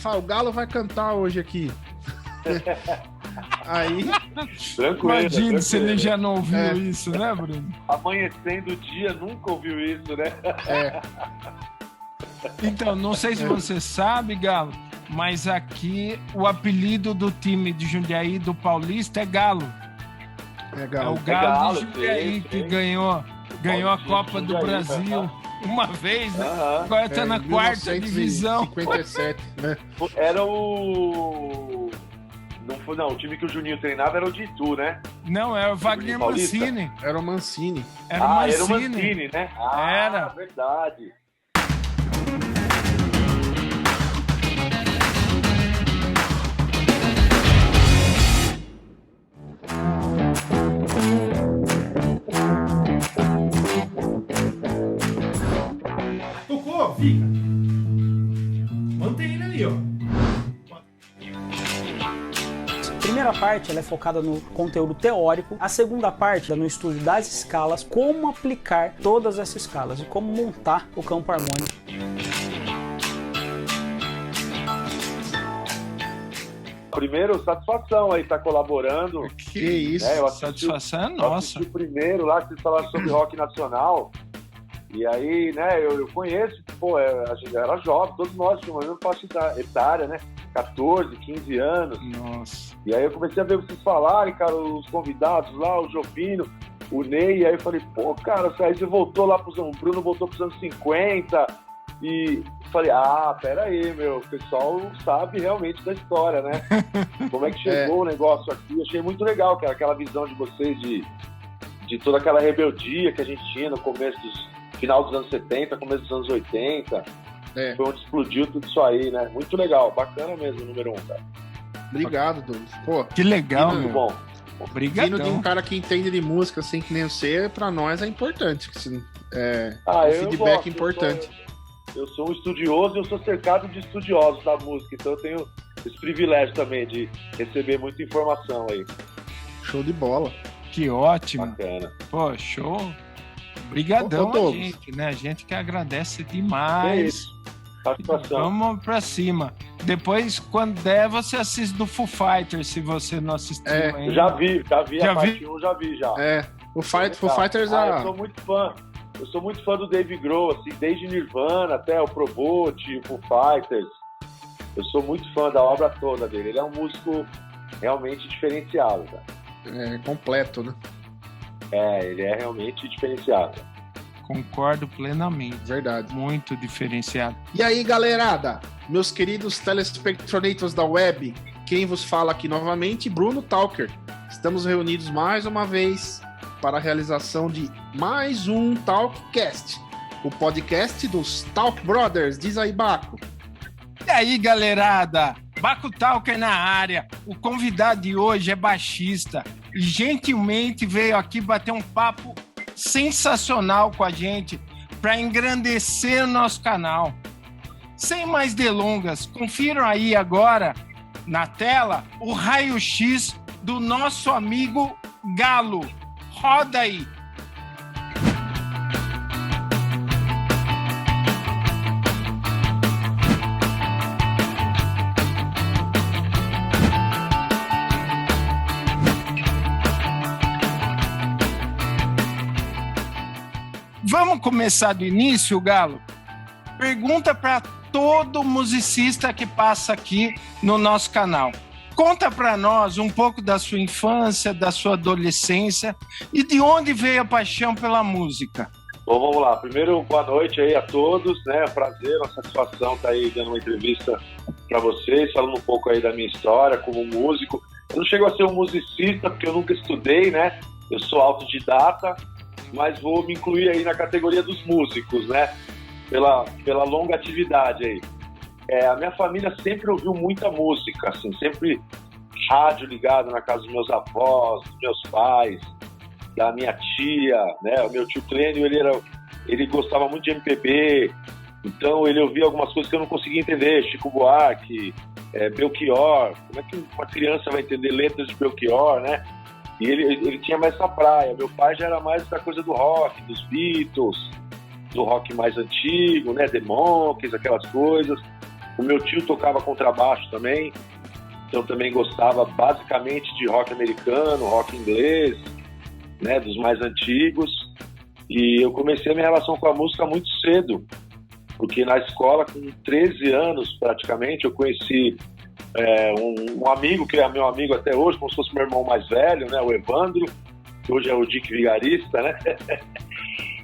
fala, o Galo vai cantar hoje aqui. Aí... Tranquilo. Imagina se ele já não ouviu isso, né, Bruno? Amanhecendo o dia, nunca ouviu isso, né? Então, não sei se você sabe, Galo, mas aqui o apelido do time de Jundiaí do Paulista é Galo. É É Galo. o Galo de Galo, Jundiaí sim. que ganhou a Copa do Jundiaí, Brasil uma vez, né? Aham. Agora tá na quarta divisão. 57, né? Era o... Não, o time que o Juninho treinava era o de Itu, né? Não, era o Wagner Paulista? Mancini. Era o Mancini. Era o Mancini. Era o Mancini, né? Era. Verdade. Tocou, fica. Mantém ele ali, ó. A primeira parte ela é focada no conteúdo teórico, a segunda parte é no estudo das escalas, como aplicar todas essas escalas e como montar o campo harmônico. Primeiro, satisfação aí estar colaborando. Que isso. Eu assisti, Satisfação é eu nossa. assisti o primeiro lá que vocês falaram sobre rock nacional. E aí, né, eu conheço, pô, a gente era jovem, todos nós tínhamos a mesma faixa etária, né? 14, 15 anos. Nossa. E aí eu comecei a ver vocês falarem, cara, os convidados lá, o Jopino, o Ney, e aí eu falei, pô, cara, aí você voltou lá o Bruno voltou pros anos 50, e falei, pera aí, meu, o pessoal sabe realmente da história, né? Como é que chegou o negócio aqui? Eu achei muito legal, cara, aquela visão de vocês de toda aquela rebeldia que a gente tinha no começo final dos anos 70, começo dos anos 80, foi onde explodiu tudo isso aí, né? Muito legal, bacana mesmo, número 1, cara. Obrigado, Douglas. Pô, Que legal, Muito meu. Bom, vindo de Obrigadão. um cara que entende de música, assim que nem você, pra nós é importante. Um eu feedback gosto, importante. Eu sou um estudioso e eu sou cercado de estudiosos da música, então eu tenho esse privilégio também de receber muita informação aí. Show de bola. Que ótimo. Bacana. Pô, show. Obrigadão Ô, a Douglas. gente, né? A gente que agradece É demais. isso. Satisfação. Vamos pra cima. Depois, quando der, você assiste do Foo Fighters, se você não assistiu ainda. Já vi Já a parte 1, já vi já. O Foo Fighters eu sou muito fã. Eu sou muito fã do Dave Grohl, assim, desde Nirvana até o Probot, o Foo Fighters. Eu sou muito fã da obra toda dele. Ele é um músico realmente diferenciado, cara. completo, né? Ele é realmente diferenciado. Concordo plenamente. Verdade. Muito diferenciado. E aí, galerada? Meus queridos telespectadores da web, quem vos fala aqui novamente, Bruno Talker. Estamos reunidos mais uma vez para a realização de mais um Talkcast, o podcast dos Talk Brothers. Diz aí, Baco. E aí, galerada? Baco Talker na área. O convidado de hoje é baixista e gentilmente veio aqui bater um papo sensacional com a gente para engrandecer o nosso canal. Sem mais delongas, confiram aí agora na tela o raio-x do nosso amigo Galo. Roda aí! Vamos começar do início, Galo? Pergunta para todo musicista que passa aqui no nosso canal. Conta para nós um pouco da sua infância, da sua adolescência e de onde veio a paixão pela música. Bom, vamos lá. Primeiro, boa noite aí a todos, né? Prazer, uma satisfação estar aí dando uma entrevista para vocês, falando um pouco aí da minha história como músico. Eu não chego a ser um musicista porque eu nunca estudei, né? Eu sou autodidata, mas vou me incluir aí na categoria dos músicos, né? Pela longa atividade aí. A minha família sempre ouviu muita música, assim, sempre rádio ligado na casa dos meus avós, dos meus pais, da minha tia, né? O meu tio Clênio, ele gostava muito de MPB, então ele ouvia algumas coisas que eu não conseguia entender, Chico Buarque, Belchior. Como é que uma criança vai entender letras de Belchior, né? E ele tinha mais essa praia. Meu pai já era mais da coisa do rock, dos Beatles, do rock mais antigo, né? The Monkees, aquelas coisas. O meu tio tocava contrabaixo também, então também gostava basicamente de rock americano, rock inglês, né, dos mais antigos. E eu comecei a minha relação com a música muito cedo, porque na escola, com 13 anos praticamente, eu conheci um amigo, que é meu amigo até hoje, como se fosse meu irmão mais velho, né, o Evandro, que hoje é o Dick Vigarista, né?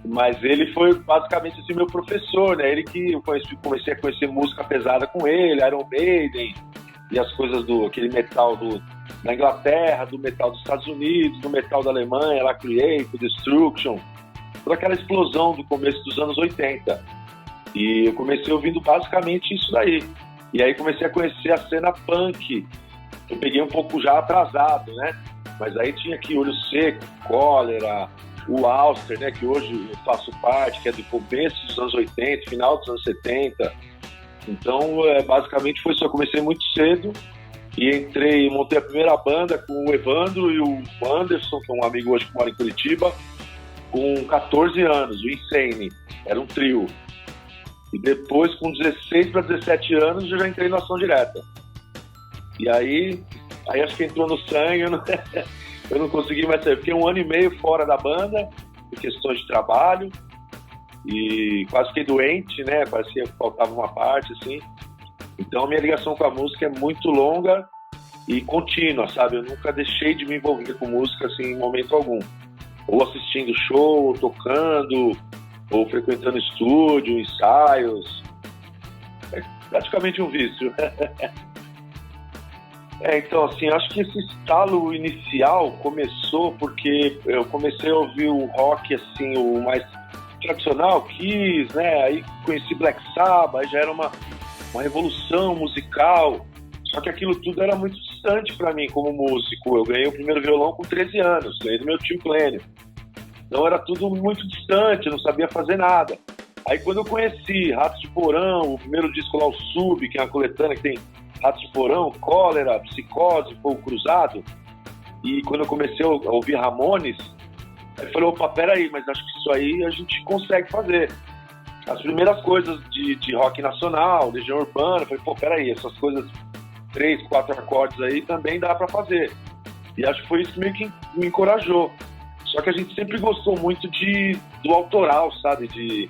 Mas ele foi basicamente assim, meu professor, né? Ele que eu comecei a conhecer música pesada com ele, Iron Maiden, e as coisas aquele metal da Inglaterra, do metal dos Estados Unidos, do metal da Alemanha, lá Create, Destruction, toda aquela explosão do começo dos anos 80. E eu comecei ouvindo basicamente isso daí. E aí comecei a conhecer a cena punk. Eu peguei um pouco já atrasado, né? Mas aí tinha aqui Olho Seco, Cólera, o Alster, né? Que hoje eu faço parte, que é do começo dos anos 80, final dos anos 70. Então, basicamente foi isso. Eu comecei muito cedo e montei a primeira banda com o Evandro e o Anderson, que é um amigo hoje que mora em Curitiba, com 14 anos, o Insane. Era um trio. E depois, com 16 para 17 anos, eu já entrei na Ação Direta. E aí acho que entrou no sangue, eu não consegui mais sair. Fiquei 1 ano e meio fora da banda, por questões de trabalho, e quase fiquei doente, né? Parecia que faltava uma parte, assim. Então, a minha ligação com a música é muito longa e contínua, sabe? Eu nunca deixei de me envolver com música, assim, em momento algum. Ou assistindo show, ou tocando, ou frequentando estúdio, ensaios. É praticamente um vício. Então, assim, acho que esse estalo inicial começou porque eu comecei a ouvir o rock, assim, o mais tradicional, Kiss, né? Aí conheci Black Sabbath, aí já era uma revolução musical. Só que aquilo tudo era muito distante para mim como músico. Eu ganhei o primeiro violão com 13 anos, ganhei do meu tio Clênio. Então era tudo muito distante, eu não sabia fazer nada. Aí quando eu conheci Ratos de Porão, o primeiro disco lá, o Sub, que é uma coletânea que tem Ratos de Porão, Cólera, Psicose, Fogo Cruzado, e quando eu comecei a ouvir Ramones, eu falei, opa, peraí, mas acho que isso aí a gente consegue fazer. As primeiras coisas de rock nacional, Legião Urbana, eu falei, pô, peraí, essas coisas 3, 4 acordes aí também dá pra fazer. E acho que foi isso meio que me encorajou. Só que a gente sempre gostou muito do autoral, sabe?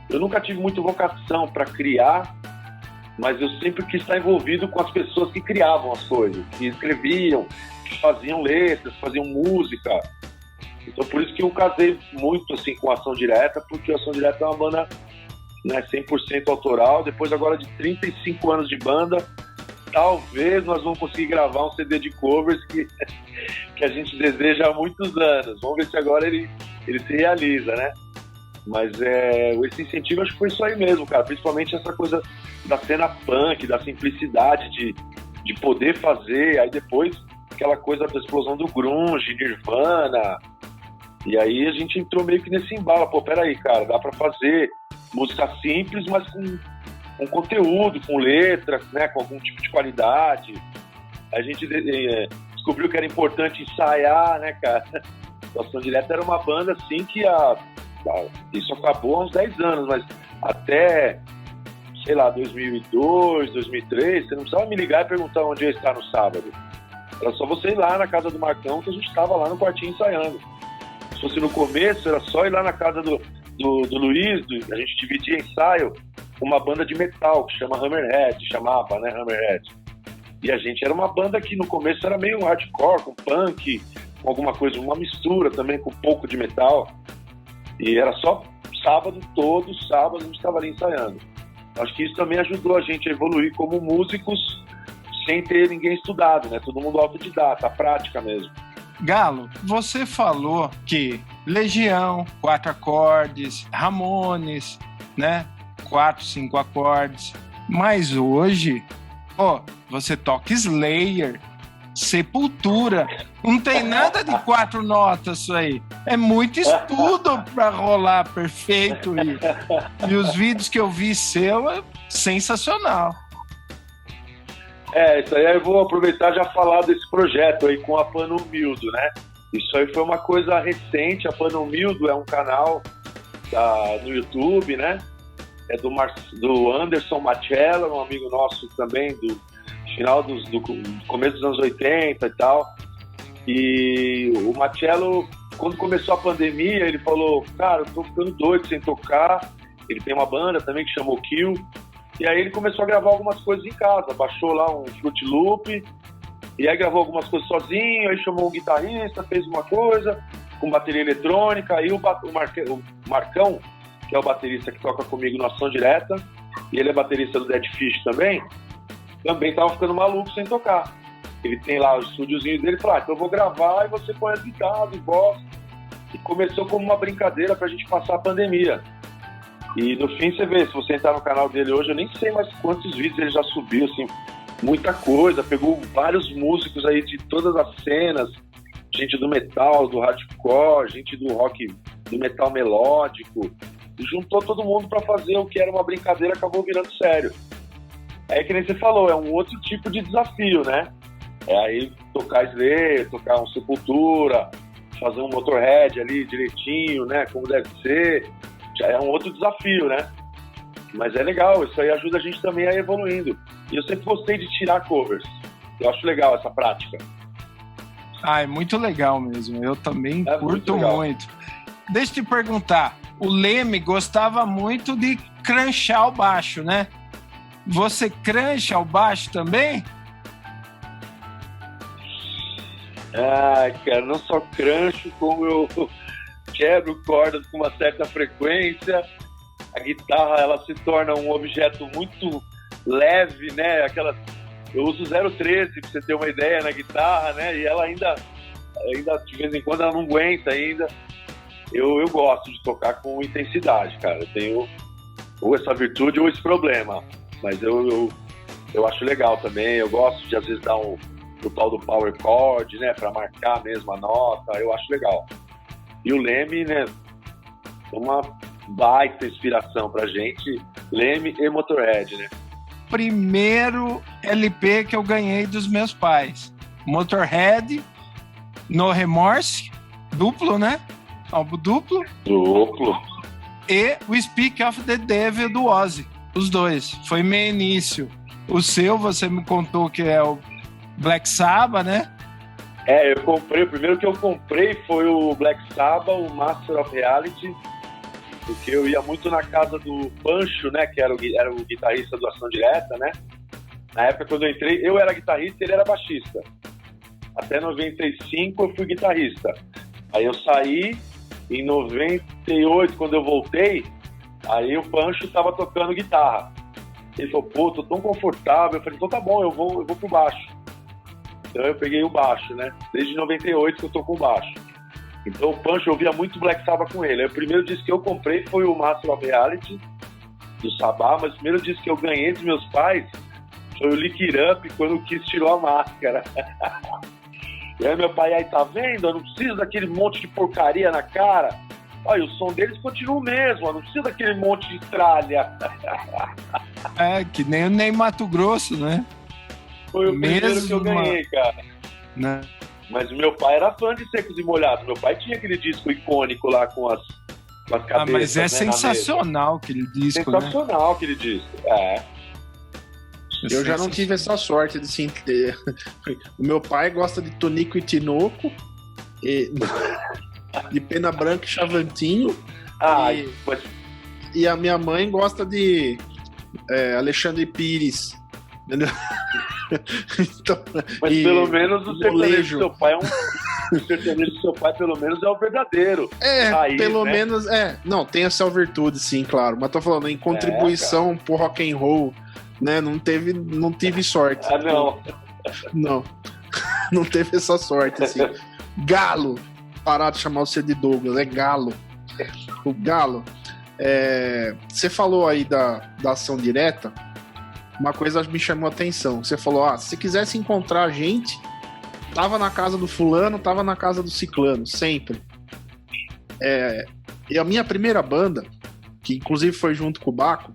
Eu nunca tive muita vocação para criar, mas eu sempre quis estar envolvido com as pessoas que criavam as coisas, que escreviam, que faziam letras, faziam música. Então por isso que eu casei muito assim com a Ação Direta, porque a Ação Direta é uma banda, né, 100% autoral. Depois agora de 35 anos de banda, talvez nós vamos conseguir gravar um CD de covers que a gente deseja há muitos anos. Vamos ver se agora ele se realiza, né? Mas esse incentivo acho que foi isso aí mesmo, cara. Principalmente essa coisa da cena punk, da simplicidade de poder fazer. Aí depois aquela coisa da explosão do grunge, Nirvana. E aí a gente entrou meio que nesse embalo. Pô, peraí, cara, dá pra fazer música simples, mas com conteúdo, com letras, né, com algum tipo de qualidade. A gente descobriu que era importante ensaiar, né, cara? A Ação Direta era uma banda, assim, que isso acabou há uns 10 anos, mas até, sei lá, 2002, 2003, você não precisava me ligar e perguntar onde eu ia estar no sábado. Era só você ir lá na casa do Marcão, que a gente estava lá no quartinho ensaiando. Se fosse no começo, era só ir lá na casa do Luiz, a gente dividia ensaio com uma banda de metal que chamava, né, Hammerhead. E a gente era uma banda que no começo era meio hardcore, com punk, com alguma coisa, uma mistura também com um pouco de metal. E era só sábado, todo sábado a gente estava ali ensaiando. Acho que isso também ajudou a gente a evoluir como músicos sem ter ninguém estudado, né? Todo mundo autodidata, a prática mesmo. Galo, você falou que Legião, 4 acordes, Ramones, né? 4, 5 acordes. Mas hoje, você toca Slayer, Sepultura. Não tem nada de 4 notas isso aí. É muito estudo para rolar perfeito. E os vídeos que eu vi seu é sensacional. Isso aí eu vou aproveitar e já falar desse projeto aí com a Panumildo, né? Isso aí foi uma coisa recente. A Panumildo é um canal no YouTube, né? é do Anderson Machello, um amigo nosso também, do final do começo dos anos 80 e tal. E o Machello, quando começou a pandemia, ele falou, cara, eu tô ficando doido sem tocar. Ele tem uma banda também que chamou Kill. E aí ele começou a gravar algumas coisas em casa, baixou lá um Fruit Loop, e aí gravou algumas coisas sozinho, aí chamou um guitarrista, fez uma coisa, com bateria eletrônica, aí o Marcão, que é o baterista que toca comigo no Ação Direta, e ele é baterista do Dead Fish também tava ficando maluco sem tocar. Ele tem lá o estúdiozinho dele, falou, então eu vou gravar e você põe as guitarras e voz. E começou como uma brincadeira pra gente passar a pandemia. E no fim você vê, se você entrar no canal dele hoje, eu nem sei mais quantos vídeos ele já subiu, assim, muita coisa, pegou vários músicos aí de todas as cenas, gente do metal, do hardcore, gente do rock, do metal melódico, e juntou todo mundo para fazer o que era uma brincadeira, acabou virando sério. É que nem você falou, é um outro tipo de desafio, né? É aí tocar Slayer, tocar um Sepultura, fazer um Motorhead ali direitinho, né, como deve ser, já é um outro desafio, né? Mas é legal, isso aí ajuda a gente também a ir evoluindo. E eu sempre gostei de tirar covers. Eu acho legal essa prática. É muito legal mesmo. Eu também curto muito. Deixa eu te perguntar, o Leme gostava muito de crunchar o baixo, né? Você cruncha o baixo também? Cara, não só cruncho, como eu quebro cordas com uma certa frequência. A guitarra, ela se torna um objeto muito leve, né? Eu uso 013, pra você ter uma ideia, na guitarra, né? E ela ainda de vez em quando, ela não aguenta ainda. Eu gosto de tocar com intensidade, cara. Eu tenho ou essa virtude ou esse problema. Mas eu acho legal também. Eu gosto de, às vezes, dar o tal do power chord, né? Pra marcar mesmo a nota. Eu acho legal. E o Leme, né? Uma baita inspiração pra gente. Leme e Motorhead, né? Primeiro LP que eu ganhei dos meus pais. Motorhead, No Remorse, duplo, né? Álbum duplo. E o Speak of the Devil do Ozzy. Os dois. Foi meu início. O seu, você me contou que é o Black Sabbath, né? Eu comprei. O primeiro que eu comprei foi o Black Sabbath, o Master of Reality, porque eu ia muito na casa do Pancho, né? Que era o guitarrista do Ação Direta, né? Na época, quando eu entrei, eu era guitarrista e ele era baixista. Até 95 eu fui guitarrista. Aí eu saí, em 98, quando eu voltei, aí o Pancho tava tocando guitarra. Ele falou, pô, tô tão confortável. Eu falei, então tá bom, eu vou pro baixo. Então eu peguei o baixo, né? Desde 98 que eu tô com o baixo. Então o Pancho, eu ouvia muito Black Sabbath com ele. Aí, o primeiro disco que eu comprei foi o Master of Reality, do Sabbath, mas o primeiro disco que eu ganhei dos meus pais foi o Lick It Up, quando o Kiss tirou a máscara. E aí meu pai, aí tá vendo? Eu não preciso daquele monte de porcaria na cara. Olha, o som deles continua o mesmo, eu não preciso daquele monte de tralha. Que nem o Ney Mato Grosso, né? Foi o primeiro que eu ganhei, cara. Né? Mas o meu pai era fã de Secos e Molhados. Meu pai tinha aquele disco icônico lá com as cabeças, mas é, né, sensacional aquele disco, sensacional, né? Aquele disco, Eu já não tive essa sorte de sim ter. O meu pai gosta de Tonico e Tinoco, de Pena Branca e Chavantinho. E a minha mãe gosta de Alexandre Pires. Entendeu? Então, mas pelo menos o sertanejo do seu pai o sertanejo do seu pai, pelo menos, é o verdadeiro. Raiz, pelo né? menos, não, tem essa virtude, sim, claro. Mas tô falando, em contribuição pro rock and roll, né? Não tive sorte. Não teve essa sorte, assim. Galo, parar de chamar você de Douglas, é Galo. O Galo, você falou aí da Ação Direta. Uma coisa me chamou a atenção. Você falou, se quisesse encontrar a gente, tava na casa do fulano, tava na casa do ciclano, sempre. E a minha primeira banda, que inclusive foi junto com o Baco,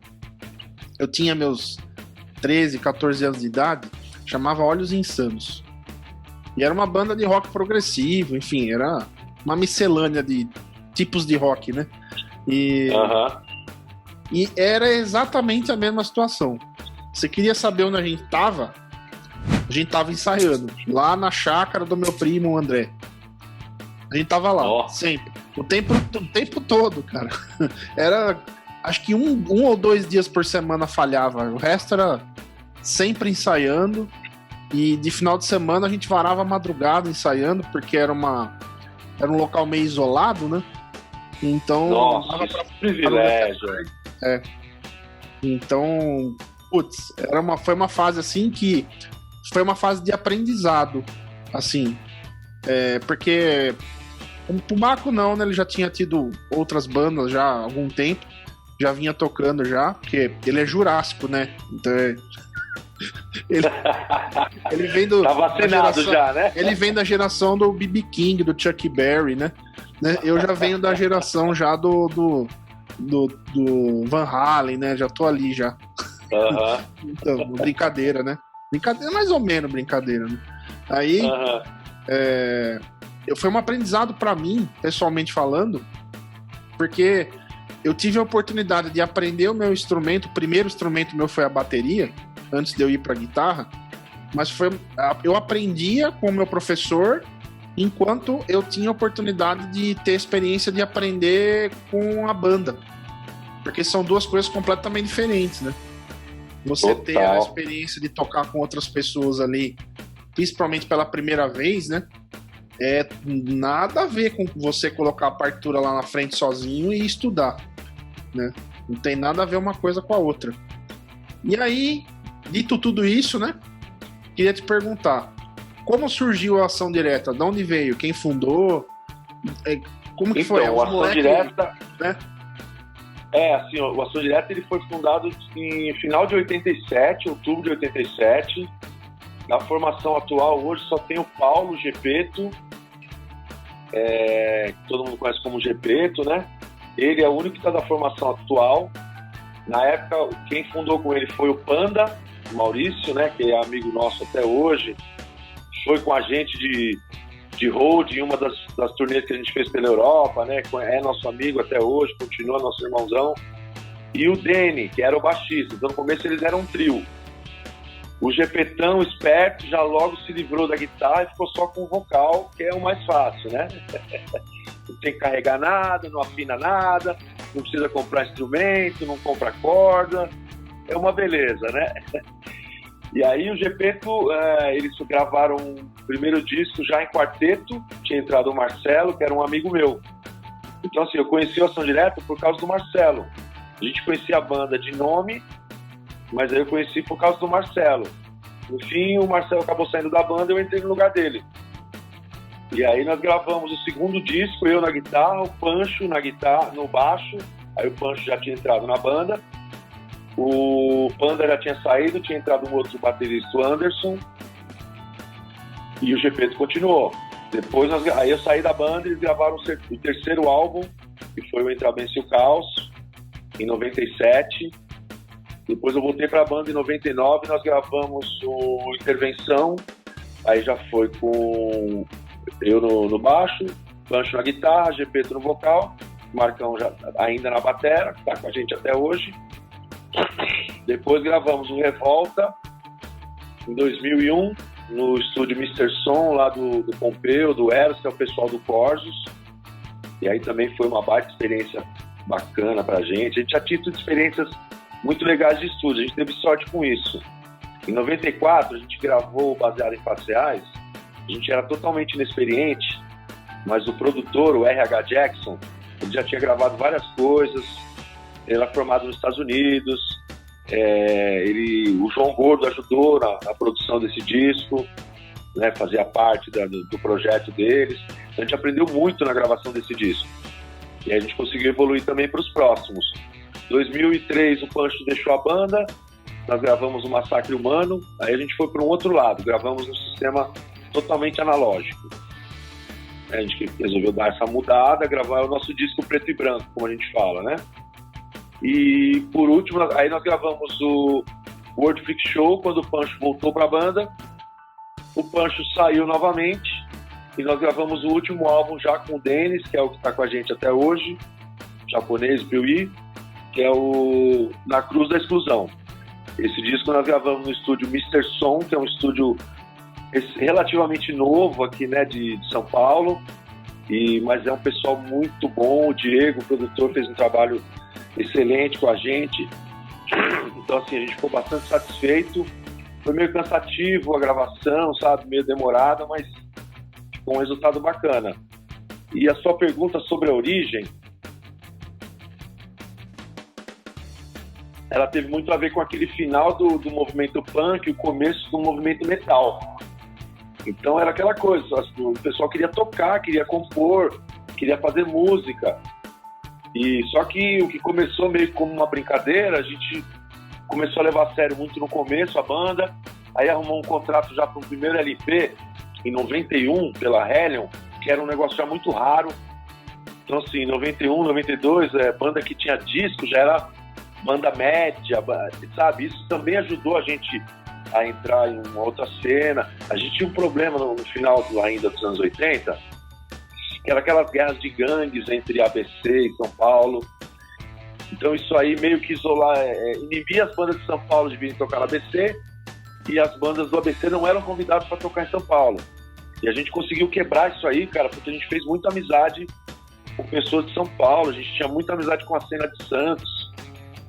eu tinha meus 13, 14 anos de idade, chamava Olhos Insanos. E era uma banda de rock progressivo, enfim, era uma miscelânea de tipos de rock, né? E era exatamente a mesma situação. Você queria saber onde a gente tava? A gente tava ensaiando, lá na chácara do meu primo André. A gente tava lá, sempre. O tempo todo, cara. Era, acho que um ou 2 dias por semana falhava. O resto era sempre ensaiando. E de final de semana a gente varava a madrugada ensaiando, porque era um local meio isolado, né? Então... Nossa, dava pra privilégio. Então, putz, foi uma fase assim que... Foi uma fase de aprendizado, assim. Porque... O Marco não, né? Ele já tinha tido outras bandas já há algum tempo. Já vinha tocando já, porque ele é jurássico, né? Então ele vem do... Tá vacinado já, né? Ele vem da geração do B.B. King, do Chuck Berry, né? Eu já venho da geração já do Van Halen, né? Já tô ali já. Uhum. Então, brincadeira, né? Brincadeira, mais ou menos brincadeira, né? Aí... Foi um aprendizado para mim, pessoalmente falando, porque eu tive a oportunidade de aprender o meu instrumento. O primeiro instrumento meu foi a bateria, antes de eu ir para guitarra, mas eu aprendia com o meu professor enquanto eu tinha a oportunidade de ter a experiência de aprender com a banda, porque são duas coisas completamente diferentes, né? Você ter a experiência de tocar com outras pessoas ali, principalmente pela primeira vez, né? Nada a ver com você colocar a partitura lá na frente sozinho e estudar, né? Não tem nada a ver uma coisa com a outra. E aí, dito tudo isso, né? Queria te perguntar, como surgiu a Ação Direta? De onde veio? Quem fundou? Como que foi? A Ação Direta... Né? Assim, o Ação Direta ele foi fundado em final de 87, outubro de 87. Na formação atual, hoje só tem o Paulo Gepeto, que todo mundo conhece como Gepeto, né? Ele é o único que está da formação atual. Na época, quem fundou com ele foi o Panda, o Maurício, né? Que é amigo nosso até hoje. Foi com a gente de road em uma das turnês que a gente fez pela Europa, né? É nosso amigo até hoje, continua nosso irmãozão. E o Dene, que era o baixista. Então, no começo, eles eram um trio. O Gepetão, esperto, já logo se livrou da guitarra e ficou só com o vocal, que é o mais fácil, né? Não tem que carregar nada, não afina nada, não precisa comprar instrumento, não compra corda, é uma beleza, né? E aí o Gepeto, eles gravaram o primeiro disco já em quarteto, tinha entrado o Marcelo, que era um amigo meu. Então assim, eu conheci o Ação Direta por causa do Marcelo. A gente conhecia a banda de nome, mas aí eu conheci por causa do Marcelo. No fim, o Marcelo acabou saindo da banda e eu entrei no lugar dele. E aí nós gravamos o segundo disco, eu na guitarra, o Pancho na guitarra, no baixo. Aí o Pancho já tinha entrado na banda. O Panda já tinha saído, tinha entrado um outro baterista, o Anderson. E o Gepeto continuou. Depois aí eu saí da banda e eles gravaram o terceiro álbum, que foi o Entra Bem-se o Caos, em 97. Depois eu voltei para a banda em 99, nós gravamos o Intervenção, aí já foi com eu no baixo, Pancho na guitarra, Gepeto no vocal, Marcão já, ainda na batera, que está com a gente até hoje. Depois gravamos o Revolta, em 2001, no estúdio Mr. Som, lá do Pompeu, do Eros, que é o pessoal do Corsos. E aí também foi uma baita experiência bacana pra gente. A gente já tinha tido experiências muito legais de estúdio, a gente teve sorte com isso. Em 94, a gente gravou Baseado em Fatos Reais. A gente era totalmente inexperiente, mas o produtor, o R.H. Jackson, ele já tinha gravado várias coisas. Ele era formado nos Estados Unidos. O João Gordo ajudou na produção desse disco, né, fazia parte do projeto deles. Então a gente aprendeu muito na gravação desse disco. E aí a gente conseguiu evoluir também para os próximos. Em 2003 o Pancho deixou a banda, nós gravamos o Massacre Humano, aí a gente foi para um outro lado, gravamos um sistema totalmente analógico. A gente resolveu dar essa mudada, gravar o nosso disco preto e branco, como a gente fala, né? E por último, aí nós gravamos o World Freak Show, quando o Pancho voltou para a banda. O Pancho saiu novamente e nós gravamos o último álbum já com o Denis, que é o que está com a gente até hoje, japonês, Piuí, que é o Na Cruz da Exclusão. Esse disco nós gravamos no estúdio Mr. Som, que é um estúdio relativamente novo aqui, né, de São Paulo, mas é um pessoal muito bom. O Diego, o produtor, fez um trabalho excelente com a gente. Então, assim, a gente ficou bastante satisfeito. Foi meio cansativo a gravação, sabe, meio demorada, mas ficou um resultado bacana. E a sua pergunta sobre a origem, ela teve muito a ver com aquele final do movimento punk e o começo do movimento metal. Então era aquela coisa, o pessoal queria tocar, queria compor, queria fazer música. E só que o que começou meio como uma brincadeira, a gente começou a levar a sério muito no começo a banda, aí arrumou um contrato já para o primeiro LP, em 91, pela Hellion, que era um negócio já muito raro. Então assim, em 91, 92, banda que tinha disco já era banda média, sabe? Isso também ajudou a gente a entrar em uma outra cena. A gente tinha um problema no final ainda dos anos 80, que era aquelas guerras de gangues entre ABC e São Paulo. Então isso aí meio que inibia as bandas de São Paulo de virem tocar no ABC, e as bandas do ABC não eram convidadas para tocar em São Paulo. E a gente conseguiu quebrar isso aí, cara, porque a gente fez muita amizade com pessoas de São Paulo, a gente tinha muita amizade com a cena de Santos.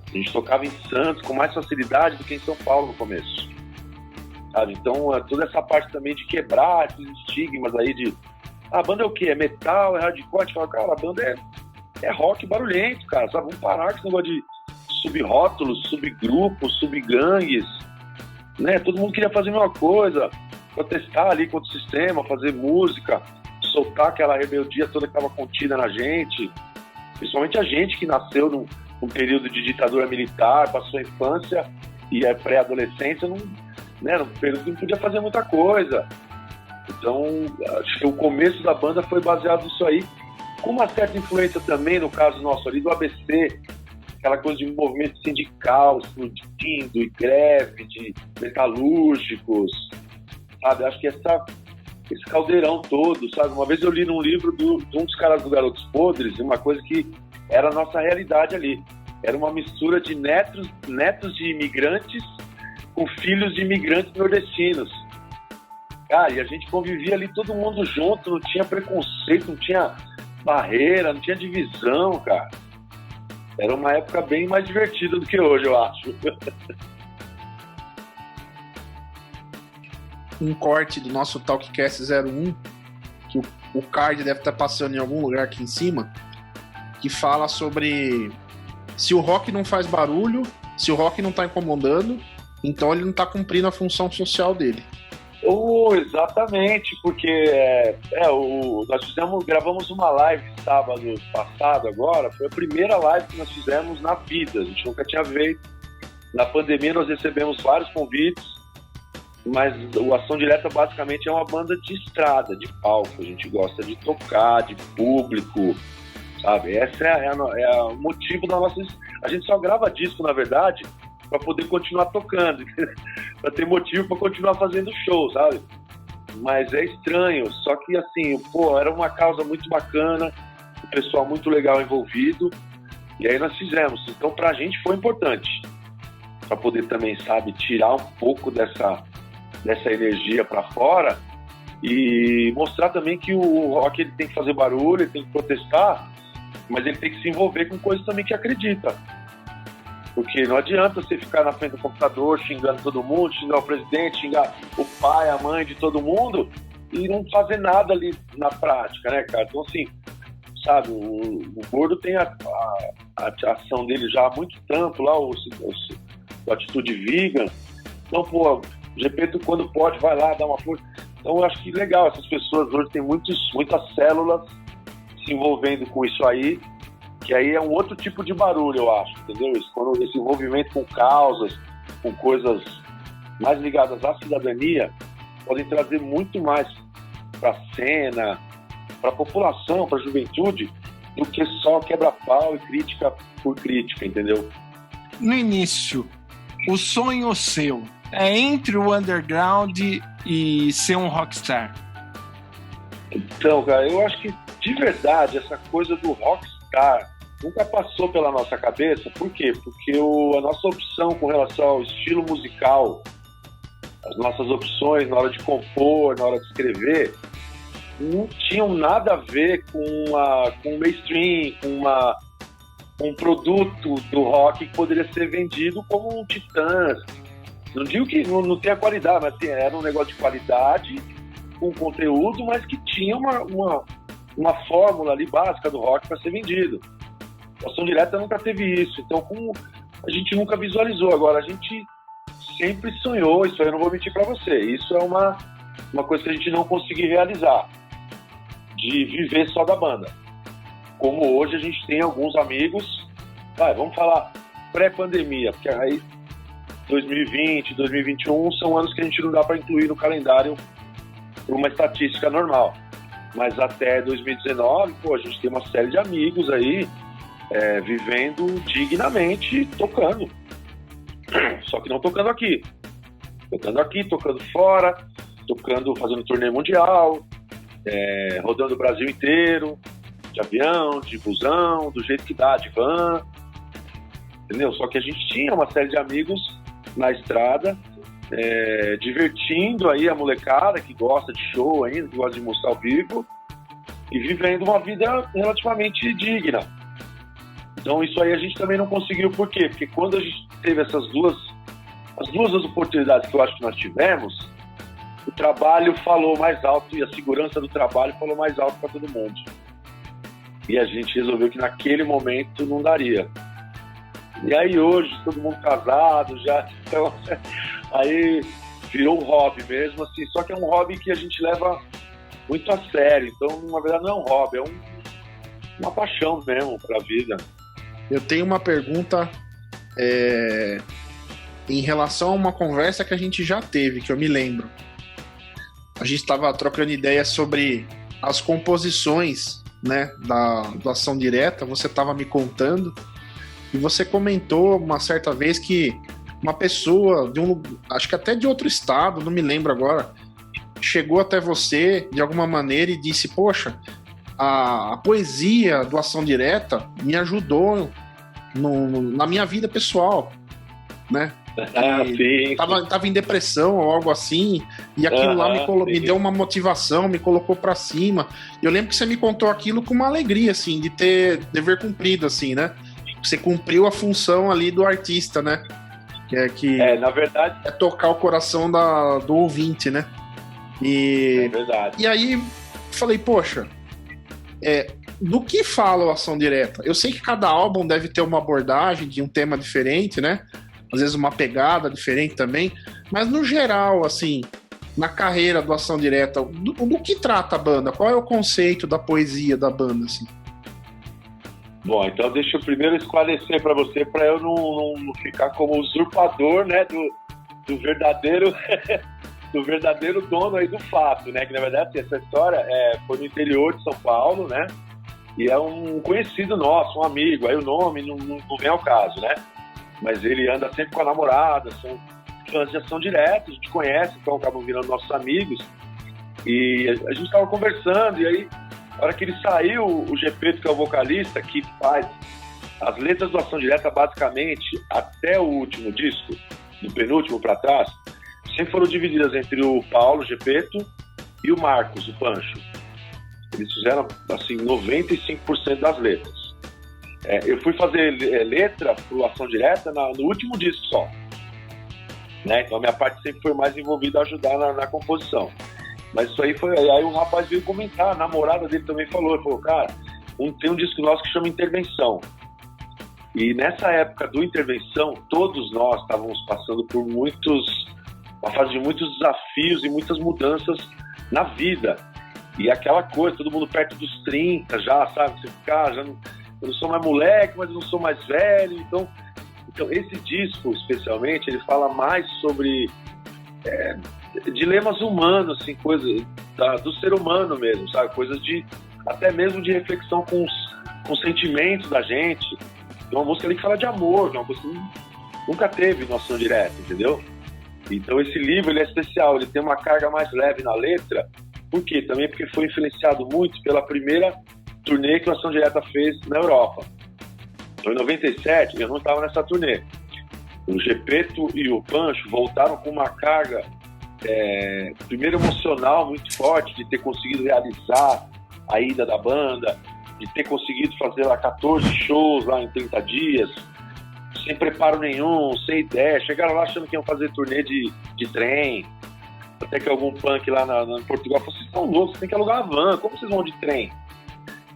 A gente tocava em Santos com mais facilidade do que em São Paulo no começo. Sabe? Então, toda essa parte também de quebrar esses estigmas aí de... a banda é o quê? É metal, é hardcore? A gente fala, cara, a banda é rock barulhento, cara. Sabe? Vamos parar com esse negócio de subrótulos, subgrupos, subgangues. Né? Todo mundo queria fazer a mesma coisa. Protestar ali contra o sistema, fazer música, soltar aquela rebeldia toda que estava contida na gente. Principalmente a gente que nasceu num período de ditadura militar, passou a infância e a pré-adolescência, num período que não podia fazer muita coisa. Então, acho que o começo da banda foi baseado nisso aí, com uma certa influência também, no caso nosso ali, do ABC, aquela coisa de movimento sindical explodindo, e greve de metalúrgicos, sabe? Acho que esse caldeirão todo, sabe? Uma vez eu li num livro de um dos caras do Garotos Podres, uma coisa que era a nossa realidade ali. Era uma mistura de netos de imigrantes com filhos de imigrantes nordestinos. Cara, e a gente convivia ali todo mundo junto, não tinha preconceito, não tinha barreira, não tinha divisão, cara. Era uma época bem mais divertida do que hoje, eu acho. Um corte do nosso Talkcast 01, que o card deve estar passando em algum lugar aqui em cima, que fala sobre se o rock não faz barulho, se o rock não está incomodando, então ele não está cumprindo a função social dele. Exatamente, porque nós gravamos uma live sábado passado agora, foi a primeira live que nós fizemos na vida, a gente nunca tinha feito. Na pandemia nós recebemos vários convites, mas o Ação Direta basicamente é uma banda de estrada, de palco, a gente gosta de tocar, de público, sabe? Esse é o motivo da nossa... A gente só grava disco, na verdade, para poder continuar tocando, para ter motivo para continuar fazendo show, sabe? Mas é estranho, só que assim, era uma causa muito bacana, o pessoal muito legal envolvido, e aí nós fizemos. Então pra gente foi importante, para poder também, sabe, tirar um pouco dessa energia para fora e mostrar também que o rock ele tem que fazer barulho, ele tem que protestar, mas ele tem que se envolver com coisas também que acredita. Porque não adianta você ficar na frente do computador xingando todo mundo, xingar o presidente, xingar o pai, a mãe de todo mundo e não fazer nada ali na prática, né, cara? Então, assim, sabe, o Gordo tem a ação dele já há muito tempo lá, o Atitude Vegan. Então, o Gepeto, quando pode, vai lá, dá uma força. Então, eu acho que legal, essas pessoas hoje têm muitas células se envolvendo com isso aí, que aí é um outro tipo de barulho, eu acho, entendeu? Quando esse envolvimento com causas, com coisas mais ligadas à cidadania, podem trazer muito mais para a cena, para a população, para a juventude, do que só quebra-pau e crítica por crítica, entendeu? No início, o sonho seu é entre o underground e ser um rockstar? Então, cara, eu acho que, de verdade, essa coisa do rockstar, nunca passou pela nossa cabeça. Por quê? Porque a nossa opção com relação ao estilo musical, as nossas opções na hora de compor, na hora de escrever, não tinham nada a ver com o mainstream, com um produto do rock que poderia ser vendido como um Titãs. Não digo que não tenha qualidade, mas assim, era um negócio de qualidade, com conteúdo, mas que tinha uma fórmula ali básica do rock para ser vendido. A Ação Direta nunca teve isso, então como a gente nunca visualizou. Agora, a gente sempre sonhou, isso aí eu não vou mentir para você, isso é uma coisa que a gente não conseguiu realizar, de viver só da banda. Como hoje a gente tem alguns amigos, vamos falar pré-pandemia, porque aí 2020, 2021 são anos que a gente não dá para incluir no calendário por uma estatística normal. Mas até 2019, a gente tem uma série de amigos aí vivendo dignamente, tocando. Só que não tocando aqui. Tocando aqui, tocando fora, fazendo turnê mundial, rodando o Brasil inteiro, de avião, de busão, do jeito que dá, de van. Entendeu? Só que a gente tinha uma série de amigos na estrada, divertindo aí a molecada que gosta de show ainda, que gosta de música ao vivo, e vivendo uma vida relativamente digna. Então isso aí a gente também não conseguiu. Por quê? Porque quando a gente teve as duas oportunidades que eu acho que nós tivemos, o trabalho falou mais alto e a segurança do trabalho falou mais alto para todo mundo. E a gente resolveu que naquele momento não daria. E aí hoje, todo mundo casado já, então, aí virou um hobby mesmo, assim, só que é um hobby que a gente leva muito a sério. Então, na verdade, não é um hobby, é uma paixão mesmo para a vida. Eu tenho uma pergunta em relação a uma conversa que a gente já teve, que eu me lembro. A gente estava trocando ideias sobre as composições, né, da Ação Direta. Você estava me contando e você comentou uma certa vez que uma pessoa acho que até de outro estado, não me lembro agora, chegou até você de alguma maneira e disse: poxa, a poesia do Ação Direta me ajudou na minha vida pessoal, né? Sim. Tava em depressão ou algo assim, e aquilo lá me deu uma motivação, me colocou pra cima. Eu lembro que você me contou aquilo com uma alegria, assim, de ter dever cumprido, assim, né? Você cumpriu a função ali do artista, né? Na verdade, é tocar o coração do ouvinte, né? É verdade. E aí falei, poxa, do que fala o Ação Direta? Eu sei que cada álbum deve ter uma abordagem de um tema diferente, né? Às vezes uma pegada diferente também, mas no geral, assim, na carreira do Ação Direta, do que trata a banda? Qual é o conceito da poesia da banda, assim? Bom, então deixa eu primeiro esclarecer para você, para eu não ficar como usurpador, né, do verdadeiro do verdadeiro dono aí do fato, né? Que na verdade assim, essa história foi no interior de São Paulo, né? E é um conhecido nosso, um amigo. Aí o nome não vem ao caso, né? Mas ele anda sempre com a namorada, são fãs de Ação Direta, a gente conhece, então acabam virando nossos amigos. E a gente estava conversando, e aí, na hora que ele saiu, o Gepeto, que é o vocalista, que faz as letras do Ação Direta, basicamente, até o último disco, do penúltimo para trás, sempre foram divididas entre o Paulo, o Gepeto, e o Marcos, o Pancho. Eles fizeram, assim, 95% das letras. Eu fui fazer letra pro Ação Direta no último disco só, né? Então a minha parte sempre foi mais envolvida a ajudar na composição. Mas isso aí foi... Aí um rapaz veio comentar, a namorada dele também falou, ele falou, cara, tem um disco nosso que chama Intervenção. E nessa época do Intervenção, todos nós estávamos passando por uma fase de muitos desafios e muitas mudanças na vida. E aquela coisa, todo mundo perto dos 30 já, sabe? Você fica, eu não sou mais moleque, mas eu não sou mais velho. Então esse disco, especialmente, ele fala mais sobre dilemas humanos, assim, coisas do ser humano mesmo, sabe? Coisas até mesmo de reflexão com os sentimentos da gente. É uma música ali que fala de amor, é uma música que nunca teve no Ação Direta, entendeu? Então esse livro ele é especial, ele tem uma carga mais leve na letra. Por quê? Também porque foi influenciado muito pela primeira turnê que a Ação Direta fez na Europa. Então, em 97, eu não estava nessa turnê. O Gepeto e o Pancho voltaram com uma carga, primeiro emocional muito forte, de ter conseguido realizar a ida da banda, de ter conseguido fazer lá 14 shows lá em 30 dias, sem preparo nenhum, sem ideia. Chegaram lá achando que iam fazer turnê de trem. Até que algum punk lá em Portugal falou: vocês estão loucos, vocês têm que alugar uma van, como vocês vão de trem?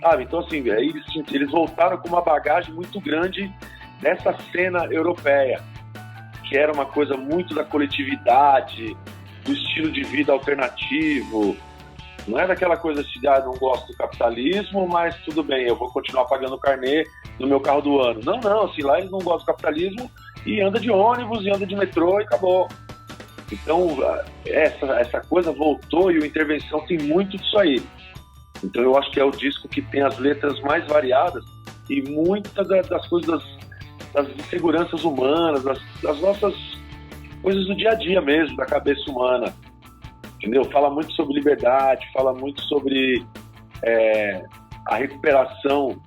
Sabe? Então, assim, aí eles voltaram com uma bagagem muito grande dessa cena europeia, que era uma coisa muito da coletividade, do estilo de vida alternativo. Não é daquela coisa de não gosto do capitalismo, mas tudo bem, eu vou continuar pagando o carnê no meu carro do ano. Não, assim, lá eles não gostam do capitalismo e anda de ônibus, e anda de metrô e acabou. Então, essa coisa voltou, e o Intervenção tem muito disso aí. Então eu acho que é o disco que tem as letras mais variadas e muitas das coisas, das inseguranças humanas, das nossas coisas do dia a dia mesmo, da cabeça humana. Entendeu? Fala muito sobre liberdade, fala muito sobre a recuperação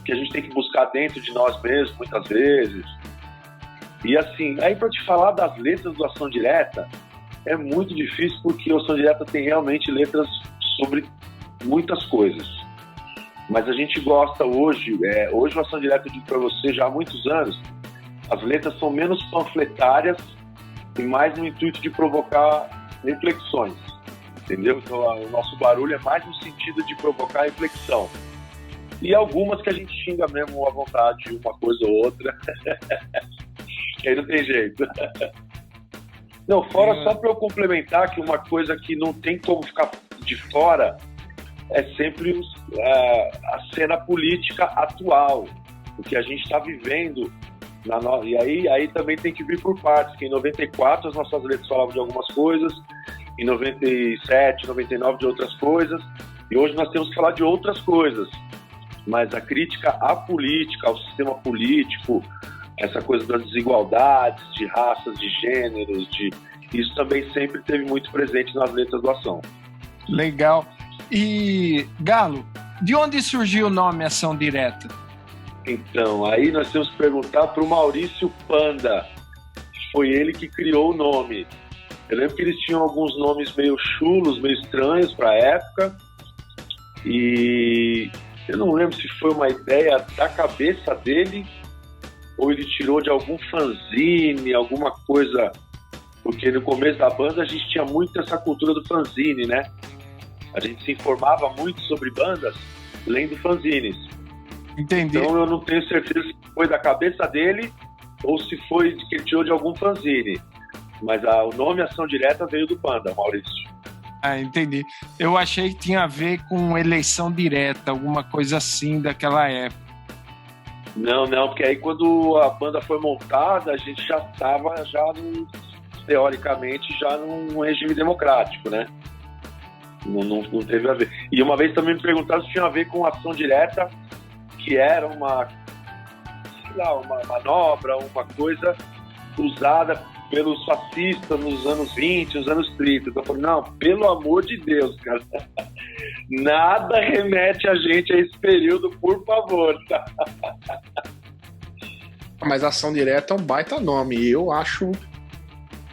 que a gente tem que buscar dentro de nós mesmos, muitas vezes. E assim, aí para te falar das letras do Ação Direta, é muito difícil, porque o Ação Direta tem realmente letras sobre muitas coisas. Mas a gente gosta hoje o Ação Direta, eu digo para você, já há muitos anos, as letras são menos panfletárias e mais no intuito de provocar reflexões, entendeu? Então o nosso barulho é mais no sentido de provocar reflexão. E algumas que a gente xinga mesmo à vontade, uma coisa ou outra, que aí não tem jeito. Não, fora só para eu complementar, que uma coisa que não tem como ficar de fora é sempre a cena política atual, o que a gente está vivendo. E aí também tem que vir por partes, que em 94 as nossas letras falavam de algumas coisas, em 97, 99 de outras coisas, e hoje nós temos que falar de outras coisas. Mas a crítica à política, ao sistema político, essa coisa das desigualdades, de raças, de gêneros, isso também sempre teve muito presente nas letras do Ação. Legal. E, Galo, de onde surgiu o nome Ação Direta? Então, aí nós temos que perguntar para o Maurício Panda. Foi ele que criou o nome. Eu lembro que eles tinham alguns nomes meio chulos, meio estranhos para a época. E eu não lembro se foi uma ideia da cabeça dele ou ele tirou de algum fanzine, alguma coisa. Porque no começo da banda a gente tinha muito essa cultura do fanzine, né? A gente se informava muito sobre bandas lendo fanzines. Entendi. Então eu não tenho certeza se foi da cabeça dele ou se foi que ele tirou de algum fanzine. Mas o nome Ação Direta veio do Panda, Maurício. Entendi. Eu achei que tinha a ver com eleição direta, alguma coisa assim daquela época. Não, porque aí quando a banda foi montada, a gente já estava teoricamente, já num regime democrático, né? Não teve a ver. E uma vez também me perguntaram se tinha a ver com Ação Direta, que era uma manobra, uma coisa usada pelos fascistas nos anos 20, nos anos 30. Então eu falei, não, pelo amor de Deus, cara, nada remete a gente a esse período, por favor. Mas Ação Direta é um baita nome, eu acho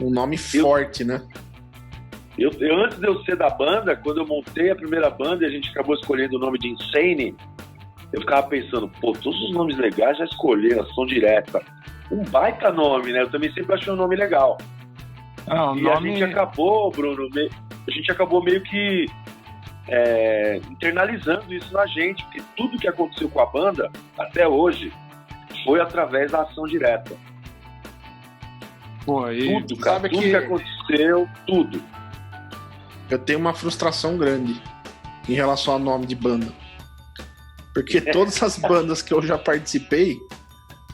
um nome forte, né? Eu, antes de eu ser da banda, quando eu montei a primeira banda e a gente acabou escolhendo o nome de Insane, eu ficava pensando, todos os nomes legais já escolheram, Ação Direta. Um baita nome, né? Eu também sempre achei um nome legal. E a gente acabou, Bruno, meio que internalizando isso na gente, porque tudo que aconteceu com a banda, até hoje, foi através da Ação Direta. Tudo, cara, tudo que aconteceu, tudo. Eu tenho uma frustração grande em relação ao nome de banda. Porque todas as bandas que eu já participei...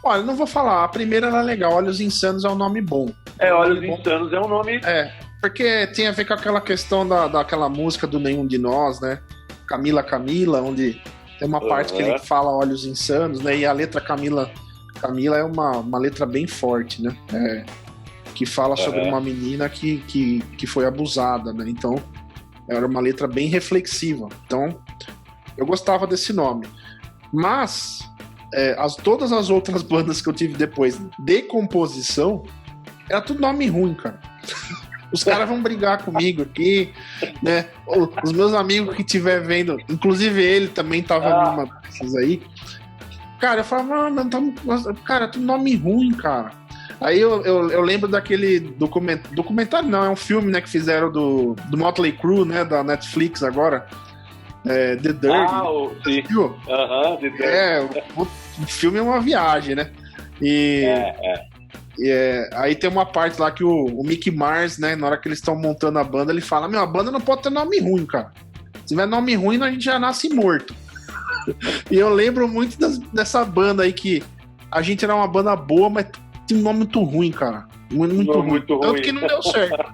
Olha, não vou falar. A primeira era legal. Olhos Insanos é um nome bom. Olhos Insanos é um nome... porque tem a ver com aquela questão daquela música do Nenhum de Nós, né? Camila, onde tem uma parte que ele fala Olhos Insanos, né? E a letra Camila é uma letra bem forte, né? Que fala sobre uma menina que foi abusada, né? Então, era uma letra bem reflexiva. Então, eu gostava desse nome. Mas, todas as outras bandas que eu tive depois de composição, era tudo nome ruim, cara. Os caras vão brigar comigo aqui, né? Os meus amigos que estiver vendo, inclusive ele também tava numa dessas aí. Cara, eu falava, cara, tudo nome ruim, cara. Aí eu lembro daquele documentário, não, é um filme, né, que fizeram do Motley Crue, né, da Netflix agora. The Dirty. Sim. The Dirty. O filme é uma viagem, né? Aí tem uma parte lá que o Mick Mars, né, na hora que eles estão montando a banda, ele fala, a banda não pode ter nome ruim, cara. Se tiver nome ruim, a gente já nasce morto. E eu lembro muito dessa banda aí que a gente era uma banda boa, mas tinha um nome muito ruim, cara. Muito ruim. Tanto que não deu certo.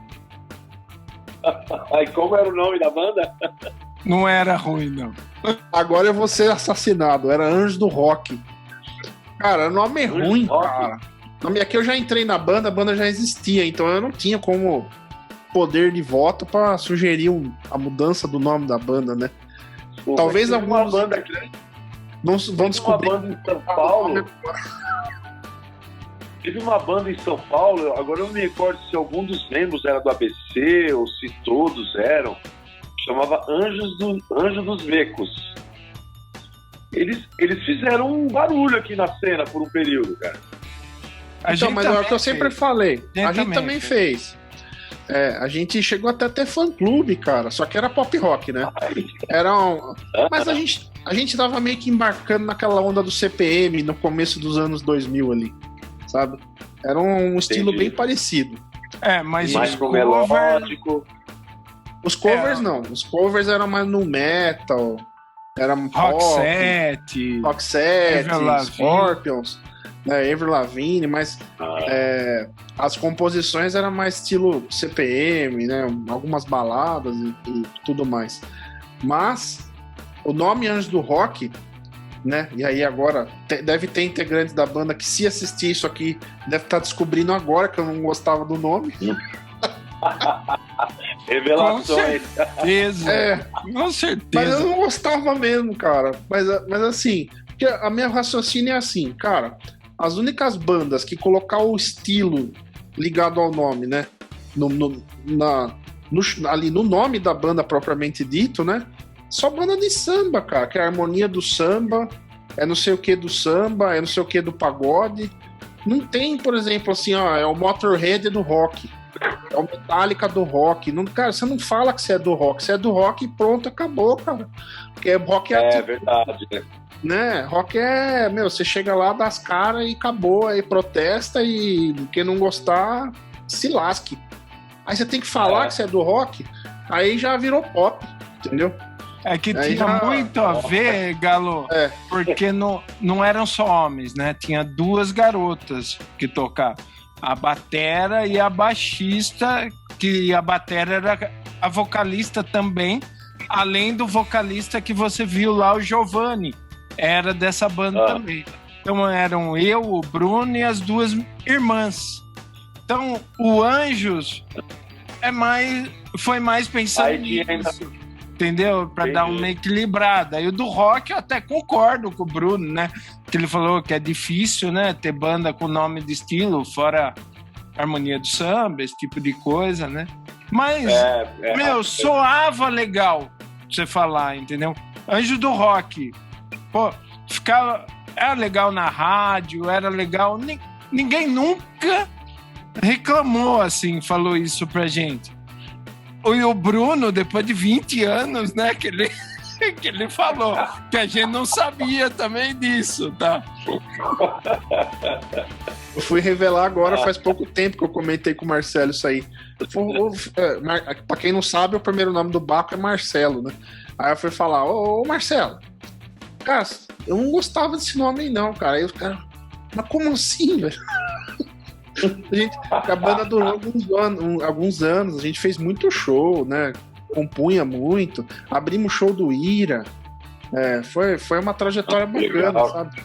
Aí como era o nome da banda? Não era ruim, não. Agora eu vou ser assassinado. Era Anjos do Rock. Cara, nome ruim, cara. Aqui eu já entrei na banda, a banda já existia, então eu não tinha como poder de voto pra sugerir a mudança do nome da banda, né? Pô, talvez alguma banda vão descobrir. Uma banda em São Paulo. Teve uma banda em São Paulo, agora eu não me recordo se algum dos membros era do ABC ou se todos eram. Chamava Anjos dos Becos. Eles fizeram um barulho aqui na cena por um período, cara. Então, mas é o que eu sempre falei. A gente também fez. A gente chegou até a ter fã-clube, cara. Só que era pop rock, né? Mas a gente tava meio que embarcando naquela onda do CPM no começo dos anos 2000 ali, sabe? Era um estilo bem parecido. Mas mais pro melódico. Os covers não. Os covers eram mais no metal. Era Roxette, Scorpions, Avril Lavigne, mas as composições eram mais estilo CPM, né? Algumas baladas e tudo mais. Mas o nome Anjos do Rock, né? E aí agora deve ter integrantes da banda que, se assistir isso aqui, deve estar descobrindo agora que eu não gostava do nome. Revelações. Com certeza. Mas eu não gostava mesmo, cara. Mas assim, porque a minha raciocínio é assim, cara. As únicas bandas que colocar o estilo ligado ao nome, né? Ali no nome da banda propriamente dito, né? Só banda de samba, cara. Que é a harmonia do samba, é não sei o que do samba, é não sei o que do pagode. Não tem, por exemplo, assim, é o Motorhead do rock. É o Metallica do rock. Não, cara, você não fala que você é do rock. Você é do rock e pronto, acabou, cara. Porque rock é verdade, né? Rock é, você chega lá, dá as caras e acabou, aí protesta e quem não gostar, se lasque. Aí você tem que falar que você é do rock, aí já virou pop, entendeu? É que aí tinha muito a ver, Galo, porque não eram só homens, né? Tinha duas garotas que tocavam. A batera e a baixista, que a batera era a vocalista também, além do vocalista que você viu lá, o Giovanni, era dessa banda também. Então eram eu, o Bruno e as duas irmãs. Então o Anjos foi mais pensando nisso, entendeu? Para dar uma equilibrada. E o do rock eu até concordo com o Bruno, né? Que ele falou que é difícil, né? Ter banda com nome de estilo, fora harmonia do samba, esse tipo de coisa, né? Mas, soava legal você falar, entendeu? Anjo do Rock. Pô, era legal na rádio, era legal. Ninguém nunca reclamou assim, falou isso pra gente. E o Bruno, depois de 20 anos, né, que ele falou, que a gente não sabia também disso, tá? Eu fui revelar agora, faz pouco tempo que eu comentei com o Marcelo isso aí. Pra quem não sabe, o primeiro nome do Baco é Marcelo, né? Aí eu fui falar, ô Marcelo, cara, eu não gostava desse nome aí não, cara. Aí os caras, mas como assim, velho? A banda durou alguns anos, a gente fez muito show, né? Compunha muito, abrimos show do Ira. Foi uma trajetória bacana, sabe?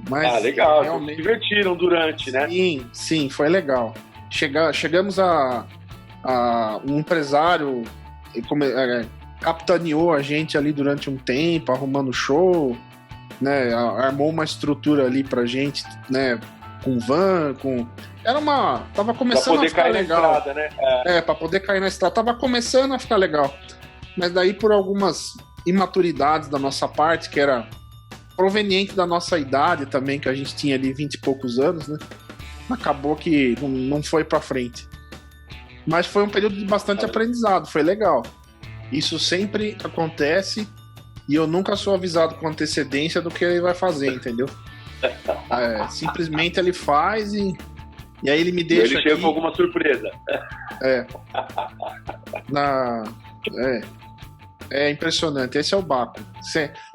Mas legal, realmente se divertiram durante, né? Sim, foi legal. Chegamos a um empresário capitaneou a gente ali durante um tempo, arrumando show. né? Armou uma estrutura ali pra gente, né? Com van, com... Tava começando a ficar legal. Na estrada, né? Pra poder cair na estrada. Tava começando a ficar legal. Mas daí, por algumas imaturidades da nossa parte, que era proveniente da nossa idade também, que a gente tinha ali 20 e poucos anos, né? Acabou que não foi pra frente. Mas foi um período de bastante aprendizado, foi legal. Isso sempre acontece e eu nunca sou avisado com antecedência do que ele vai fazer, entendeu? Simplesmente ele faz e aí ele me deixa. Ele chega com alguma surpresa. É impressionante, esse é o Baco.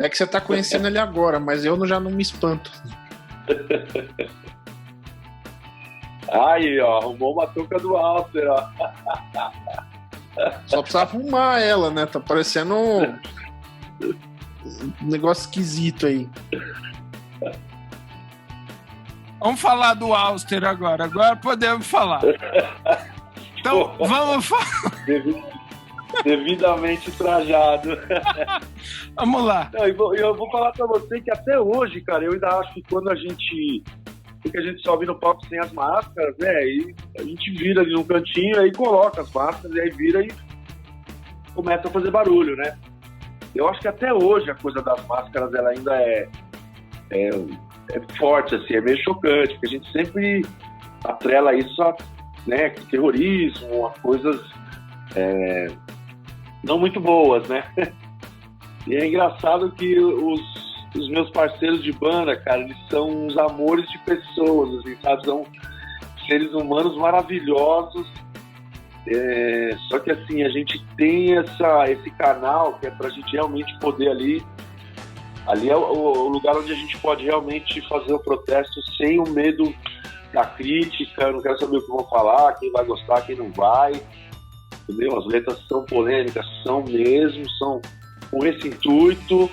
É que você tá conhecendo ele agora, mas eu já não me espanto. Aí, ó, arrumou uma touca do Alster, ó. Só precisa arrumar ela, né? Tá parecendo um negócio esquisito aí. Vamos falar do Alster agora. Agora podemos falar. Então, vamos falar. Devidamente trajado. Vamos lá. Não, eu vou falar pra você que até hoje, cara, eu ainda acho que quando a gente sobe no palco sem as máscaras, né, e a gente vira ali no cantinho, aí coloca as máscaras, e aí vira e começa a fazer barulho, né? Eu acho que até hoje a coisa das máscaras, ela ainda é forte, assim, é meio chocante, porque a gente sempre atrela isso a, né, terrorismo, a coisas não muito boas, né? E é engraçado que os meus parceiros de banda, cara, eles são uns amores de pessoas, assim, sabe? São seres humanos maravilhosos. Só que, assim, a gente tem esse canal que é pra gente realmente poder ali é o lugar onde a gente pode realmente fazer o protesto sem o medo da crítica. Eu não quero saber o que vão falar, quem vai gostar, quem não vai. Entendeu? As letras são polêmicas, são mesmo, são com esse intuito.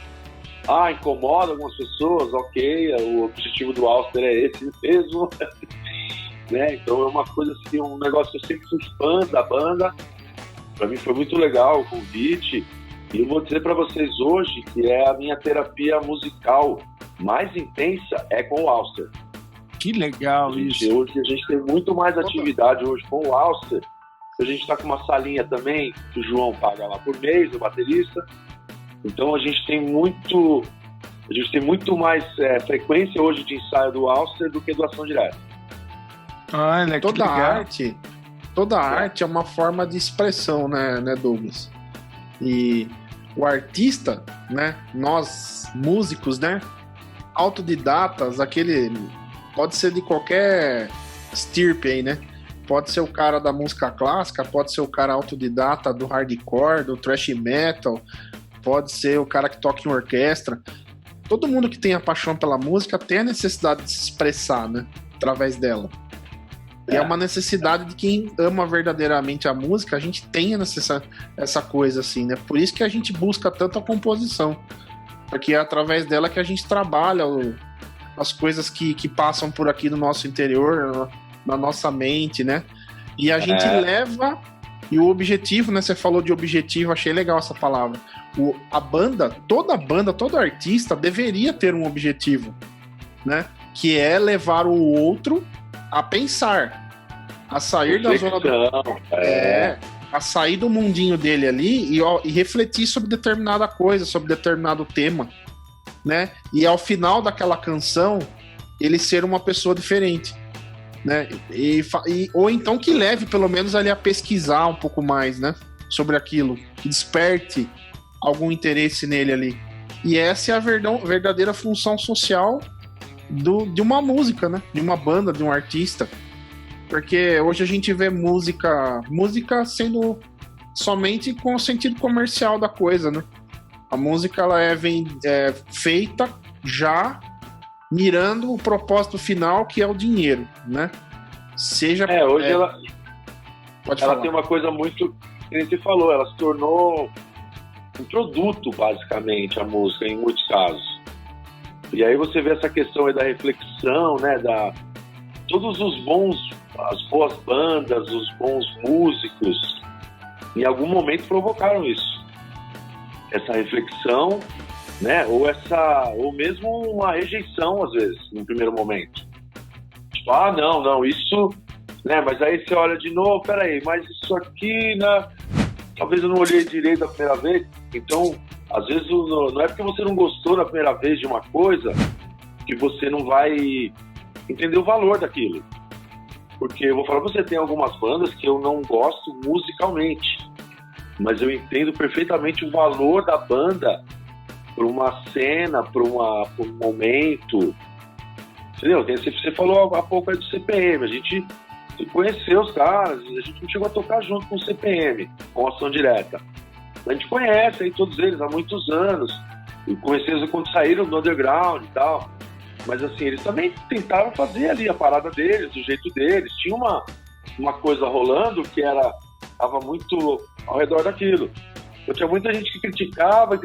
Incomoda algumas pessoas, ok, o objetivo do Alster é esse mesmo. Né? Então é uma coisa assim, um negócio que eu sempre fui fã da banda. Pra mim foi muito legal o convite. E eu vou dizer pra vocês hoje que é a minha terapia musical mais intensa é com o Alster. Que legal isso. Hoje a gente tem muito mais atividade hoje com o Alster. A gente tá com uma salinha também que o João paga lá por mês, o baterista. Então a gente tem muito mais frequência hoje de ensaio do Alster do que do Ação Direta. Olha, toda arte é uma forma de expressão, né, Douglas? E o artista, né, nós músicos, né, autodidatas, pode ser de qualquer estirpe aí, né? Pode ser o cara da música clássica, pode ser o cara autodidata do hardcore, do thrash metal, pode ser o cara que toca em orquestra. Todo mundo que tem a paixão pela música tem a necessidade de se expressar, né? Através dela. E é uma necessidade de quem ama verdadeiramente a música, a gente tem essa coisa assim, né? Por isso que a gente busca tanto a composição. Porque é através dela que a gente trabalha as coisas que passam por aqui no nosso interior, na nossa mente, né? E a gente leva... E o objetivo, né? Você falou de objetivo, achei legal essa palavra. Todo artista deveria ter um objetivo, né? Que é levar o outro a pensar, a sair da zona a sair do mundinho dele ali e refletir sobre determinada coisa, sobre determinado tema, né? E ao final daquela canção, ele ser uma pessoa diferente, né? Ou então que leve pelo menos ali a pesquisar um pouco mais, né? Sobre aquilo, que desperte algum interesse nele ali. E essa é a verdadeira função social de uma música, né? De uma banda, de um artista. Porque hoje a gente vê música sendo somente com o sentido comercial da coisa, né? A música ela é feita já mirando o propósito final, que é o dinheiro, né? Hoje ela Pode falar. tem uma coisa muito... Como você falou, ela se tornou um produto, basicamente, a música, em muitos casos. E aí você vê essa questão aí da reflexão, né? Todos as boas bandas, os bons músicos, em algum momento provocaram isso. Essa reflexão, né? Ou mesmo uma rejeição, às vezes, no primeiro momento. Tipo, não, isso, né? Mas aí você olha de novo, peraí, mas isso aqui, né? Talvez eu não olhei direito a primeira vez. Então, às vezes, não é porque você não gostou da primeira vez de uma coisa que você não vai entender o valor daquilo. Porque eu vou falar pra você, tem algumas bandas que eu não gosto musicalmente, mas eu entendo perfeitamente o valor da banda para uma cena, para um momento. Entendeu? Você falou há pouco aí do CPM, a gente conheceu os caras, a gente não chegou a tocar junto com o CPM, com Ação Direta. A gente conhece aí todos eles há muitos anos, e conheci eles quando saíram do underground e tal. Mas assim, eles também tentaram fazer ali a parada deles, do jeito deles. Tinha uma coisa rolando que estava muito ao redor daquilo. Eu tinha muita gente que criticava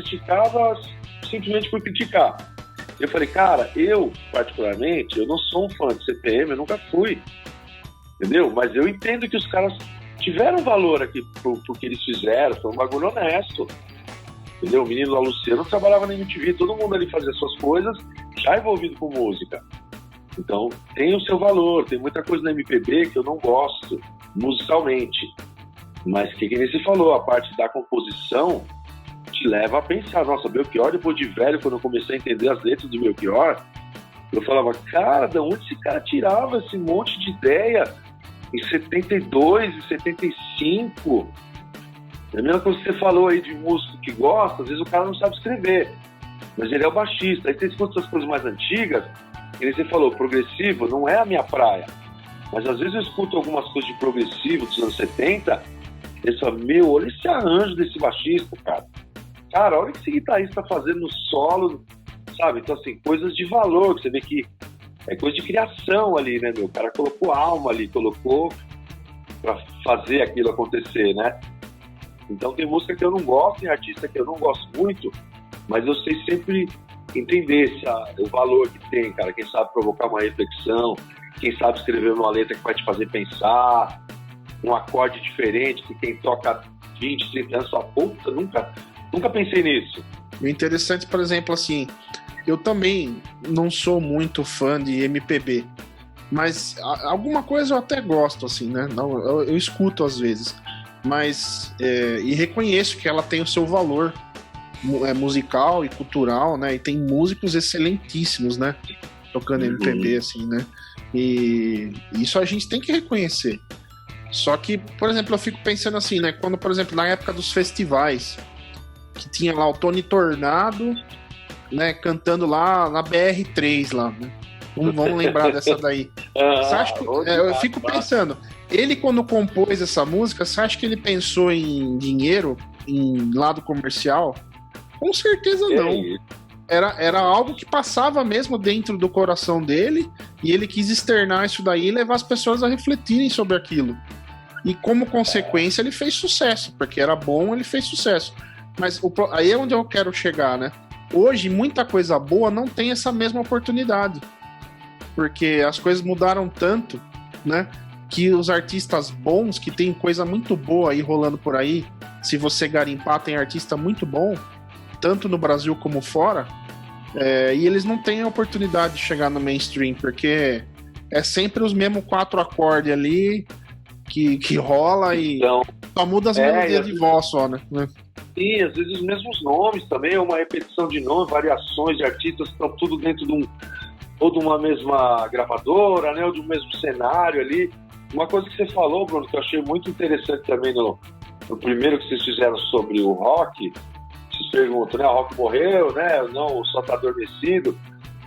simplesmente por criticar. Eu falei, cara, eu, particularmente, eu não sou um fã de CPM, eu nunca fui. Entendeu? Mas eu entendo que os caras tiveram valor aqui pro que eles fizeram, foi um bagulho honesto. Entendeu? O menino lá, Luciano, trabalhava na MTV, todo mundo ali fazia suas coisas, já envolvido com música. Então, tem o seu valor, tem muita coisa na MPB que eu não gosto, musicalmente. Mas que nem você falou, a parte da composição te leva a pensar, nossa, Belchior, depois de velho, quando eu comecei a entender as letras do Belchior, eu falava, cara, de onde esse cara tirava esse monte de ideia em 72, em 75? É a mesma coisa que você falou aí de músico que gosta, às vezes o cara não sabe escrever, mas ele é o baixista. Aí você escuta essas coisas mais antigas, e você falou, progressivo não é a minha praia, mas às vezes eu escuto algumas coisas de progressivo dos anos 70, e eu falo, olha esse arranjo desse baixista, cara. Cara, olha o que esse guitarrista tá fazendo no solo, sabe? Então, assim, coisas de valor, que você vê que é coisa de criação ali, né, meu? O cara colocou alma ali, colocou pra fazer aquilo acontecer, né? Então tem música que eu não gosto, tem artista que eu não gosto muito, mas eu sei sempre entender o valor que tem, cara. Quem sabe provocar uma reflexão, quem sabe escrever uma letra que vai te fazer pensar, um acorde diferente, que quem toca 20, 30 anos fala, puta, nunca pensei nisso. O interessante, por exemplo, assim, eu também não sou muito fã de MPB, mas alguma coisa eu até gosto, assim, né? Eu escuto às vezes. Mas e reconheço que ela tem o seu valor musical e cultural, né? E tem músicos excelentíssimos, né? Tocando MPB, assim, né? E isso a gente tem que reconhecer. Só que, por exemplo, eu fico pensando assim, né? Quando, por exemplo, na época dos festivais, que tinha lá o Tony Tornado, né? Cantando lá na BR-3 lá, né? Vamos lembrar dessa daí. Você acha que, eu fico pensando, ele quando compôs essa música, você acha que ele pensou em dinheiro, em lado comercial? Com certeza não. Era algo que passava mesmo dentro do coração dele, e ele quis externar isso daí e levar as pessoas a refletirem sobre aquilo. E como consequência ele fez sucesso, porque era bom, ele fez sucesso. Mas aí é onde eu quero chegar, né? Hoje muita coisa boa não tem essa mesma oportunidade. Porque as coisas mudaram tanto, né? Que os artistas bons, que tem coisa muito boa aí rolando por aí, se você garimpar, tem artista muito bom, tanto no Brasil como fora, e eles não têm a oportunidade de chegar no mainstream, porque é sempre os mesmos 4 acordes ali que rola e então, só muda as melodias de voz só, né? Sim, às vezes os mesmos nomes também, uma repetição de nomes, variações de artistas, estão tudo dentro de ou de uma mesma gravadora, né, ou de um mesmo cenário ali. Uma coisa que você falou, Bruno, que eu achei muito interessante também no primeiro que vocês fizeram sobre o rock, vocês perguntam, né, o rock morreu, né, não, só tá adormecido.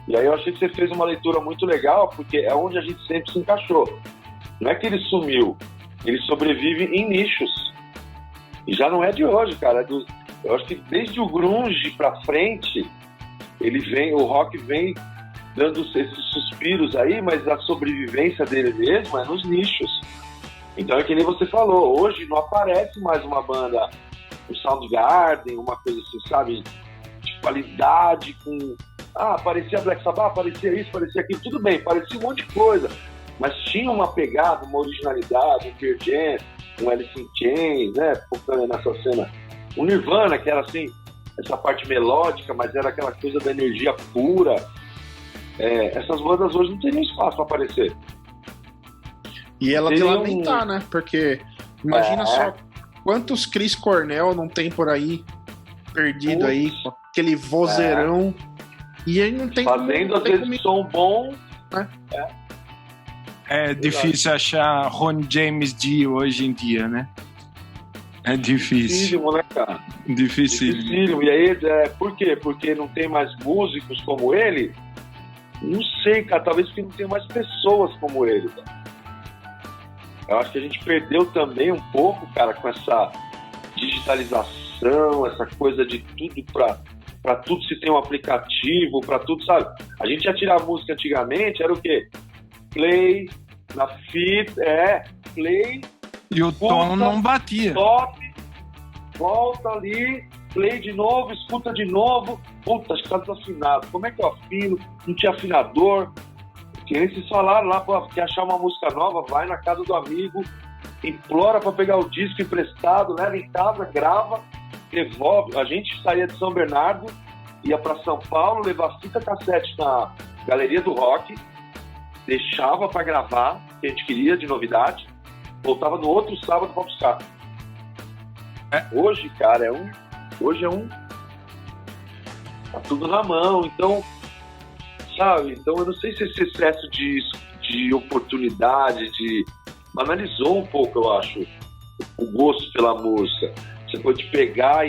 E aí eu achei que você fez uma leitura muito legal, porque é onde a gente sempre se encaixou. Não é que ele sumiu, ele sobrevive em nichos. E já não é de hoje, cara. Eu acho que desde o grunge pra frente, o rock vem dando esses suspiros aí, mas a sobrevivência dele mesmo é nos nichos. Então é que nem você falou, hoje não aparece mais uma banda, o Soundgarden, uma coisa assim, sabe, de qualidade, com... parecia Black Sabbath, parecia isso, parecia aquilo, tudo bem, parecia um monte de coisa, mas tinha uma pegada, uma originalidade, um Pearl Jam, um Alice in Chains, né, focando nessa cena. O Nirvana, que era assim, essa parte melódica, mas era aquela coisa da energia pura. Essas bandas hoje não teriam espaço para aparecer. E ela de lamentar, né? Porque imagina só quantos Chris Cornell não tem por aí, perdido aí, com aquele vozeirão. E aí não tem fazendo às vezes som bom, né? É difícil achar Ron James Dio hoje em dia, né? É difícil. Dificílimo, né, cara? Dificílimo. E aí, por quê? Porque não tem mais músicos como ele? Não sei, cara. Talvez porque não tem mais pessoas como ele, cara. Eu acho que a gente perdeu também um pouco, cara, com essa digitalização, essa coisa de tudo pra tudo se tem um aplicativo, pra tudo, sabe? A gente ia tirar a música antigamente, era o quê? Play, na fita, play. E o tom não batia. Top, volta ali, play de novo, escuta de novo. Puta, acho que tá desafinado. Como é que eu afino? Não tinha afinador. Que nem se falaram lá, pô, quer achar uma música nova, vai na casa do amigo, implora pra pegar o disco emprestado, leva em casa, grava, devolve. A gente saía de São Bernardo, ia pra São Paulo, levar fita cassete na Galeria do Rock, deixava pra gravar, que a gente queria de novidade, voltava no outro sábado pra buscar. Hoje, cara, tá tudo na mão, então, sabe? Então eu não sei se esse excesso de oportunidade, banalizou um pouco, eu acho, o gosto pela música. Você pode pegar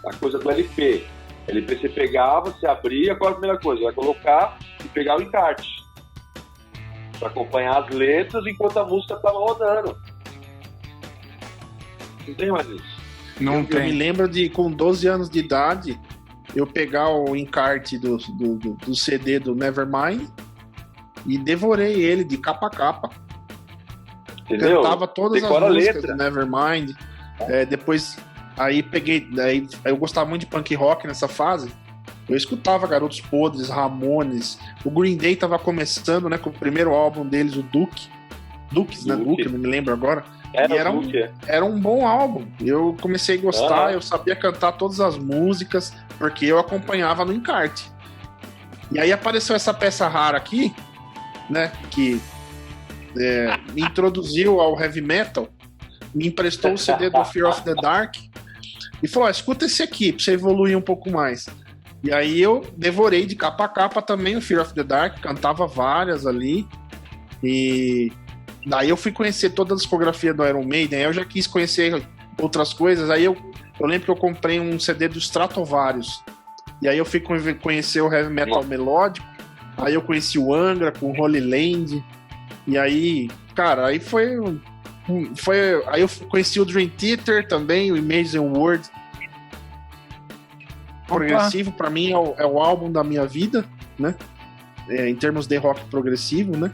a coisa do LP. LP você pegava, você abria, qual é a primeira coisa? Vai colocar e pegar o encarte para acompanhar as letras enquanto a música estava rodando. Não tem mais isso. Não tem. Eu me lembro de, com 12 anos de idade, eu pegar o encarte do CD do Nevermind e devorei ele de capa a capa. Entendeu? Cantava todas Decora as músicas letra. do Nevermind. Depois, aí peguei... Aí eu gostava muito de punk rock nessa fase. Eu escutava Garotos Podres, Ramones. O Green Day tava começando, né? Com o primeiro álbum deles, o Duke. Dukes, né? Duke, não me lembro agora. Era um bom álbum. Eu comecei a gostar, eu sabia cantar todas as músicas, porque eu acompanhava no encarte. E aí apareceu essa peça rara aqui, né? Que me introduziu ao heavy metal, me emprestou o CD do Fear of the Dark e falou: escuta esse aqui pra você evoluir um pouco mais. E aí eu devorei de capa a capa também o Fear of the Dark, cantava várias ali. E daí eu fui conhecer toda a discografia do Iron Maiden, aí eu já quis conhecer outras coisas, aí eu lembro que eu comprei um CD do Stratovarius, e aí eu fui conhecer o heavy metal melódico, aí eu conheci o Angra com o Holy Land, e aí, cara, aí aí eu conheci o Dream Theater também, o Amazing World. Progressivo, pra mim, é o álbum da minha vida, né? Em termos de rock progressivo, né?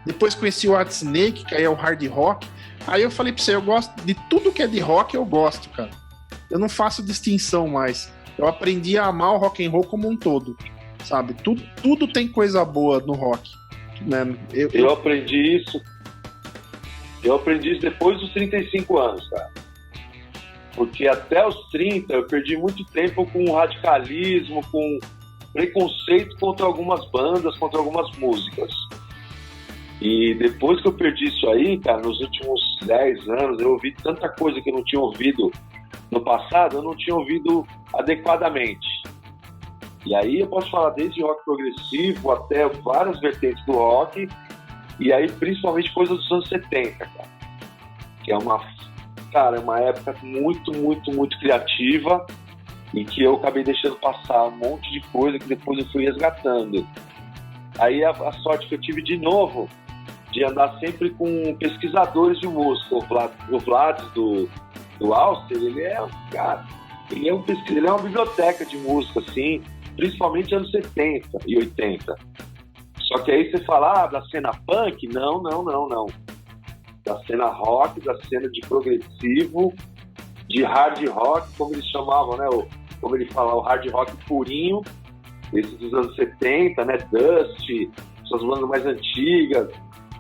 Depois conheci o Whitesnake, que aí é o hard rock. Aí eu falei pra você, eu gosto de tudo que é de rock, eu gosto, cara. Eu não faço distinção mais. Eu aprendi a amar o rock and roll como um todo, sabe? Tudo tem coisa boa no rock, né? Eu aprendi isso. Eu aprendi isso depois dos 35 anos, cara. Porque até os 30 eu perdi muito tempo com radicalismo, com preconceito contra algumas bandas, contra algumas músicas. E depois que eu perdi isso aí, cara, nos últimos 10 anos, eu ouvi tanta coisa que eu não tinha ouvido no passado, eu não tinha ouvido adequadamente. E aí eu posso falar desde rock progressivo até várias vertentes do rock, e aí principalmente coisas dos anos 70, cara. Que é uma época muito, muito, muito criativa e que eu acabei deixando passar um monte de coisa que depois eu fui resgatando. Aí a sorte que eu tive de novo de andar sempre com pesquisadores de música. O Vlad do Alster, ele é uma biblioteca de música, assim, principalmente anos 70 e 80. Só que aí você fala, da cena punk? Não. Da cena rock, da cena de progressivo, de hard rock, como eles chamavam, né? Como ele fala, o hard rock purinho, esses dos anos 70, né? Dust, essas bandas mais antigas,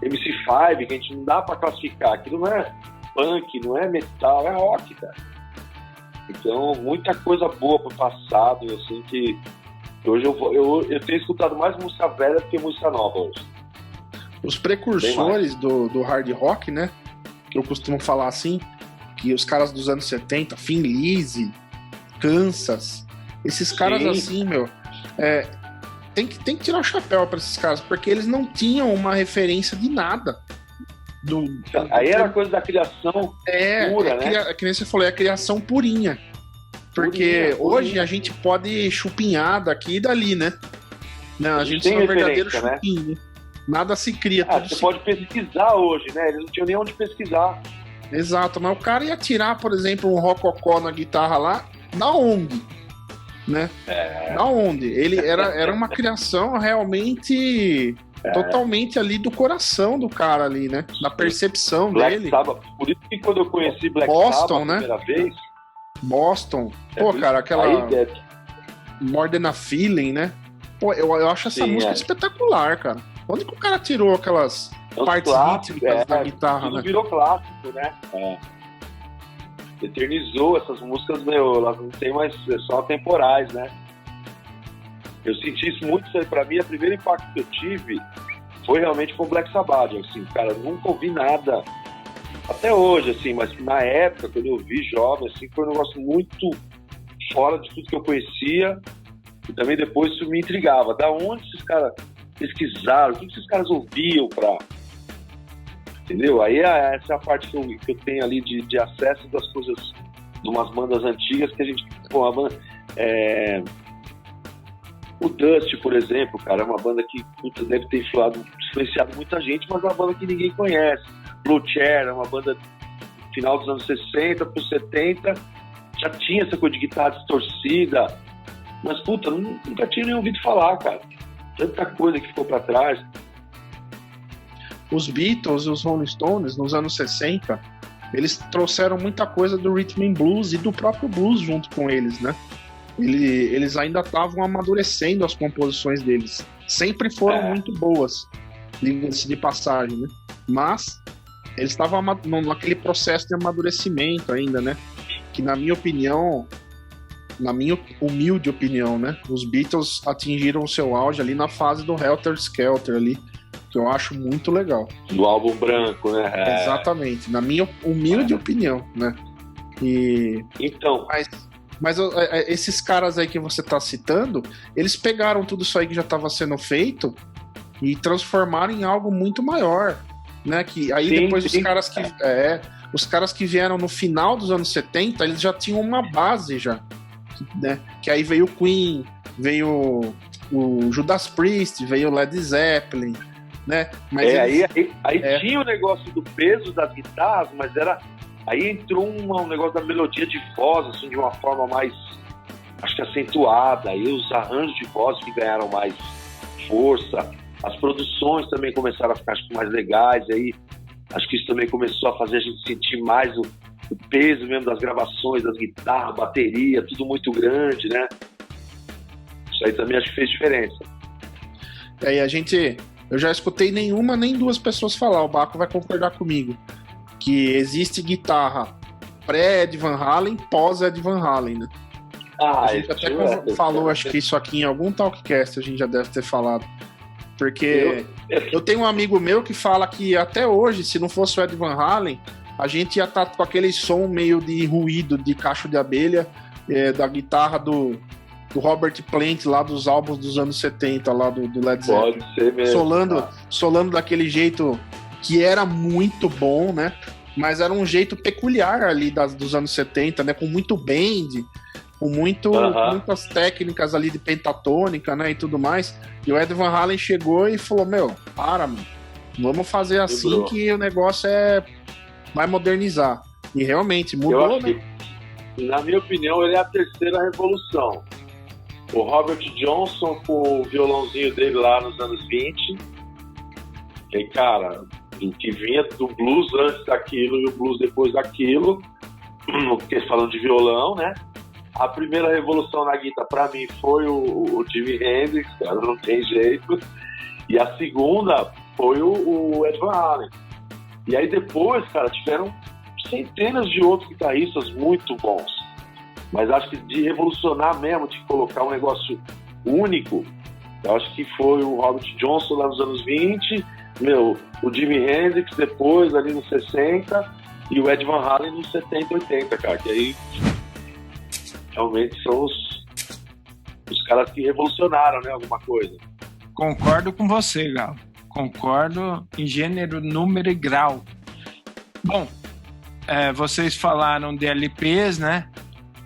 MC5, que a gente não dá pra classificar. Aquilo não é punk, não é metal, é rock, cara. Então, muita coisa boa pro passado, assim, que hoje eu tenho escutado mais música velha do que música nova hoje. Os precursores do hard rock, né? Que eu costumo falar assim, que os caras dos anos 70, Thin Lizzy, Kansas, esses caras assim, meu, tem que tirar o chapéu pra esses caras, porque eles não tinham uma referência de nada. Aí era coisa da criação pura, né? Que nem você falou, é a criação purinha. Porque hoje a gente pode chupinhar daqui e dali, né? Não, a gente é um verdadeiro chupinho, né? Nada se cria. Você pode pesquisar hoje, né? Eles não tinham nem onde pesquisar. Exato, mas o cara ia tirar, por exemplo, um rococó na guitarra lá, da onde? Né? Da onde? Ele era uma criação realmente totalmente ali do coração do cara ali, né? Da percepção dele. Sabbath. Por isso que quando eu conheci Black Boston, Sabbath a primeira vez... Boston. Pô, cara, aquela... More Than a Feeling, né? Pô, eu acho essa música espetacular, cara. Onde que o cara tirou aquelas partes rítmicas da guitarra, tudo né? Virou clássico, né? Eternizou essas músicas, meu, elas não tem mais, só temporais, né? Eu senti isso muito, pra mim, o primeiro impacto que eu tive foi realmente com o Black Sabbath, assim, cara, eu nunca ouvi nada, até hoje, assim, mas na época, quando eu vi jovem, assim, foi um negócio muito fora de tudo que eu conhecia, e também depois isso me intrigava, da onde esses caras pesquisaram, o que esses caras ouviam pra... Entendeu? Aí essa é a parte que eu tenho ali de acesso das coisas, de umas bandas antigas que a gente... Pô, a banda... O Dust, por exemplo, cara, é uma banda que deve ter influenciado muita gente, mas é uma banda que ninguém conhece. Blue Chair é uma banda do final dos anos 60 para os 70, já tinha essa coisa de guitarra distorcida, mas, puta, nunca tinha nem ouvido falar, cara. Tanta coisa que ficou para trás. Os Beatles e os Rolling Stones, nos anos 60, eles trouxeram muita coisa do rhythm and blues e do próprio blues junto com eles, né? Eles ainda estavam amadurecendo as composições deles. Sempre foram muito boas, de passagem, né? Mas eles estavam naquele processo de amadurecimento ainda, né? Que na minha opinião, na minha humilde opinião, né? Os Beatles atingiram o seu auge ali na fase do Helter Skelter ali, que eu acho muito legal. Do álbum branco, né? Exatamente, na minha humilde opinião, né? Então... Mas esses caras aí que você tá citando, eles pegaram tudo isso aí que já estava sendo feito e transformaram em algo muito maior, né? Que aí depois os caras que vieram no final dos anos 70, eles já tinham uma base já, né? Que aí veio o Queen, veio o Judas Priest, veio o Led Zeppelin, né? Mas aí tinha o negócio do peso das guitarras, mas aí entrou um negócio da melodia de voz, assim, de uma forma mais, acho que acentuada. Aí os arranjos de voz que ganharam mais força. As produções também começaram a ficar, acho que, mais legais. Aí acho que isso também começou a fazer a gente sentir mais o peso mesmo das gravações, das guitarras, bateria, tudo muito grande, né? Isso aí também acho que fez diferença. Eu já escutei nenhuma nem duas pessoas falar, o Baco vai concordar comigo, que existe guitarra pré-Ed Van Halen, pós-Ed Van Halen, né? A gente até falou, acho que isso aqui em algum Talkcast a gente já deve ter falado. Porque eu tenho um amigo meu que fala que até hoje, se não fosse o Ed Van Halen, a gente ia estar com aquele som meio de ruído de cacho de abelha da guitarra do Robert Plant lá dos álbuns dos anos 70, lá do Led Zeppelin. Pode ser mesmo. Solando daquele jeito que era muito bom, né? Mas era um jeito peculiar ali dos anos 70, né? Com muito bend, com muitas técnicas ali de pentatônica, né? E tudo mais. E o Ed Van Halen chegou e falou, mano, vamos fazer assim que o negócio vai modernizar. E realmente mudou, né? Na minha opinião, ele é a terceira revolução. O Robert Johnson com o violãozinho dele lá nos anos 20. E aí, cara, o que vinha do blues antes daquilo e o blues depois daquilo, porque falando de violão, né? A primeira revolução na guitarra, pra mim, foi o Jimi Hendrix, cara, não tem jeito. E a segunda foi o Ed Van Halen. E aí depois, cara, tiveram centenas de outros guitarristas muito bons. Mas acho que de revolucionar mesmo, de colocar um negócio único, eu acho que foi o Robert Johnson lá nos anos 20, o Jimi Hendrix depois, ali nos 60, e o Ed Van Halen nos 70, 80, cara, que aí realmente são os caras que revolucionaram, né, alguma coisa. Concordo com você, Gal. Concordo em gênero, número e grau. Bom, vocês falaram de LPs, né?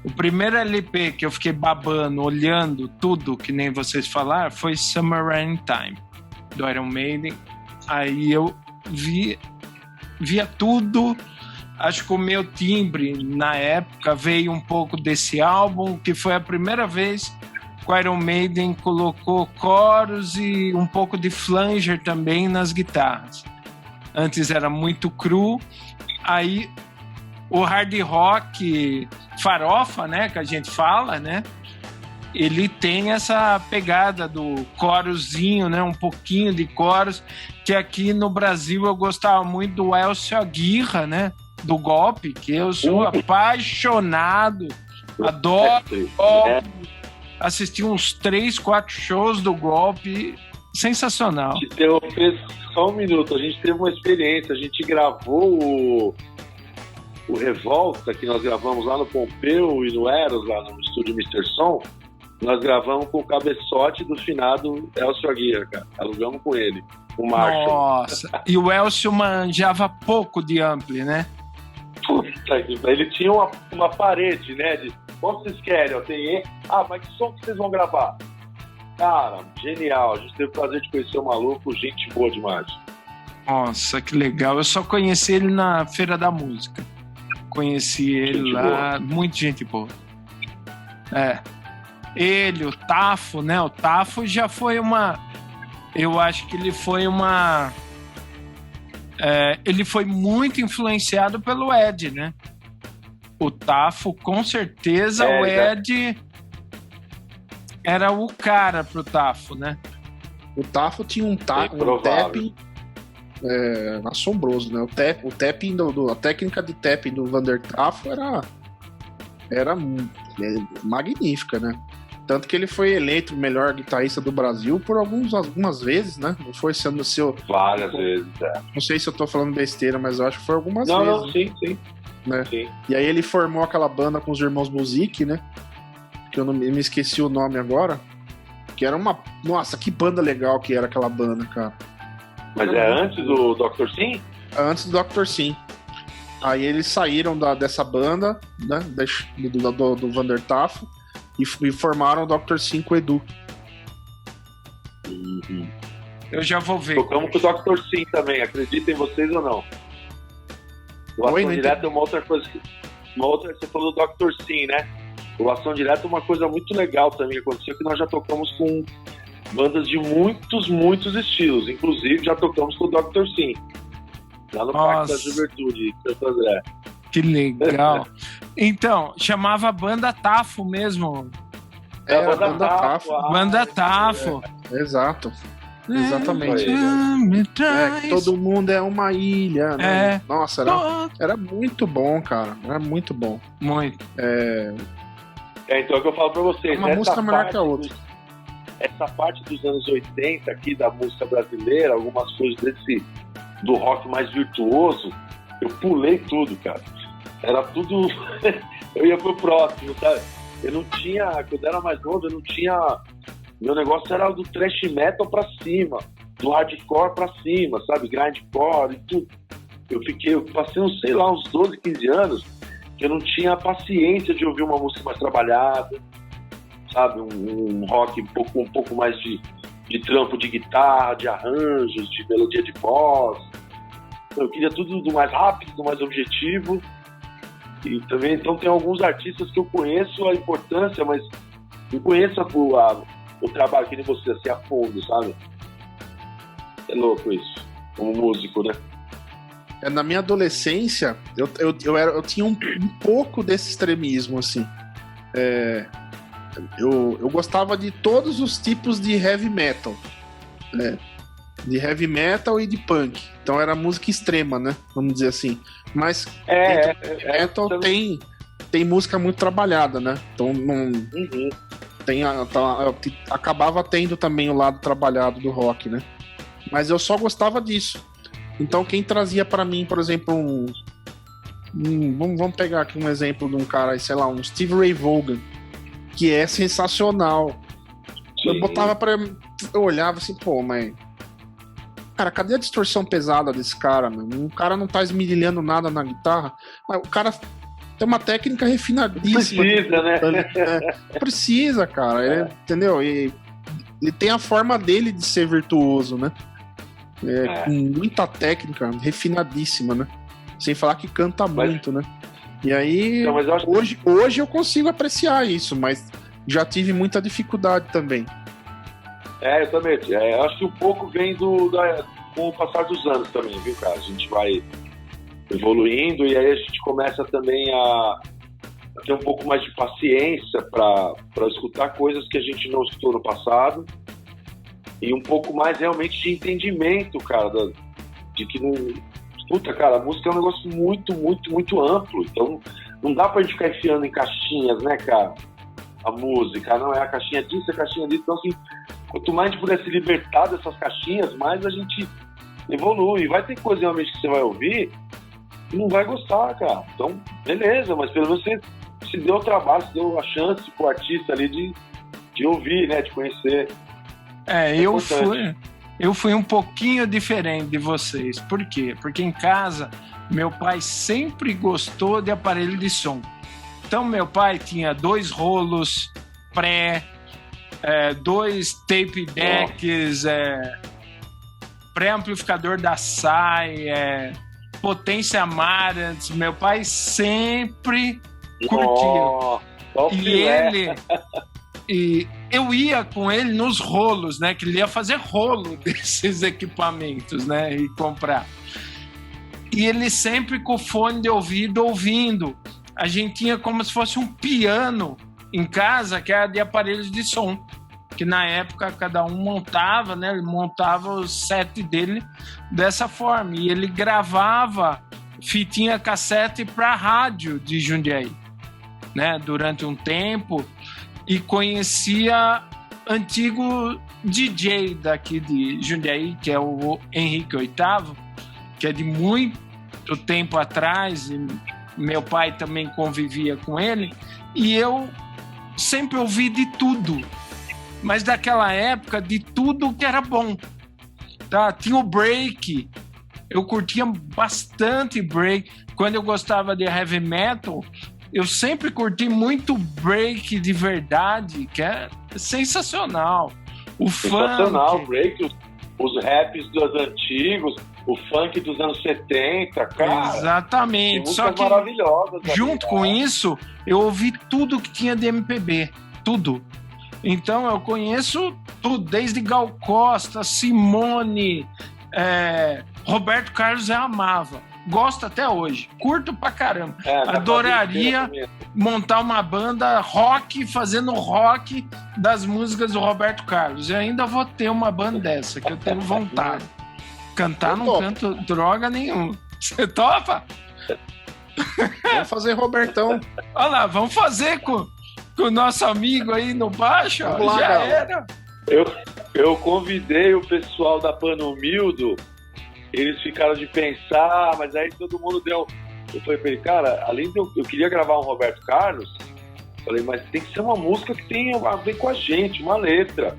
O primeiro LP que eu fiquei babando, olhando tudo, que nem vocês falaram, foi Summer Rain Time, do Iron Maiden. Aí eu via tudo. Acho que o meu timbre, na época, veio um pouco desse álbum, que foi a primeira vez que o Iron Maiden colocou coros e um pouco de flanger também nas guitarras. Antes era muito cru. Aí o hard rock farofa, né, que a gente fala, né, ele tem essa pegada do corozinho, né, um pouquinho de coros, que aqui no Brasil eu gostava muito do Elcio Aguirre, né, do Golpe, que eu sou apaixonado, adoro Golpe, assisti uns 3, 4 shows do Golpe, sensacional. Só um minuto, a gente teve uma experiência, a gente gravou o Revolta, que nós gravamos lá no Pompeu e no Eros, lá no estúdio Mr. Som, nós gravamos com o cabeçote do finado Elcio Aguirre, cara. Alugamos com ele, o Marshall. Nossa, e o Elcio manjava pouco de ampli, né? Puta que pariu. Ele tinha uma parede, né? De qual vocês querem? Tem. Mas que som que vocês vão gravar? Cara, genial. A gente teve o prazer de conhecer o maluco, gente boa demais. Nossa, que legal. Eu só conheci ele na Feira da Música. Conheci ele lá, muita gente boa. Ele, o Tafo, né? O Tafo já foi eu acho que ele foi ele foi muito influenciado pelo Ed, né? O Tafo, com certeza, o Ed era o cara pro Tafo, né? O Tafo tinha um tapping assombroso, né? O tapping a técnica de tapping do Vander Tafo era magnífica, né? Tanto que ele foi eleito o melhor guitarrista do Brasil por algumas vezes, né? Não foi sendo o seu... Várias vezes, Não sei se eu tô falando besteira, mas eu acho que foi algumas vezes. Não, sim. Né? Sim. E aí ele formou aquela banda com os irmãos Music, né? Que eu me esqueci o nome agora. Que era uma... Nossa, que banda legal que era aquela banda, cara. Mas antes do Dr. Sim? Antes do Dr. Sim. Aí eles saíram dessa banda, né? Do Vander Tafo. E formaram o Dr. Sim com o Edu. Eu já vou ver. Tocamos com o Dr. Sim também, acreditem vocês ou não. O Ação Direta é uma outra coisa. Você falou do Dr. Sim, né? O Ação Direta é uma coisa muito legal também que aconteceu, que nós já tocamos com bandas de muitos estilos. Inclusive, já tocamos com o Dr. Sim. Lá no Parque da Juventude, em Santo André. Que legal. Então, chamava Banda Tafo mesmo. Banda Tafo. Banda Tafo. Exato. Exatamente. Todo mundo é uma ilha, né? Nossa, era muito bom, cara. Era muito bom. Muito. Então é o que eu falo pra vocês. Uma música melhor que a outra. Essa parte dos anos 80 aqui da música brasileira, algumas coisas do rock mais virtuoso, eu pulei tudo, cara. Era tudo... eu ia pro próximo, sabe? Eu não tinha... Quando eu era mais novo, eu não tinha... Meu negócio era do thrash metal pra cima, do hardcore pra cima, sabe? Grindcore e tudo. Eu passei uns 12, 15 anos que eu não tinha paciência de ouvir uma música mais trabalhada, sabe? Um rock um pouco mais de trampo de guitarra, de arranjos, de melodia de voz. Eu queria tudo do mais rápido, do mais objetivo. E também, então, tem alguns artistas que eu conheço a importância, mas não conheço o trabalho que nem você, assim, a fundo, sabe? É louco isso, como músico, né? Na minha adolescência, eu tinha um pouco desse extremismo, assim. Eu gostava de todos os tipos de heavy metal, né? De heavy metal e de punk. Então era música extrema, né? Vamos dizer assim. Mas metal tem tem música muito trabalhada, né? Então não Uhum. acabava tendo também o lado trabalhado do rock, né? Mas eu só gostava disso. Então quem trazia pra mim, por exemplo, vamos pegar aqui um exemplo de um cara, sei lá, um Steve Ray Vaughan, que é sensacional. Eu botava eu olhava assim, pô, mas cara, cadê a distorção pesada desse cara, mano? O cara não tá esmirilhando nada na guitarra, mas o cara tem uma técnica refinadíssima. Precisa, né? Precisa, cara. Ele, entendeu? E ele tem a forma dele de ser virtuoso, né? Com muita técnica, refinadíssima, né? Sem falar que canta muito, né? E aí, Então, mas eu acho hoje eu consigo apreciar isso, mas já tive muita dificuldade também. Eu também. Eu acho que um pouco vem com o passar dos anos também, viu, cara? A gente vai evoluindo e aí a gente começa também a ter um pouco mais de paciência para escutar coisas que a gente não escutou no passado e um pouco mais realmente de entendimento, cara, de que não... Puta, cara, a música é um negócio muito, muito, muito amplo, então não dá pra gente ficar enfiando em caixinhas, né, cara? A música, não é a caixinha disso, é a caixinha disso, então assim, quanto mais a gente puder se libertar dessas caixinhas, mais a gente evolui. Vai ter coisa realmente que você vai ouvir e não vai gostar, cara. Então, beleza, mas pelo menos você se deu o trabalho, se deu a chance pro artista ali de ouvir, né, de conhecer. Eu fui um pouquinho diferente de vocês. Por quê? Porque em casa, meu pai sempre gostou de aparelho de som. Então, meu pai tinha 2 rolos pré, 2 tape decks, pré-amplificador da SAI, potência Marantz. Meu pai sempre curtiu. E eu ia com ele nos rolos, né? Que ele ia fazer rolo desses equipamentos, né? E comprar. E ele sempre com fone de ouvido ouvindo. A gente tinha como se fosse um piano em casa, que era de aparelhos de som. Que na época cada um montava, né? Ele montava o set dele dessa forma. E ele gravava fitinha cassete para rádio de Jundiaí, né? Durante um tempo. E conhecia antigo DJ daqui de Jundiaí, que é o Henrique VIII, que é de muito tempo atrás, e meu pai também convivia com ele, e eu sempre ouvi de tudo, mas daquela época, de tudo que era bom. Tá? Tinha o break, eu curtia bastante break. Quando eu gostava de heavy metal, eu sempre curti muito break de verdade, que é sensacional. O sensacional, funk. Break, os raps dos antigos, o funk dos anos 70, cara. Exatamente. Só que maravilhosas. junto com isso, eu ouvi tudo que tinha de MPB. Tudo. Então eu conheço tudo, desde Gal Costa, Simone, Roberto Carlos eu amava. Gosto até hoje, curto pra caramba. Adoraria montar uma banda rock, fazendo rock das músicas do Roberto Carlos. Eu ainda vou ter uma banda dessa, que eu tenho vontade. Cantar não canto droga nenhuma. Você topa? Vamos fazer Robertão. Olha lá, vamos fazer com o nosso amigo aí no baixo. Ó, lá, já cara. era. Eu convidei o pessoal da Panomildo. Eles ficaram de pensar, mas aí todo mundo deu... Eu falei pra ele, cara, além de eu queria gravar um Roberto Carlos, falei, mas tem que ser uma música que tenha a ver com a gente, uma letra.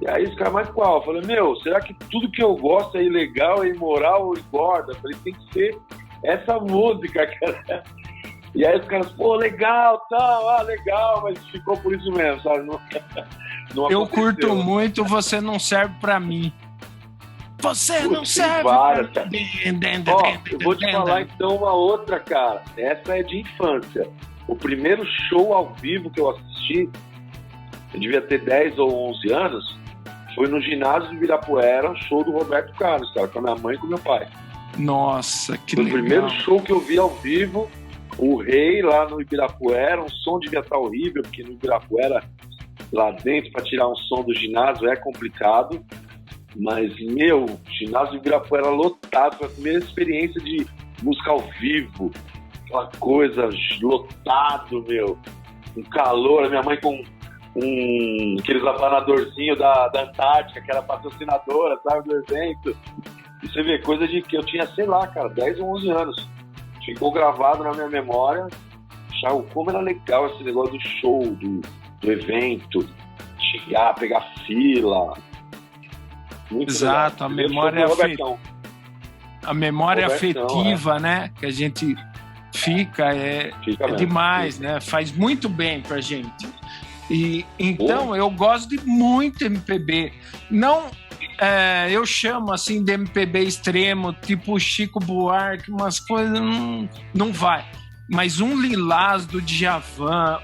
E aí os caras, mas qual? Eu falei, será que tudo que eu gosto é ilegal, é imoral ou engorda? Eu falei, tem que ser essa música, cara. E aí os caras, pô, legal, tal, legal, mas ficou por isso mesmo, sabe? Não eu aconteceu. curto muito Você Não Serve Pra Mim. Você não serve várias, pra mim. Eu vou te falar então uma outra, cara. Essa é de infância. O primeiro show ao vivo que eu assisti, eu devia ter 10 ou 11 anos, foi no ginásio de Ibirapuera, um show do Roberto Carlos, cara, com a minha mãe e com meu pai. Nossa, que foi legal. O primeiro show que eu vi ao vivo, o Rei lá no Ibirapuera, um som devia estar horrível, porque no Ibirapuera, lá dentro, para tirar um som do ginásio é complicado. Mas, o ginásio do Ibirapuera lotado, foi a primeira experiência de música ao vivo. aquela coisa lotado, meu, um calor, a minha mãe com aqueles abanadorzinhos da Antártica, que era patrocinadora, sabe, do evento. E você vê, coisa de que eu tinha, sei lá, cara, 10 ou 11 anos. Ficou gravado na minha memória, como era legal esse negócio do show, do evento, chegar, pegar fila. Muito exato, legal. A memória Robertão, afetiva, né, que a gente fica mesmo, demais, né? Faz muito bem pra gente. E então eu gosto de muito MPB. Não, eu chamo assim de MPB extremo, tipo Chico Buarque, umas coisas não vai. Mas um Lilás do Djavan,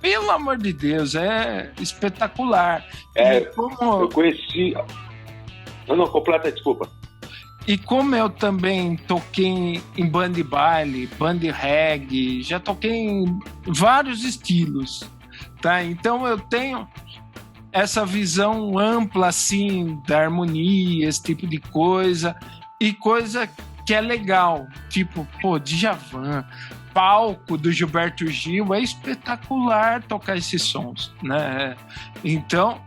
pelo amor de Deus, é espetacular. Eu conheci. Não, completa, desculpa. E como eu também toquei em band de baile, band de reggae, já toquei em vários estilos, tá? Então eu tenho essa visão ampla, assim, da harmonia, esse tipo de coisa, e coisa que é legal, tipo, Djavan, palco do Gilberto Gil, é espetacular tocar esses sons, né? Então,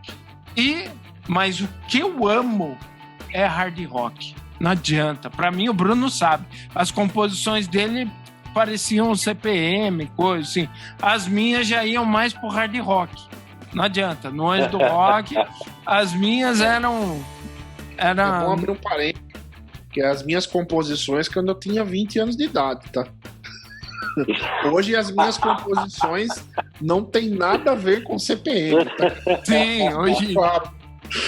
mas o que eu amo é hard rock. Não adianta. Pra mim, o Bruno sabe. As composições dele pareciam CPM, coisa assim. As minhas já iam mais pro hard rock. Não adianta. No Anjo do Rock, as minhas eram... Vamos abrir um parênteses, que as minhas composições quando eu tinha 20 anos de idade, tá? Hoje as minhas composições não tem nada a ver com CPM, tá? Sim, hoje...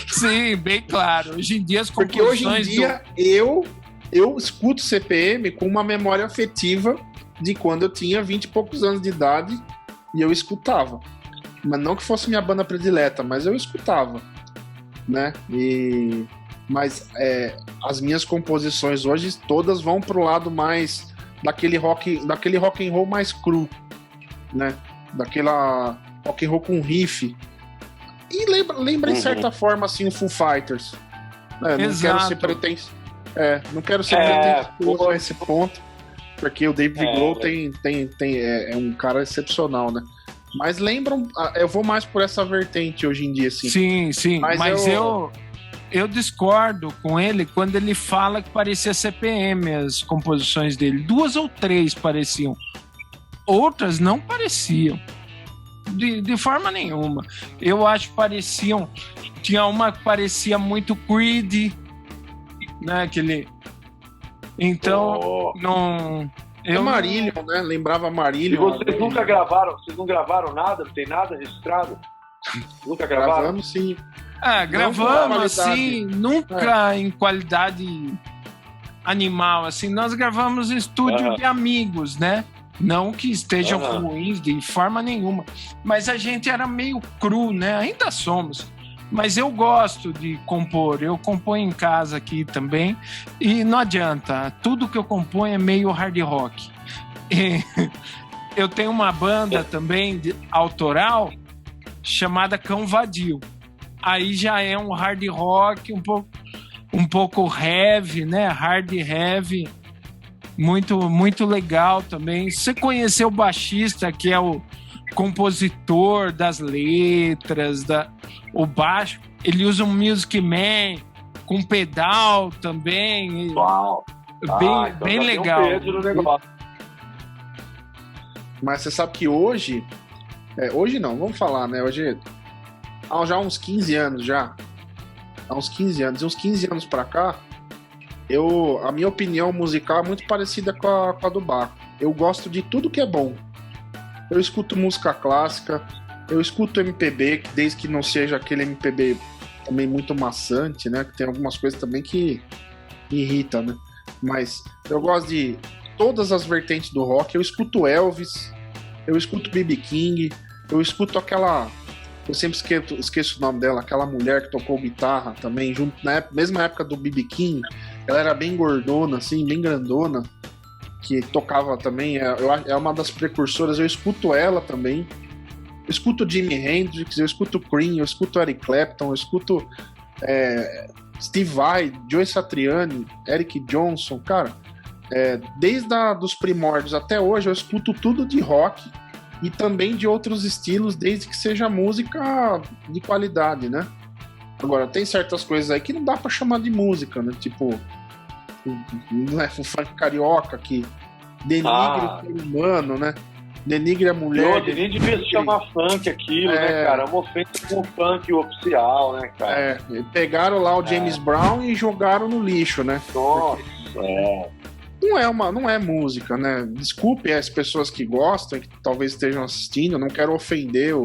Sim, bem claro. Hoje em dia as composições... Porque hoje em dia eu escuto CPM com uma memória afetiva de quando eu tinha 20 e poucos anos de idade e eu escutava. Mas não que fosse minha banda predileta, mas eu escutava, né? Mas as minhas composições hoje todas vão pro lado mais daquele rock and roll mais cru, né? Daquela rock and roll com riff. E lembra em certa forma assim o Foo Fighters. Não quero ser pretensioso. Não quero ser pretensioso a esse ponto, porque o David Grohl é um cara excepcional, né? Mas lembram, eu vou mais por essa vertente hoje em dia, assim. Sim, mas eu discordo com ele quando ele fala que parecia CPM as composições dele. 2 ou 3 pareciam. Outras não pareciam. De forma nenhuma. Eu acho que pareciam... Tinha uma que parecia muito Creed, né? Aquele... Então, não... Marillion, né? Lembrava Marillion. E vocês nunca gravaram? Vocês não gravaram nada? Não tem nada registrado? Nunca gravaram? Gravamos, sim. Gravamos, assim, nunca em qualidade animal, assim. Nós gravamos em estúdio de amigos, né? Não que estejam ruins de forma nenhuma, mas a gente era meio cru, né? Ainda somos. Mas eu gosto de compor, eu componho em casa aqui também, e não adianta, tudo que eu componho é meio hard rock. Eu tenho uma banda também autoral chamada Cão Vadio. Aí já é um hard rock, um pouco heavy, né? Hard heavy. Muito, muito legal também. Você conheceu o baixista, que é o compositor das letras, o baixo, ele usa um Music Man com pedal também. Uau! Bem legal. Mas você sabe que hoje não, vamos falar, né? Hoje, já há uns 15 anos já. Há uns 15 anos. E uns 15 anos pra cá, a minha opinião musical é muito parecida com a do Baco. Eu gosto de tudo que é bom. Eu escuto música clássica, eu escuto MPB, desde que não seja aquele MPB também muito maçante, né? Que tem algumas coisas também que irritam, né? Mas eu gosto de todas as vertentes do rock. Eu escuto Elvis, eu escuto B.B. King, eu escuto aquela... Eu sempre esqueço o nome dela, aquela mulher que tocou guitarra também, junto na mesma época do B.B. King. Ela era bem gordona, assim, bem grandona, que tocava também. É uma das precursoras. Eu escuto ela também. Eu escuto Jimi Hendrix, eu escuto Cream, eu escuto Eric Clapton, eu escuto Steve Vai, Joe Satriani, Eric Johnson. Cara, Desde dos primórdios até hoje, eu escuto tudo de rock e também de outros estilos, desde que seja música de qualidade, né? Agora, tem certas coisas aí que não dá pra chamar de música, né? Tipo, não é o funk carioca que denigre o ser humano, né? Denigre a mulher. Nem devia se chamar funk aquilo, né, cara? É uma ofensa com o funk oficial, né, cara? Pegaram lá o James Brown e jogaram no lixo, né? Nossa, Não é música, né? Desculpe as pessoas que gostam, que talvez estejam assistindo, eu não quero ofender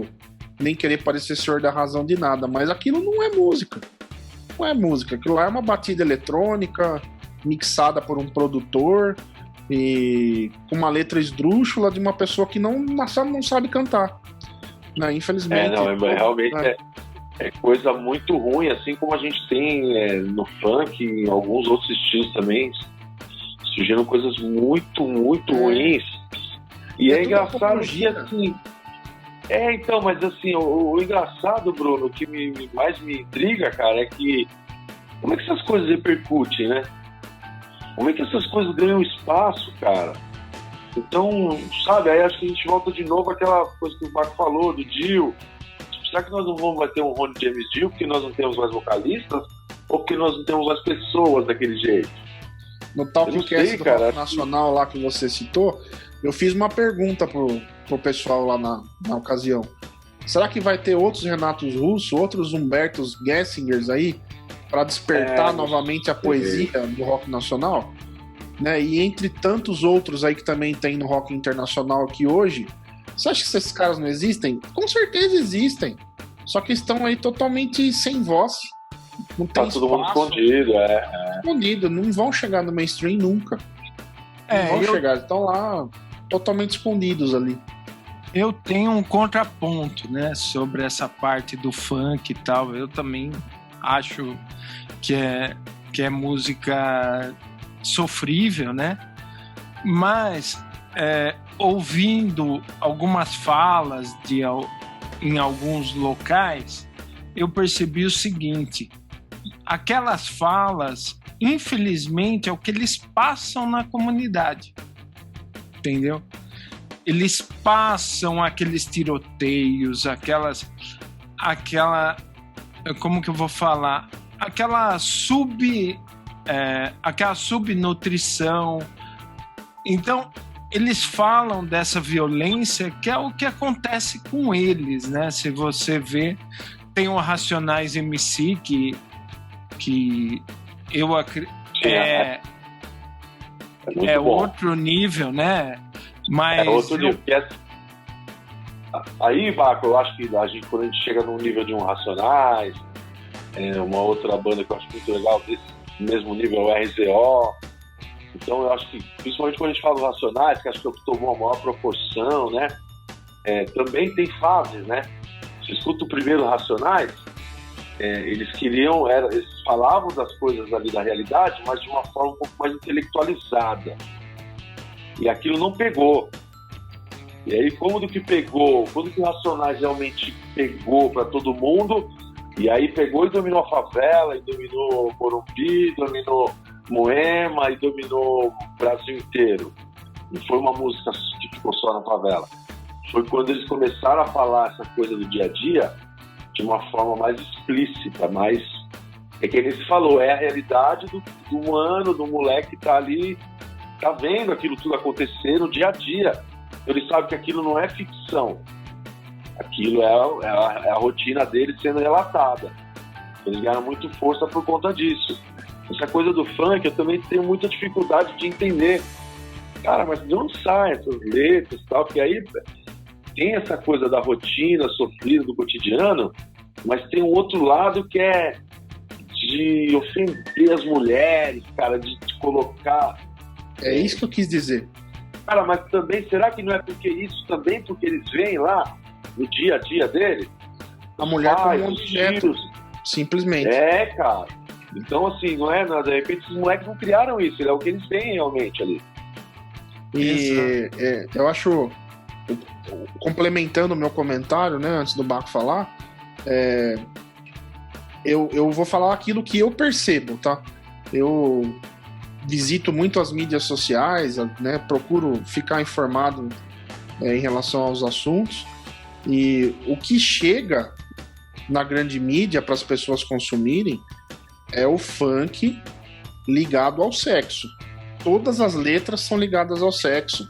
nem querer parecer senhor da razão de nada, mas aquilo não é música. Não é música. Aquilo lá é uma batida eletrônica mixada por um produtor e com uma letra esdrúxula de uma pessoa que não sabe cantar. Né? Infelizmente. Realmente é coisa muito ruim, assim como a gente tem no funk e em alguns outros estilos também. Surgiram coisas muito, muito ruins. E é engraçado que assim. Então, mas assim, o engraçado, Bruno, que mais me intriga, cara, é que como é que essas coisas repercutem, né? Como é que essas coisas ganham espaço, cara? Então, sabe, aí acho que a gente volta de novo àquela coisa que o Marco falou, do Dio. Será que nós não vamos ter um Ronnie James Dio porque nós não temos mais vocalistas? Ou porque nós não temos mais pessoas daquele jeito? No Talkcast do Rock Nacional lá que você citou, eu fiz uma pergunta pro pessoal lá na ocasião. Será que vai ter outros Renatos Russo, outros Humbertos Gessingers aí para despertar novamente a poesia do rock nacional? Né? E entre tantos outros aí que também tem no rock internacional aqui hoje, você acha que esses caras não existem? Com certeza existem. Só que estão aí totalmente sem voz. Não tem todo mundo escondido, Escondido, não vão chegar no mainstream nunca. Não vão chegar, estão lá totalmente escondidos ali. Eu tenho um contraponto, né, sobre essa parte do funk e tal. Eu também acho que é música sofrível, né? Mas ouvindo algumas falas em alguns locais, eu percebi o seguinte: aquelas falas, infelizmente, é o que eles passam na comunidade, entendeu? Eles passam aqueles tiroteios, como que eu vou falar? Aquela subnutrição. Então, eles falam dessa violência, que é o que acontece com eles, né? Se você vê, tem o Racionais MC, que eu acredito é outro nível, né? Mas outro nível. Aí, Baco, eu acho que quando a gente chega num nível de um Racionais, uma outra banda que eu acho muito legal, desse mesmo nível, é o RZO. Então, eu acho que, principalmente quando a gente fala dos Racionais, que acho que tomou uma maior proporção, né? Também tem fases, né? Você escuta o primeiro Racionais, eles falavam das coisas ali da realidade, mas de uma forma um pouco mais intelectualizada. E aquilo não pegou. E aí, quando que o Racionais realmente pegou para todo mundo, e aí pegou e dominou a favela, e dominou Morumbi, dominou Moema, e dominou o Brasil inteiro. Não foi uma música que ficou só na favela. Foi quando eles começaram a falar essa coisa do dia a dia de uma forma mais explícita, mais... É que ele falou, é a realidade do humano, do moleque que tá ali, tá vendo aquilo tudo acontecer no dia a dia. Ele sabe que aquilo não é ficção. Aquilo é a rotina dele sendo relatada. Eles ganharam muito força por conta disso. Essa coisa do funk, eu também tenho muita dificuldade de entender. Cara, mas de onde saem essas letras e tal? Porque aí tem essa coisa da rotina sofrida do cotidiano, mas tem um outro lado que é de ofender as mulheres, cara, de colocar... É isso que eu quis dizer. Cara, mas também, será que não é porque eles veem lá no dia a dia dele? A mulher como um objeto, simplesmente. Cara. Então, assim, não é nada. De repente, esses moleques não criaram isso, é o que eles têm realmente ali. E eu acho, complementando o meu comentário, né, antes do Baco falar, eu vou falar aquilo que eu percebo, tá? visito muito as mídias sociais, né? Procuro ficar informado em relação aos assuntos. E o que chega na grande mídia para as pessoas consumirem é o funk ligado ao sexo. Todas as letras são ligadas ao sexo,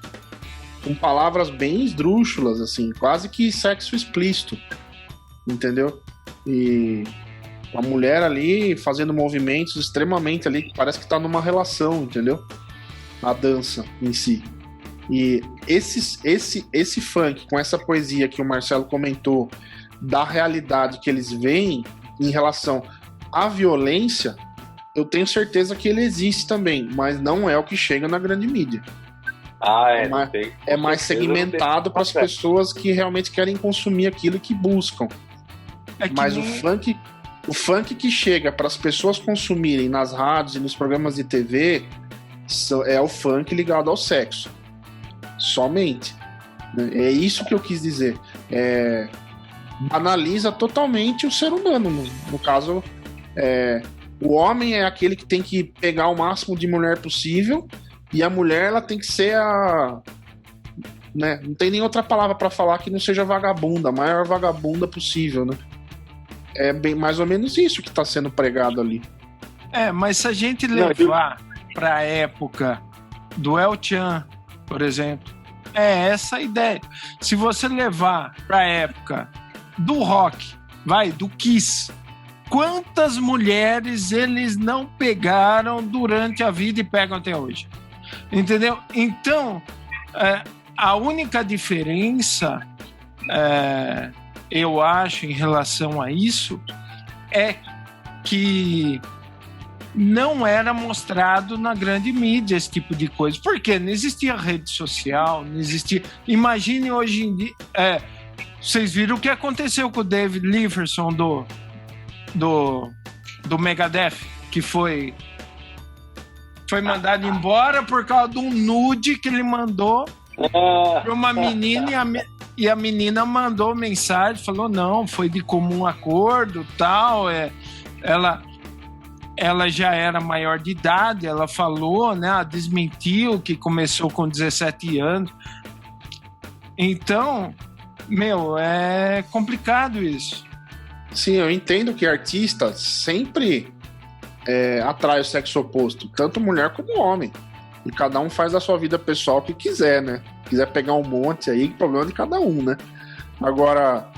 com palavras bem esdrúxulas, assim, quase que sexo explícito, entendeu? E a mulher ali fazendo movimentos extremamente ali, que parece que tá numa relação, entendeu? A dança em si. E esse funk, com essa poesia que o Marcelo comentou, da realidade que eles veem em relação à violência, eu tenho certeza que ele existe também, mas não é o que chega na grande mídia. É mais segmentado para as pessoas que realmente querem consumir aquilo e que buscam. Mas o funk que chega para as pessoas consumirem nas rádios e nos programas de TV é o funk ligado ao sexo. Somente. É isso que eu quis dizer. Banaliza totalmente o ser humano. No caso, o homem é aquele que tem que pegar o máximo de mulher possível, e a mulher ela tem que ser né? Não tem nem outra palavra para falar que não seja vagabunda, a maior vagabunda possível, né? É bem mais ou menos isso que está sendo pregado ali. Mas se a gente levar para a época do El Chan, por exemplo, é essa a ideia. Se você levar para a época do rock, do Kiss, quantas mulheres eles não pegaram durante a vida e pegam até hoje? Entendeu? Então, a única diferença, eu acho, em relação a isso, é que não era mostrado na grande mídia esse tipo de coisa. Por quê? Não existia rede social, não existia... Imagine hoje em dia... Vocês viram o que aconteceu com o David Lefferson do Megadeth, que foi mandado embora por causa de um nude que ele mandou para uma menina, e a menina mandou mensagem, falou não, foi de comum acordo, tal, ela já era maior de idade, ela falou, né, ela desmentiu que começou com 17 anos. Então, é complicado isso. Sim, eu entendo que artista sempre atrai o sexo oposto, tanto mulher como homem. E cada um faz da sua vida pessoal o que quiser, né? Quiser pegar um monte aí, problema de cada um, né? Agora,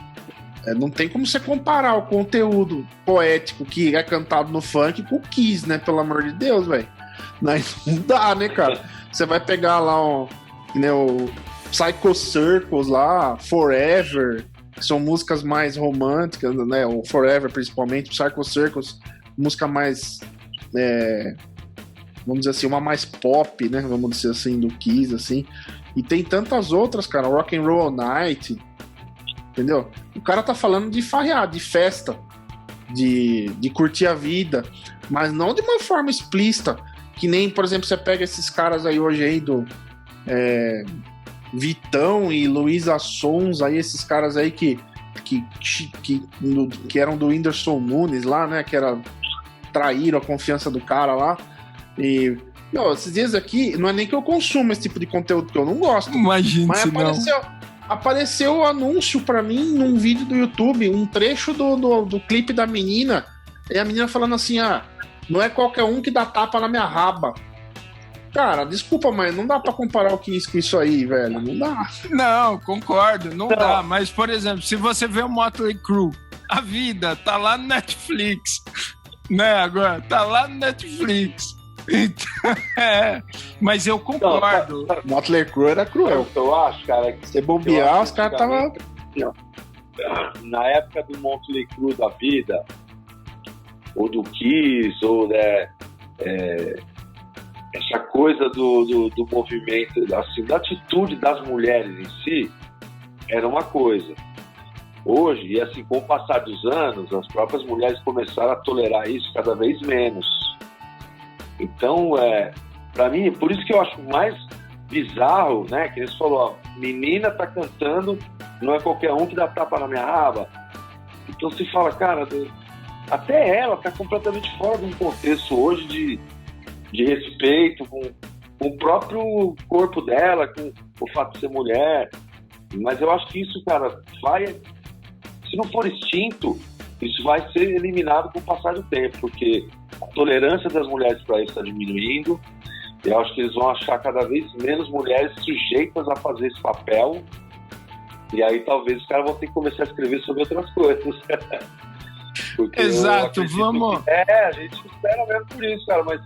não tem como você comparar o conteúdo poético que é cantado no funk com o Kiss, né? Pelo amor de Deus, velho. Não dá, né, cara? Você vai pegar lá o Psycho Circles lá, Forever, que são músicas mais românticas, né? O Forever, principalmente, o Psycho Circles, música mais, vamos dizer assim, uma mais pop, né? Vamos dizer assim, do Kiss, assim. E tem tantas outras, cara, Rock and Roll Night, entendeu? O cara tá falando de farrear, de festa, de curtir a vida, mas não de uma forma explícita, que nem, por exemplo, você pega esses caras aí hoje aí do Vitão e Luísa Sons, aí esses caras aí que eram do Whindersson Nunes lá, né, que traíram a confiança do cara lá, e esses dias aqui, não é nem que eu consumo esse tipo de conteúdo, que eu não gosto. Imagina, mas apareceu o anúncio pra mim num vídeo do YouTube, um trecho do clipe da menina, e a menina falando assim, não é qualquer um que dá tapa na minha raba. Cara, desculpa, mas não dá pra comparar o Kiss com isso aí, velho, não dá. Não, concordo, não dá, mas, por exemplo, se você vê o Motley Crue, a vida tá lá no Netflix, né, agora, tá lá no Netflix. Então, mas eu concordo. Motley Crue era cruel. Eu acho, cara, que você bombear, os caras estavam... Na época do Motley Crue da vida, ou do Kiss, ou essa coisa do movimento, assim, da atitude das mulheres em si, era uma coisa. Hoje, e assim, com o passar dos anos, as próprias mulheres começaram a tolerar isso cada vez menos. Então, pra mim, por isso que eu acho mais bizarro, né, que eles falaram, menina tá cantando, não é qualquer um que dá tapa na minha raba. Então se fala, cara, até ela tá completamente fora de um contexto hoje de respeito com o próprio corpo dela, com o fato de ser mulher. Mas eu acho que isso, cara, se não for extinto, isso vai ser eliminado com o passar do tempo, porque a tolerância das mulheres para isso está diminuindo. Eu acho que eles vão achar cada vez menos mulheres sujeitas a fazer esse papel. E aí talvez os caras vão ter que começar a escrever sobre outras coisas. Exato, vamos... A gente espera mesmo por isso, cara, mas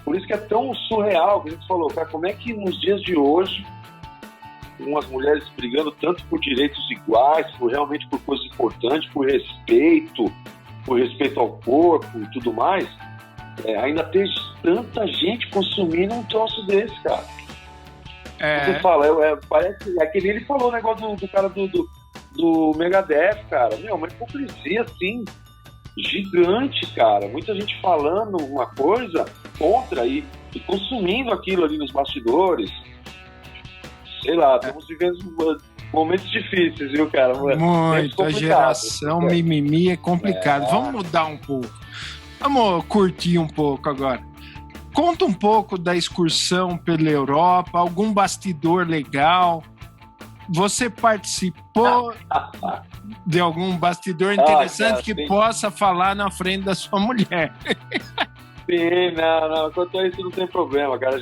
por isso que é tão surreal que a gente falou, cara, como é que nos dias de hoje, com as mulheres brigando tanto por direitos iguais, realmente por coisas importantes, por respeito ao corpo e tudo mais, ainda tem tanta gente consumindo um troço desse, cara. Você fala, parece, é que nem ele falou o negócio do cara do Megadeth, cara. Meu, uma hipocrisia, assim, gigante, cara. Muita gente falando uma coisa contra e consumindo aquilo ali nos bastidores. Sei lá, estamos vivendo momentos difíceis, viu, cara? Muito, a geração mimimi é complicado. Vamos mudar um pouco. Vamos curtir um pouco agora. Conta um pouco da excursão pela Europa, algum bastidor legal. Você participou de algum bastidor interessante que possa falar na frente da sua mulher? Sim, não, quanto a isso não tem problema, cara.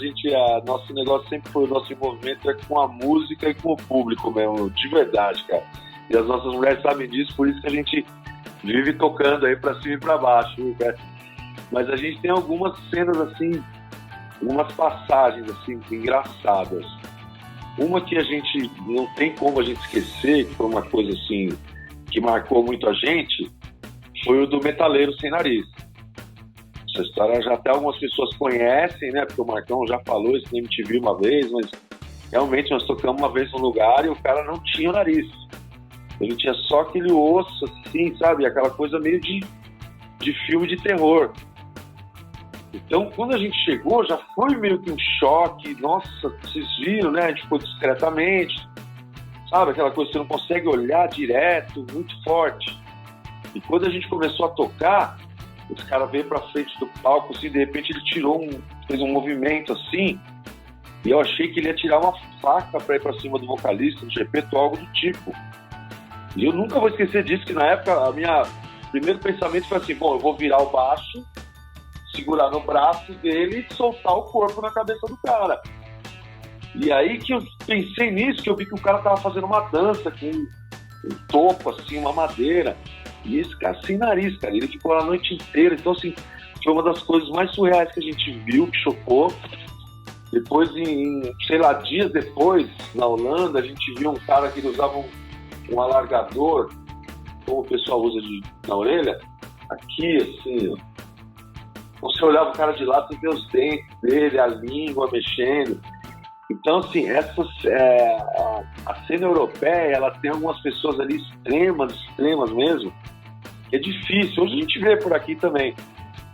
Nosso negócio sempre foi, o nosso envolvimento é com a música e com o público mesmo, de verdade, cara. E as nossas mulheres sabem disso, por isso que a gente vive tocando aí pra cima e pra baixo, viu, cara? Mas a gente tem algumas cenas assim, algumas passagens assim, engraçadas. Uma que a gente não tem como a gente esquecer, que foi uma coisa assim, que marcou muito a gente, foi o do Metaleiro Sem Nariz. Essa história já até algumas pessoas conhecem, né? Porque o Marcão já falou isso na MTV uma vez, mas realmente nós tocamos uma vez num lugar e o cara não tinha nariz. Ele tinha só aquele osso, assim, sabe? Aquela coisa meio de filme de terror. Então, quando a gente chegou, já foi meio que um choque. Nossa, vocês viram, né? A gente foi discretamente, sabe? Aquela coisa que você não consegue olhar direto, muito forte. E quando a gente começou a tocar, esse cara veio pra frente do palco, assim, de repente ele fez um movimento assim, e eu achei que ele ia tirar uma faca pra ir pra cima do vocalista, do Gepeto, algo do tipo. E eu nunca vou esquecer disso, que na época, o primeiro pensamento foi assim, bom, eu vou virar o baixo, segurar no braço dele e soltar o corpo na cabeça do cara. E aí que eu pensei nisso, que eu vi que o cara tava fazendo uma dança com um topo, assim, uma madeira. E esse cara sem nariz, cara, ele ficou lá a noite inteira. Então, assim, foi uma das coisas mais surreais que a gente viu, que chocou. Depois, dias depois, na Holanda, a gente viu um cara que usava um alargador, como o pessoal usa na orelha, aqui, assim, ó. Você olhava o cara de lá, você vê os dentes dele, a língua mexendo. Então, assim, a cena europeia, ela tem algumas pessoas ali extremas mesmo, que é difícil. Hoje a gente vê por aqui também,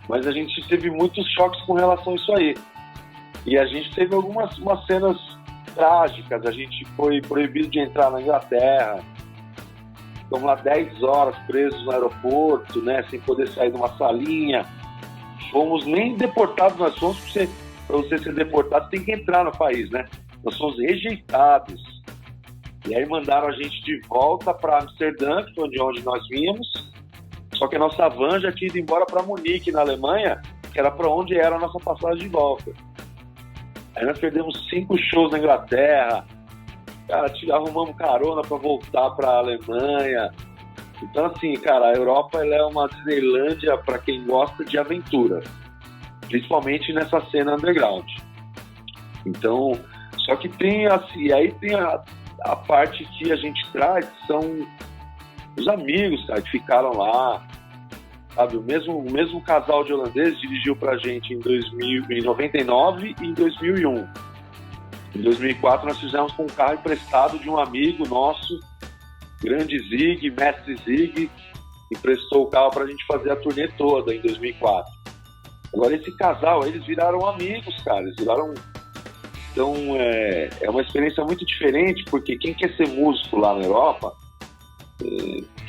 mas a gente teve muitos choques com relação a isso aí. E a gente teve umas cenas trágicas. A gente foi proibido de entrar na Inglaterra. Ficamos lá 10 horas presos no aeroporto, né, sem poder sair de uma salinha. Fomos nem deportados, nós fomos, para você ser deportado tem que entrar no país, né? Nós fomos rejeitados. E aí mandaram a gente de volta para Amsterdã, que foi de onde nós vínhamos, só que a nossa van já tinha ido embora para Munique, na Alemanha, que era para onde era a nossa passagem de volta. Aí nós perdemos 5 shows na Inglaterra, cara, arrumamos carona para voltar para a Alemanha. Então, assim, cara, a Europa ela é uma Disneylândia para quem gosta de aventura, principalmente nessa cena underground. Então, só que tem assim, aí tem a parte que a gente traz, que são os amigos, cara, que ficaram lá, sabe? O mesmo casal de holandeses dirigiu pra gente em 99 e em 2001. Em 2004 nós fizemos com um carro emprestado de um amigo nosso, grande Zig, mestre Zig, emprestou o carro pra gente fazer a turnê toda em 2004. Agora esse casal, eles viraram amigos, cara, eles viraram... Então é uma experiência muito diferente, porque quem quer ser músico lá na Europa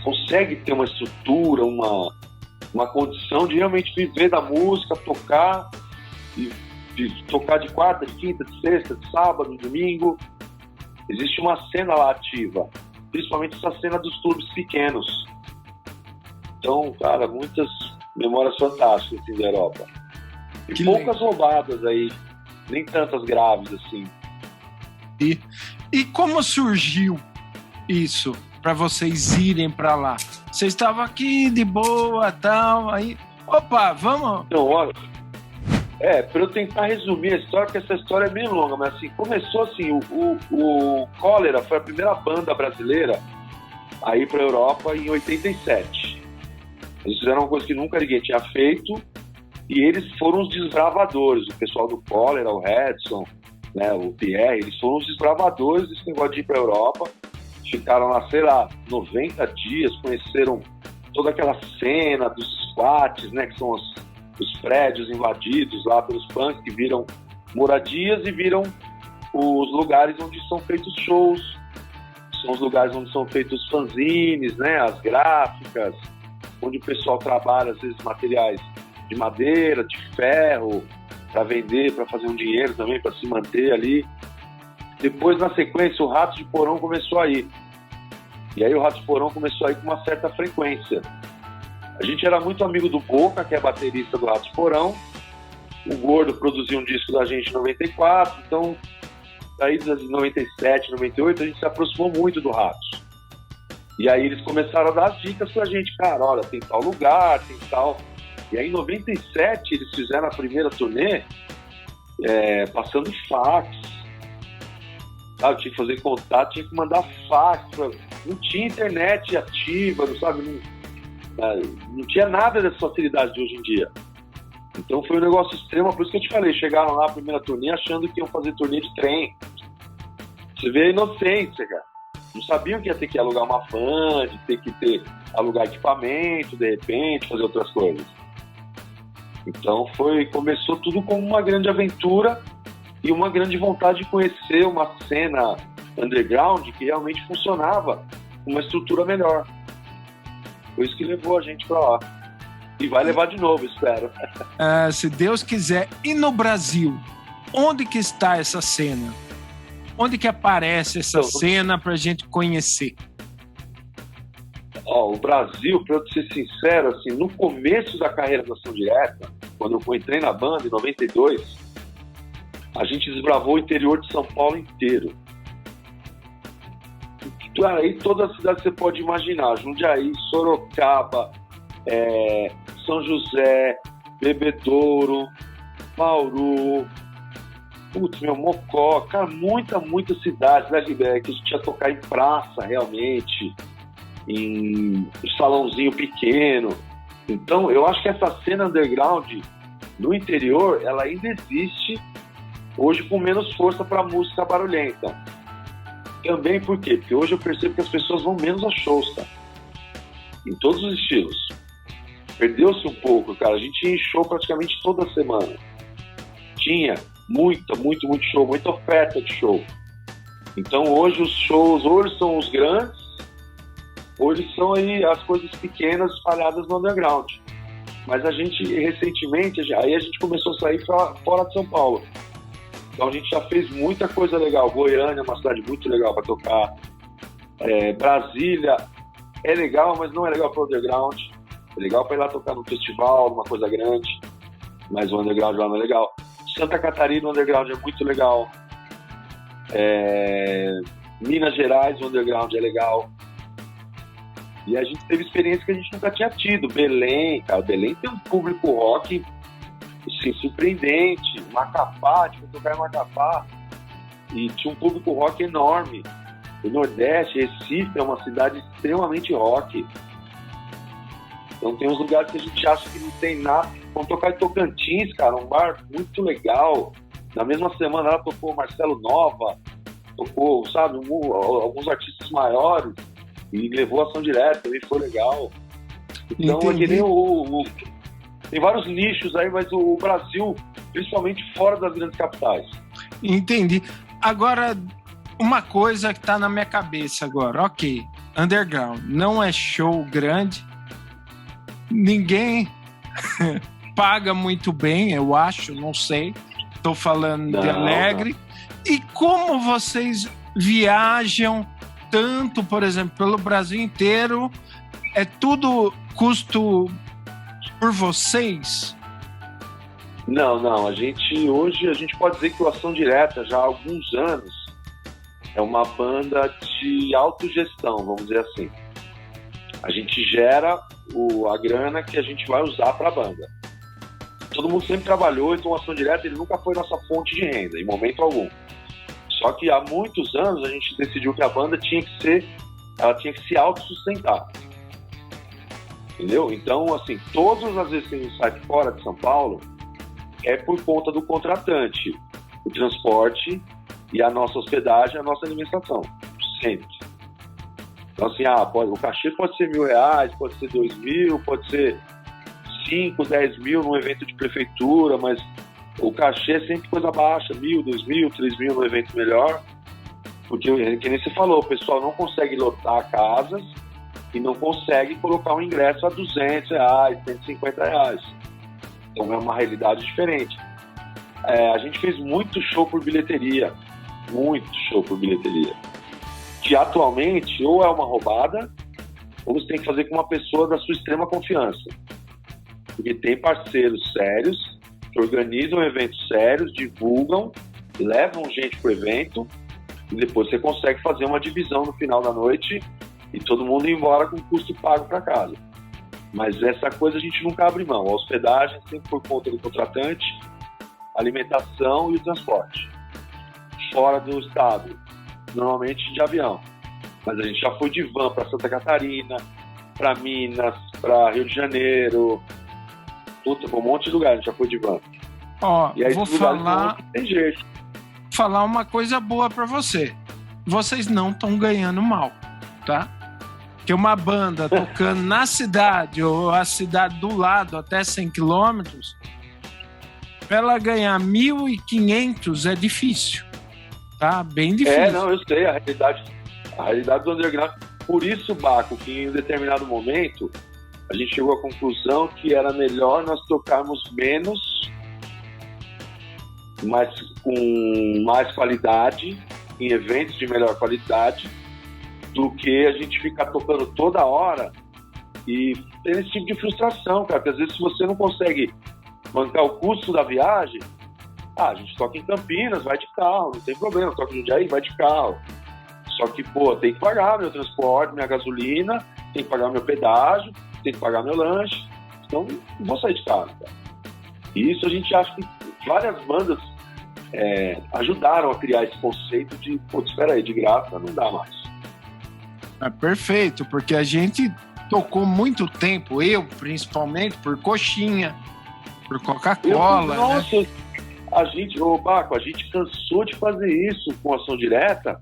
consegue ter uma estrutura, uma condição de realmente viver da música, tocar e de tocar de quarta, de quinta, de sexta, de sábado, de domingo. Existe uma cena lá ativa, principalmente essa cena dos clubes pequenos. Então, cara, muitas memórias fantásticas assim, da Europa. E Que poucas roubadas aí, nem tantas graves assim. E como surgiu isso para vocês irem para lá? Vocês estavam aqui de boa, tal, aí, opa, vamos. Então, olha, para eu tentar resumir a história, porque essa história é bem longa, mas assim, começou assim, o Cólera foi a primeira banda brasileira a ir para a Europa em 87. Eles fizeram uma coisa que nunca ninguém tinha feito, e eles foram os desbravadores, o pessoal do Cólera, o Redson, né, o Pierre, eles foram os desbravadores desse negócio de ir para a Europa. Ficaram lá, sei lá, 90 dias, conheceram toda aquela cena dos squats, né, que são os prédios invadidos lá pelos punks, que viram moradias e viram os lugares onde são feitos shows, são os lugares onde são feitos os fanzines, né, as gráficas, onde o pessoal trabalha, às vezes, materiais de madeira, de ferro, para vender, para fazer um dinheiro também, para se manter ali. Depois, na sequência, o Ratos de Porão começou a ir. E aí o Ratos de Porão começou a ir com uma certa frequência. A gente era muito amigo do Boca, que é baterista do Ratos de Porão. O Gordo produziu um disco da gente em 94. Então, daí de 97, 98, a gente se aproximou muito do Ratos. E aí eles começaram a dar as dicas pra gente. Cara, olha, tem tal lugar, tem tal... E aí em 97 eles fizeram a primeira turnê passando fax. Sabe, tinha que fazer contato, tinha que mandar fax. Não tinha internet ativa, não, sabe? Não tinha nada dessa facilidade de hoje em dia. Então foi um negócio extremo, por isso que eu te falei, chegaram lá na primeira turnê achando que iam fazer turnê de trem. Você vê a inocência, cara. Não sabiam que ia ter que alugar uma van, de ter que alugar equipamento, de repente, fazer outras coisas. Então começou tudo como uma grande aventura e uma grande vontade de conhecer uma cena underground que realmente funcionava com uma estrutura melhor. Foi isso que levou a gente para lá. E vai levar de novo, espero. Se Deus quiser. E no Brasil, onde que está essa cena? Onde que aparece essa cena para a gente conhecer? O Brasil, para eu ser sincero, assim, no começo da carreira da Ação Direta, quando eu entrei na banda, em 92, a gente desbravou o interior de São Paulo inteiro. Aí toda a cidade você pode imaginar, Jundiaí, Sorocaba, São José, Bebedouro, Bauru, Mocó, cara, muita cidade, né, que a gente ia tocar em praça, realmente, em salãozinho pequeno. Então, eu acho que essa cena underground no interior, ela ainda existe hoje com menos força para música barulhenta. Também por quê? Porque hoje eu percebo que as pessoas vão menos a shows, tá? Em todos os estilos. Perdeu-se um pouco, cara. A gente ia em show praticamente toda semana. Tinha muito show, muita oferta de show. Então hoje os shows, ou eles são os grandes, ou eles são aí as coisas pequenas espalhadas no underground. Mas a gente, recentemente, aí a gente começou a sair fora de São Paulo. Então a gente já fez muita coisa legal. Goiânia é uma cidade muito legal para tocar. Brasília é legal, mas não é legal para o underground. É legal para ir lá tocar num festival, numa coisa grande, mas o underground lá não é legal. Santa Catarina, o underground é muito legal. Minas Gerais, o underground é legal. E a gente teve experiência que a gente nunca tinha tido. Belém, cara, Belém tem um público rock assim, surpreendente. Macapá, a gente foi tocar em Macapá e tinha um público rock enorme. O Nordeste, Recife, é uma cidade extremamente rock. Então tem uns lugares que a gente acha que não tem nada. Vamos tocar em Tocantins, cara, um bar muito legal. Na mesma semana lá tocou o Marcelo Nova, tocou, sabe, alguns artistas maiores e levou Ação Direta, também foi legal. Então é que nem tem vários nichos aí, mas o Brasil, principalmente fora das grandes capitais. Entendi. Agora, uma coisa que tá na minha cabeça agora, ok, underground, não é show grande, ninguém paga muito bem, eu acho, não sei. tô falando de Não, Alegre. E como vocês viajam tanto, por exemplo, pelo Brasil inteiro? É tudo custo por vocês? Não. Hoje a gente pode dizer que o Ação Direta, já há alguns anos, é uma banda de autogestão, vamos dizer assim. A gente gera a grana que a gente vai usar para a banda. Todo mundo sempre trabalhou, então a Ação Direta ele nunca foi nossa fonte de renda, em momento algum. Só que há muitos anos a gente decidiu que a banda tinha que se autossustentar. Entendeu? Então, assim, todas as vezes que a gente sai fora de São Paulo, é por conta do contratante, o transporte e a nossa hospedagem, a nossa alimentação, sempre. Então, assim, o cachê pode ser R$1.000, pode ser 2.000, pode ser 5, 10 mil num evento de prefeitura, mas o cachê é sempre coisa baixa, 1.000, 2.000, 3.000 no evento melhor, porque, que nem você falou, o pessoal não consegue lotar casas e não consegue colocar um ingresso a R$200, R$150. Então é uma realidade diferente. A gente fez muito show por bilheteria, que atualmente ou é uma roubada ou você tem que fazer com uma pessoa da sua extrema confiança, porque tem parceiros sérios que organizam eventos sérios, divulgam, levam gente pro evento e depois você consegue fazer uma divisão no final da noite e todo mundo ir embora com custo pago para casa. Mas essa coisa a gente nunca abre mão. A hospedagem sempre por conta do contratante, alimentação e o transporte. Fora do estado, normalmente de avião. Mas a gente já foi de van para Santa Catarina, para Minas, para Rio de Janeiro, um monte de lugar a gente já foi de van. Ó, e aí, vou falar uma coisa boa para você. Vocês não estão ganhando mal, tá? Que uma banda tocando na cidade ou a cidade do lado até 100 quilômetros, para ela ganhar 1.500 é difícil, tá? Bem difícil. Não, eu sei, a realidade do underground. Por isso, Baco, que em um determinado momento a gente chegou à conclusão que era melhor nós tocarmos menos, mas com mais qualidade, em eventos de melhor qualidade, do que a gente ficar tocando toda hora e ter esse tipo de frustração, cara. Porque às vezes se você não consegue bancar o custo da viagem, a gente toca em Campinas, vai de carro, não tem problema, toca em Jundiaí, vai de carro. Só que, tem que pagar meu transporte, minha gasolina, tem que pagar meu pedágio, tem que pagar meu lanche, então não vou sair de casa, cara. E isso a gente acha que várias bandas ajudaram a criar esse conceito de, espera aí, de graça não dá mais. É perfeito, porque a gente tocou muito tempo, eu principalmente, por coxinha, por Coca-Cola. Nossa, né? Baco, a gente cansou de fazer isso com Ação Direta,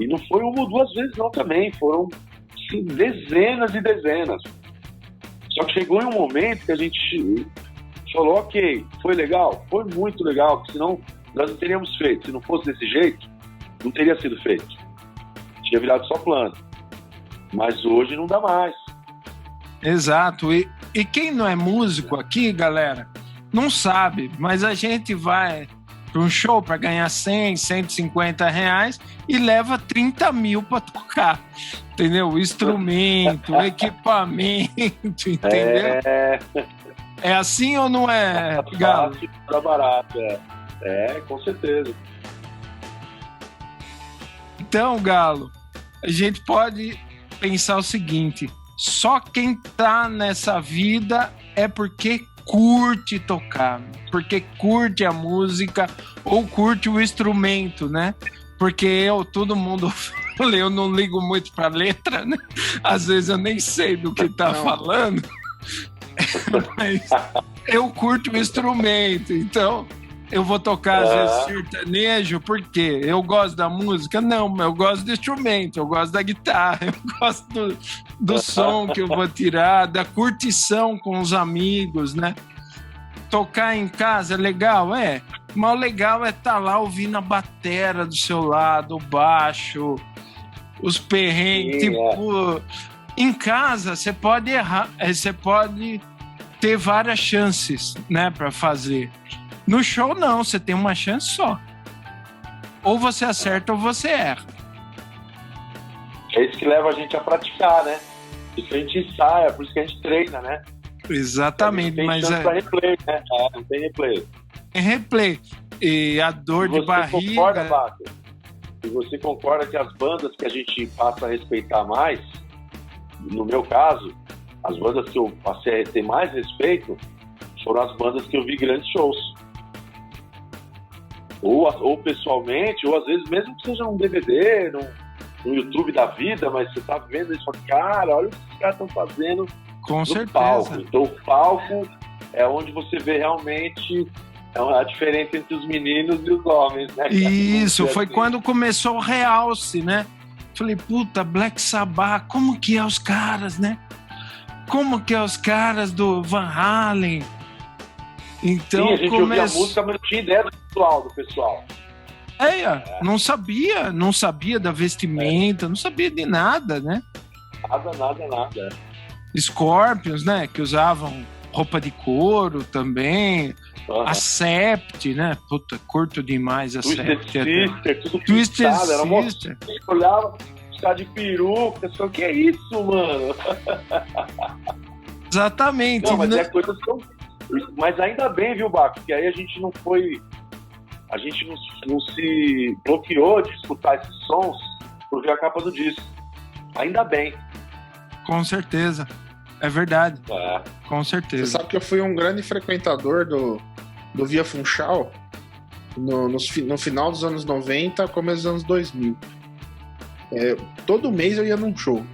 e não foi uma ou duas vezes não também, foram assim, dezenas e dezenas. Só que chegou em um momento que a gente falou, ok, foi legal? Foi muito legal, porque senão nós não teríamos feito. Se não fosse desse jeito, não teria sido feito. Tinha virado só plano. Mas hoje não dá mais. Exato. E quem não é músico aqui, galera, não sabe, mas a gente vai para um show para ganhar 100, 150 reais e leva 30 mil para tocar. Entendeu? Instrumento, equipamento, entendeu? É assim ou não é, Galo? Tá barato, com certeza. Então, Galo, a gente pode pensar o seguinte: só quem tá nessa vida é porque curte tocar, porque curte a música ou curte o instrumento, né? Porque todo mundo fala, eu não ligo muito pra letra, né? Às vezes eu nem sei do que tá falando, mas eu curto o instrumento, então eu vou tocar às vezes sertanejo, porque eu gosto da música? Não, eu gosto do instrumento, eu gosto da guitarra, eu gosto do som que eu vou tirar, da curtição com os amigos, né? Tocar em casa é legal? Mas o legal é estar lá ouvindo a batera do seu lado, o baixo, os perrengues. Tipo, em casa você pode errar, você pode ter várias chances, né, para fazer. No show, não. Você tem uma chance só. Ou você acerta ou você erra. É isso que leva a gente a praticar, né? Por isso que a gente ensaia, por isso que a gente treina, né? Exatamente, tem mas chance pra replay, né? Não tem replay. é replay. E a dor de barriga... Concorda, Baco? E você concorda que as bandas que a gente passa a respeitar mais, no meu caso, as bandas que eu passei a ter mais respeito foram as bandas que eu vi grandes shows. Ou pessoalmente, ou às vezes mesmo que seja num DVD, no YouTube da vida, mas você tá vendo isso e fala, cara, olha o que os caras estão fazendo Com no certeza. palco. Então o palco é onde você vê realmente a diferença entre os meninos e os homens, né? Isso, foi assim. quando começou o realce, né? Falei, puta, Black Sabbath, como que é os caras, né? Como que é os caras do Van Halen? Então, Sim, a gente ouvia a música, mas não tinha ideia do visual do pessoal. Não sabia da vestimenta, não sabia de nada, né? Nada. Scorpions, né? Que usavam roupa de couro também. Uhum. A Sept, né? Puta, curto demais a Twisted Sept. Sister, tudo Twisted pintado, era uma Sister. Você olhava, os caras de peruca, o que é isso, mano? Exatamente. Não, mas né? é coisa que eu... Mas ainda bem, viu, Baco? Que aí a gente não foi... A gente não se bloqueou de escutar esses sons por ver a capa do disco. Ainda bem. Com certeza. É verdade. Com Você certeza. sabe que eu fui um grande frequentador do Via Funchal no final dos anos 90, começo dos anos 2000. Todo mês eu ia num show.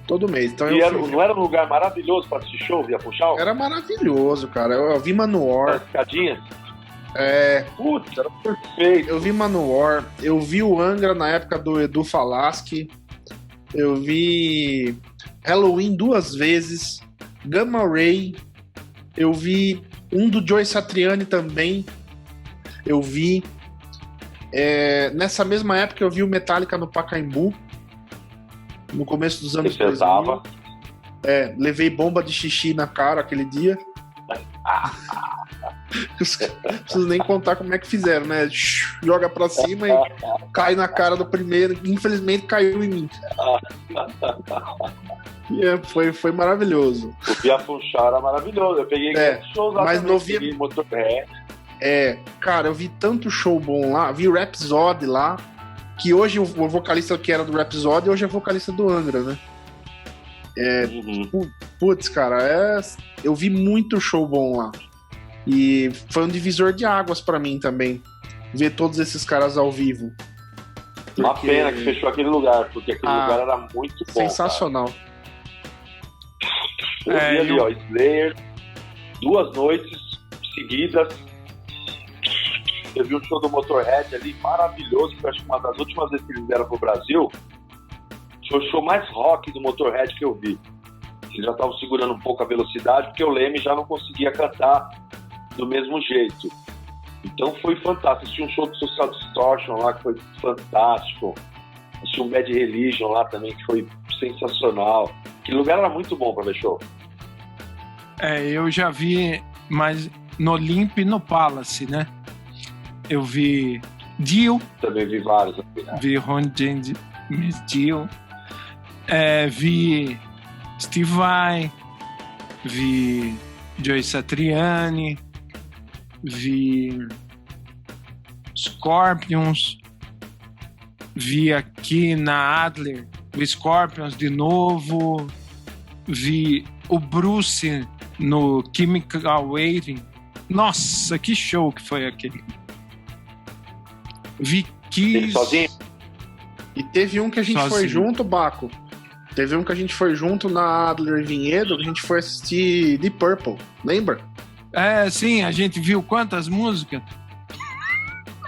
Todo mês. Então E não era um lugar maravilhoso para assistir show, Via Funchal? Era maravilhoso, cara. Eu vi Manowar. As escadinhas? Putz, era perfeito. Eu vi Manowar. Eu vi o Angra na época do Edu Falaschi. Eu vi Halloween 2 vezes. Gamma Ray. Eu vi um do Joe Satriani também. Eu vi. Nessa mesma época eu vi o Metallica no Pacaembu. No começo dos anos 2000. Levei bomba de xixi na cara aquele dia. Não preciso nem contar como é que fizeram, né? Joga pra cima e cai na cara do primeiro. Infelizmente caiu em mim. Foi maravilhoso. O Via Funchal era maravilhoso. Eu peguei shows lá mas também, não via... peguei Motorhead. Cara, eu vi tanto show bom lá. Vi o Rhapsody lá. Que hoje o vocalista que era do Rhapsody, hoje é vocalista do Angra, né? Putz, cara, eu vi muito show bom lá. E foi um divisor de águas pra mim também, ver todos esses caras ao vivo. Uma pena que fechou aquele lugar, porque aquele lugar era muito bom. Sensacional. Cara. Eu vi ali, ó, Slayer, 2 noites seguidas. Eu vi um show do Motorhead ali, maravilhoso, que eu acho que uma das últimas vezes que eles vieram pro Brasil, foi o show mais rock do Motorhead que eu vi. Eles já estavam segurando um pouco a velocidade, porque o Leme já não conseguia cantar do mesmo jeito. Então foi fantástico. Assisti um show do Social Distortion lá, que foi fantástico. Assisti um Bad Religion lá também, que foi sensacional. Aquele lugar era muito bom pra ver show. Eu já vi, mas no Olympia e no Palace, né? Eu vi Dio. Também vi vários aqui, né? Vi Ron James Dio. Vi Steve Vai. Vi Joe Satriani. Vi Scorpions. Vi aqui na Adler o Scorpions de novo. Vi o Bruce no Chemical Waiting. Nossa, que show que foi aquele. Vi Kiss. Sozinho? E teve um que a gente foi junto, Baco. Teve um que a gente foi junto na Adler e Vinhedo, que a gente foi assistir Deep Purple, lembra? Sim, a gente viu quantas músicas?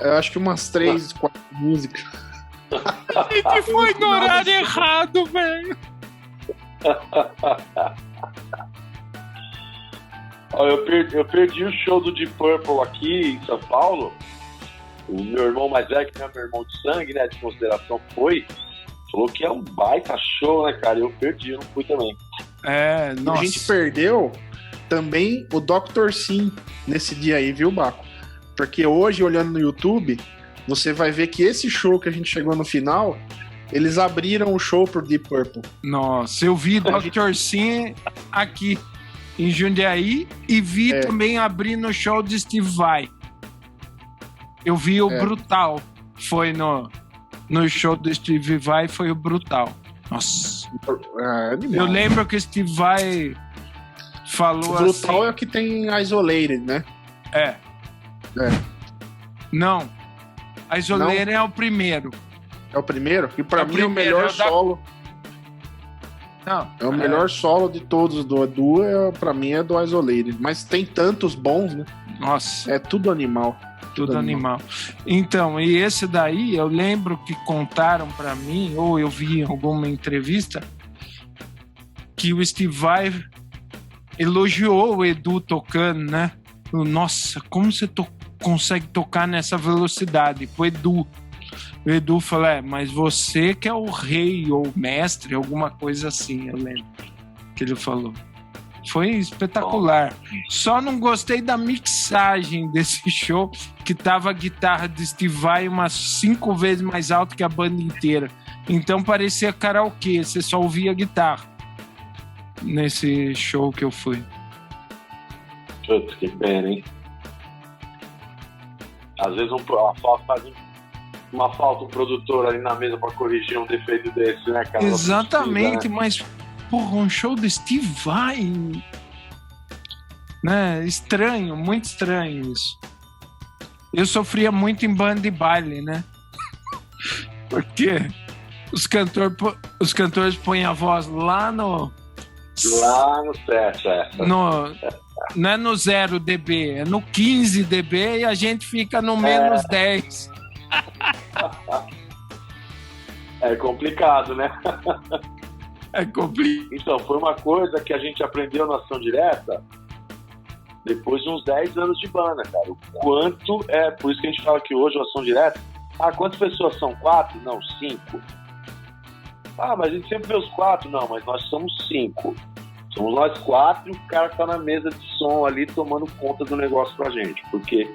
Eu acho que umas 3, 4 músicas. A gente foi no horário errado, velho. Eu perdi o show do Deep Purple aqui em São Paulo. O meu irmão mais velho, que não é meu irmão de sangue, né, de consideração, falou que é um baita show, né, cara? Eu perdi, eu não fui também. Nossa. A gente perdeu também o Dr. Sim nesse dia aí, viu, Baco? Porque hoje, olhando no YouTube, você vai ver que esse show que a gente chegou no final, eles abriram o show pro Deep Purple. Nossa, eu vi Dr. Sim aqui em Jundiaí e vi também abrindo o show de Steve Vai. Eu vi o Brutal. Foi no show do Steve Vai, foi o Brutal. Nossa. Eu lembro que o Steve Vai falou o Brutal assim... é o que tem Isolated, né? É. Não. A Isolated é o primeiro. É o primeiro? E pra mim é o primeiro, melhor solo. Não. É o melhor solo de todos do Edu, pra mim é do Isolated. Mas tem tantos bons, né? Nossa. É tudo animal. Tudo animal. Então, e esse daí, eu lembro que contaram pra mim, ou eu vi em alguma entrevista, que o Steve Vai elogiou o Edu tocando, né? Nossa, como você consegue tocar nessa velocidade? O Edu falou, mas você que é o rei ou mestre, alguma coisa assim, eu lembro que ele falou. Foi espetacular. Só não gostei da mixagem desse show, que tava a guitarra de Steve Vai umas 5 vezes mais alta que a banda inteira. Então parecia karaokê, você só ouvia a guitarra nesse show que eu fui. Putz, que pena, hein? Às vezes faz uma falta um produtor ali na mesa pra corrigir um defeito desse, né, cara? Exatamente, mas porra, um show do Steve Vai, né? Estranho, muito estranho isso. Eu sofria muito em banda de baile, né? Porque os cantores põem a voz lá no 7, não é no 0 dB, é no 15 dB e a gente fica no menos 10. É complicado, né? É complicado. Então, foi uma coisa que a gente aprendeu na Ação Direta depois de uns 10 anos de banda, cara. O quanto é... Por isso que a gente fala que hoje a Ação Direta... quantas pessoas são? 4? Não, 5. Mas a gente sempre vê os 4. Não, mas nós somos 5. Somos nós 4 e o cara tá na mesa de som ali tomando conta do negócio pra gente. Porque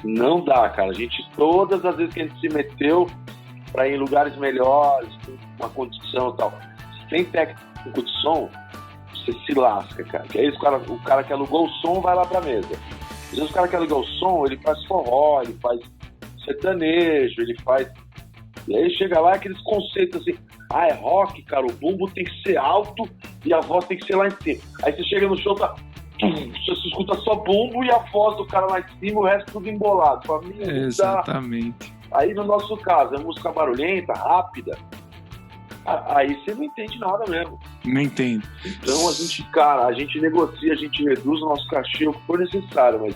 não dá, cara. A gente, todas as vezes que a gente se meteu pra ir em lugares melhores, com uma condição e tal... Sem técnico de som, você se lasca, cara. Que aí o cara que alugou o som vai lá pra mesa. Às vezes o cara que alugou o som, ele faz forró, ele faz sertanejo, ele faz... E aí chega lá aqueles conceitos assim, é rock, cara, o bumbo tem que ser alto e a voz tem que ser lá em cima. Aí você chega no show, você escuta só bumbo e a voz do cara lá em cima, o resto tudo embolado. Exatamente. Aí no nosso caso, é música barulhenta, rápida. Aí você não entende nada mesmo. Não entendo. Então a gente negocia, a gente reduz o nosso cachê o que for necessário, mas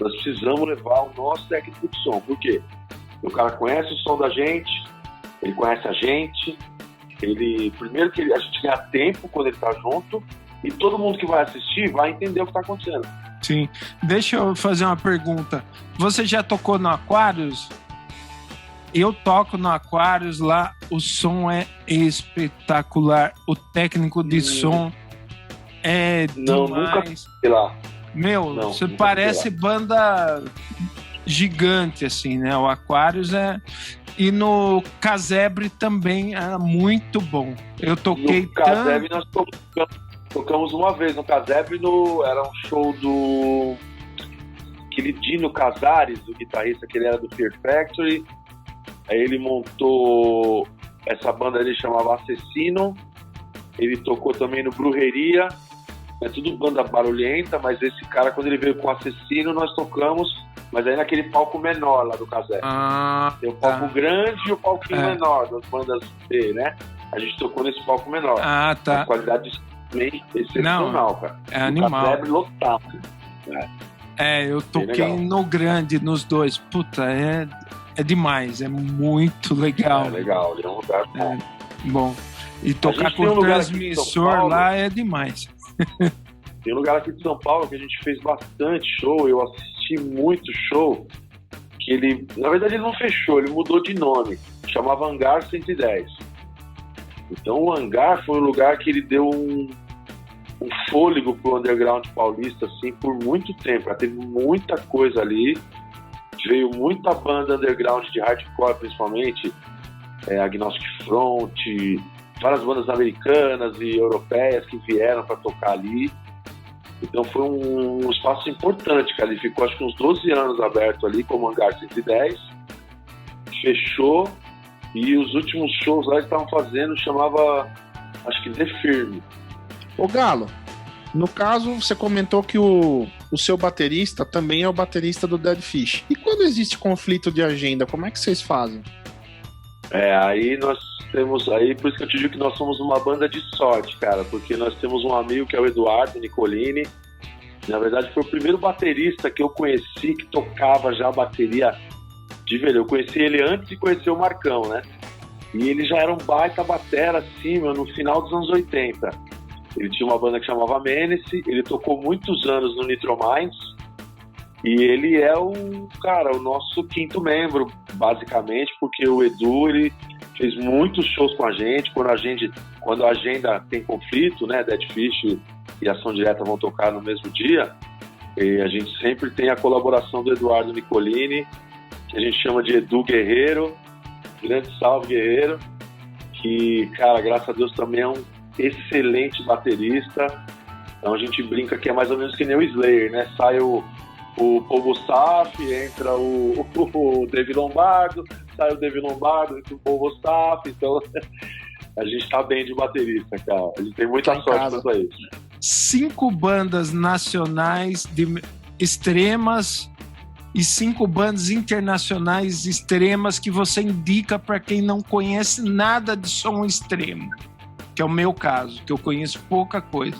nós precisamos levar o nosso técnico de som. Por quê? O cara conhece o som da gente, ele conhece a gente, primeiro que a gente ganha tempo quando ele tá junto, e todo mundo que vai assistir vai entender o que tá acontecendo. Sim. Deixa eu fazer uma pergunta. Você já tocou no Aquarius? Eu toco no Aquarius lá, o som é espetacular, o técnico de som é demais. Nunca fui lá. Você parece banda gigante, assim, né? O Aquarius E no Casebre também é muito bom. Eu toquei no Casebre nós tocamos uma vez no Casebre, era um show do aquele Dino Casares, o guitarrista que ele era do Fear Factory. Aí ele montou essa banda, ele chamava Assassino. Ele tocou também no Brujeria. É tudo banda barulhenta, mas esse cara, quando ele veio com Assassino, nós tocamos, mas aí naquele palco menor lá do Casé. Tem o palco grande e o palco menor das bandas B, né? A gente tocou nesse palco menor. Tá. A qualidade excepcional, cara. É animal. Casebre lotado. Eu toquei no grande, nos dois. Puta, é demais, é muito legal. É legal, é um lugar bom. Bom, e tocar com o transmissor lá é demais. Tem um lugar aqui de São Paulo que a gente fez bastante show, eu assisti muito show, que ele, na verdade ele não fechou, ele mudou de nome, chamava Hangar 110. Então o Hangar foi um lugar que ele deu um fôlego pro underground paulista, assim, por muito tempo. Teve muita coisa ali. veio muita banda underground de hardcore, principalmente, Agnostic Front, várias bandas americanas e europeias que vieram para tocar ali. Então foi um espaço importante, cara. Ele ficou acho que uns 12 anos aberto ali, como Hangar 110, fechou, e os últimos shows lá que estavam fazendo chamava, acho que The Firme. Ô Galo, no caso você comentou que o seu baterista também é o baterista do Dead Fish. E quando existe conflito de agenda, como é que vocês fazem? Aí nós temos, aí por isso que eu te digo que nós somos uma banda de sorte, cara, porque nós temos um amigo que é o Eduardo Nicolini. Na verdade foi o primeiro baterista que eu conheci que tocava já bateria de velho. Eu conheci ele antes de conhecer o Marcão, né? E ele já era um baita batera, assim, no final dos anos 80. Ele tinha uma banda que chamava Menace, ele tocou muitos anos no Nitro Minds, e ele é o nosso quinto membro, basicamente, porque o Edu, ele fez muitos shows com a gente, quando a agenda tem conflito, né, Dead Fish e Ação Direta vão tocar no mesmo dia, e a gente sempre tem a colaboração do Eduardo Nicolini, que a gente chama de Edu Guerreiro, grande salve Guerreiro, que, cara, graças a Deus também é um excelente baterista. Então a gente brinca que é mais ou menos que nem o Slayer, né? Sai o Paul Gustaf, entra o Dave Lombardo, sai o Dave Lombardo, entra o Paul Gustaf. Então a gente tá bem de baterista, cara. A gente tem muita sorte quanto a isso. 5 bandas nacionais extremas e 5 bandas internacionais extremas que você indica para quem não conhece nada de som extremo, que é o meu caso, que eu conheço pouca coisa.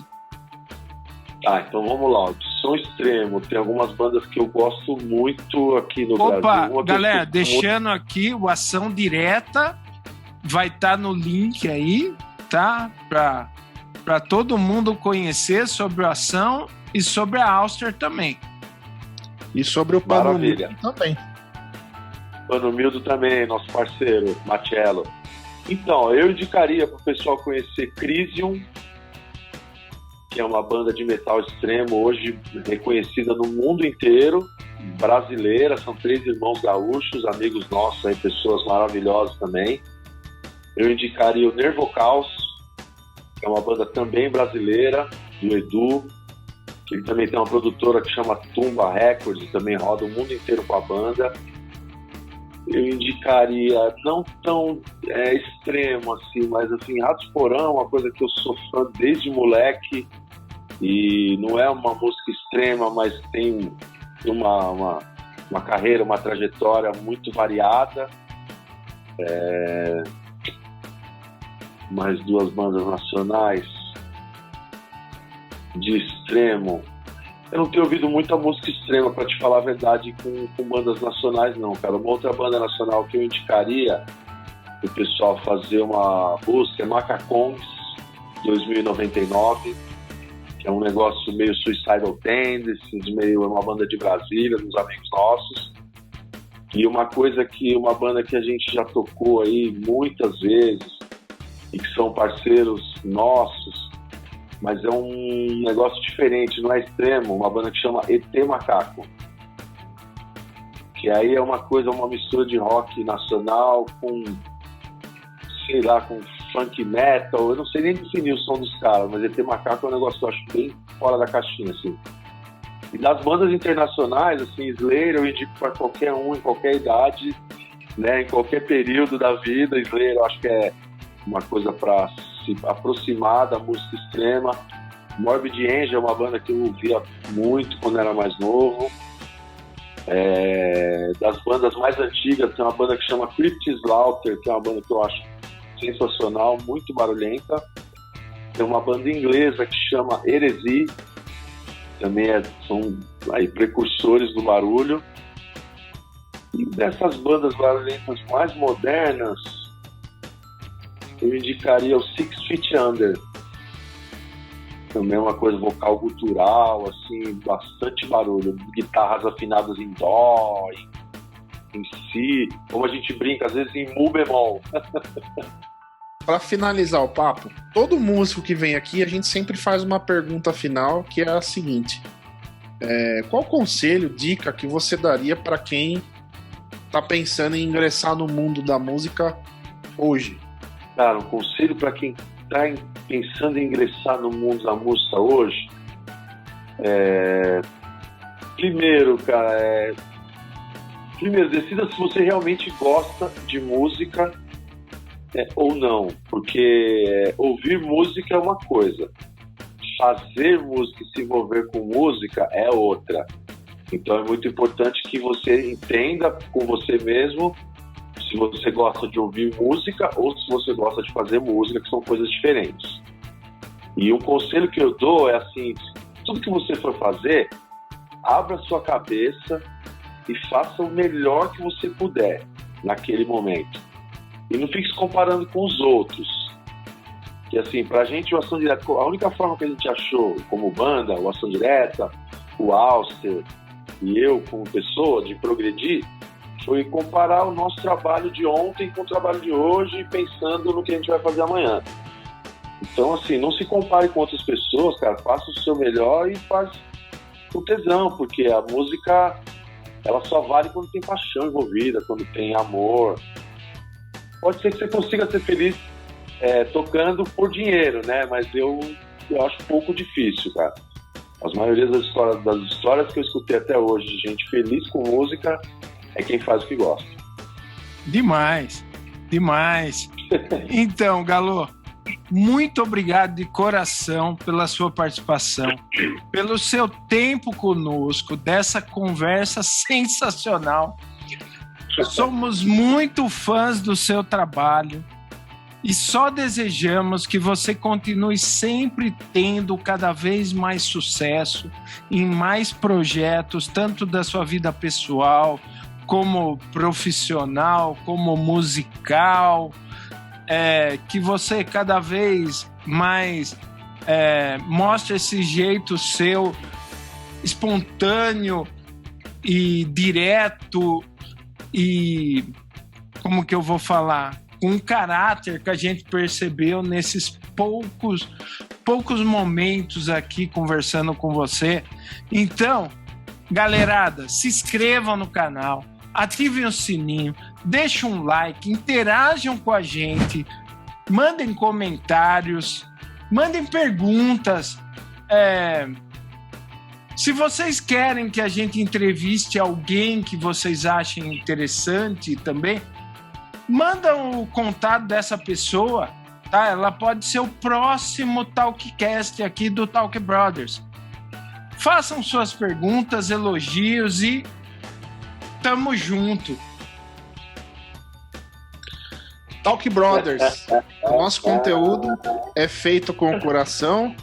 Então vamos lá. Som extremo, tem algumas bandas que eu gosto muito aqui no Brasil. Opa, galera, deixando aqui o Ação Direta, vai estar no link aí, tá? Para todo mundo conhecer sobre a Ação e sobre a Auster também. E sobre o Panomildo também. Panomildo também, nosso parceiro, Marcello. Então, eu indicaria para o pessoal conhecer Crisium, que é uma banda de metal extremo, hoje reconhecida no mundo inteiro, brasileira, são 3 irmãos gaúchos, amigos nossos, aí, pessoas maravilhosas também. Eu indicaria o Nervocaus, que é uma banda também brasileira, do Edu, que ele também tem uma produtora que chama Tumba Records, e também roda o mundo inteiro com a banda. Eu indicaria, não tão extremo assim, mas assim, Ratos Porão, uma coisa que eu sou fã desde moleque, e não é uma música extrema, mas tem uma carreira, uma trajetória muito variada. Mais 2 bandas nacionais de extremo. Eu não tenho ouvido muita música extrema, para te falar a verdade, com bandas nacionais, não, cara. Uma outra banda nacional que eu indicaria o pessoal fazer uma busca é Macacongs 2099, que é um negócio meio Suicidal Tendencies, meio uma banda de Brasília, dos amigos nossos. E uma banda que a gente já tocou aí muitas vezes e que são parceiros nossos, mas é um negócio diferente, não é extremo, uma banda que chama ET Macaco, que aí é uma mistura de rock nacional com, sei lá, com funk metal. Eu não sei nem definir o som dos caras, mas ET Macaco é um negócio que eu acho bem fora da caixinha, assim. E das bandas internacionais, assim, Slayer eu indico para qualquer um, em qualquer idade, né, em qualquer período da vida. Slayer eu acho que é uma coisa para se aproximar da música extrema. Morbid Angel é uma banda que eu ouvia muito quando era mais novo. Das bandas mais antigas tem uma banda que chama Crypt Slaughter, que é uma banda que eu acho sensacional, muito barulhenta. Tem uma banda inglesa que chama Heresy, também são aí precursores do barulho. E dessas bandas barulhentas mais modernas, eu indicaria o 6 Feet Under. Também é uma coisa vocal gutural, assim, bastante barulho. Guitarras afinadas em dó, em si, como a gente brinca, às vezes em mu bemol. Para finalizar o papo, todo músico que vem aqui, a gente sempre faz uma pergunta final, que é a seguinte: qual conselho, dica que você daria para quem tá pensando em ingressar no mundo da música hoje? Cara, um conselho para quem tá pensando em ingressar no mundo da música hoje primeiro, cara, decida se você realmente gosta de música ou não, porque ouvir música é uma coisa, fazer música e se envolver com música é outra. Então é muito importante que você entenda com você mesmo se você gosta de ouvir música ou se você gosta de fazer música, que são coisas diferentes. E um conselho que eu dou é assim, tudo que você for fazer, abra sua cabeça e faça o melhor que você puder naquele momento. E não fique se comparando com os outros. Que assim, pra gente o Ação Direta, a única forma que a gente achou como banda, o Ação Direta, o Alster e eu como pessoa de progredir, foi comparar o nosso trabalho de ontem com o trabalho de hoje, pensando no que a gente vai fazer amanhã. Então, assim, não se compare com outras pessoas, cara, faça o seu melhor e faz com tesão, porque a música, ela só vale quando tem paixão envolvida, quando tem amor. Pode ser que você consiga ser feliz tocando por dinheiro, né? Mas eu acho pouco difícil, cara. As maiorias das histórias que eu escutei até hoje de gente feliz com música é quem faz o que gosta. Demais, demais. Então, Galo, muito obrigado de coração pela sua participação, pelo seu tempo conosco, dessa conversa sensacional. Somos muito fãs do seu trabalho e só desejamos que você continue sempre tendo cada vez mais sucesso em mais projetos, tanto da sua vida pessoal, como profissional, como musical, que você cada vez mais mostre esse jeito seu espontâneo e direto e, como que eu vou falar, com um caráter que a gente percebeu nesses poucos momentos aqui conversando com você. Então, galerada, se inscrevam no canal, ativem o sininho, deixem um like, interajam com a gente, mandem comentários, mandem perguntas. Se vocês querem que a gente entreviste alguém que vocês achem interessante também, manda o contato dessa pessoa, tá? Ela pode ser o próximo Talkcast aqui do Talk Brothers. Façam suas perguntas, elogios e tamo junto. Talk Brothers. O nosso conteúdo é feito com o coração,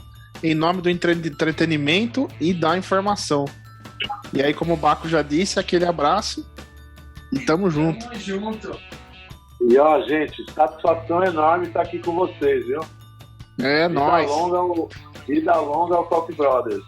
em nome do entretenimento e da informação. E aí, como o Baco já disse, aquele abraço e tamo junto. Tamo junto. E ó, gente, satisfação enorme estar aqui com vocês, viu? É nóis. Vida longa ao Talk Brothers.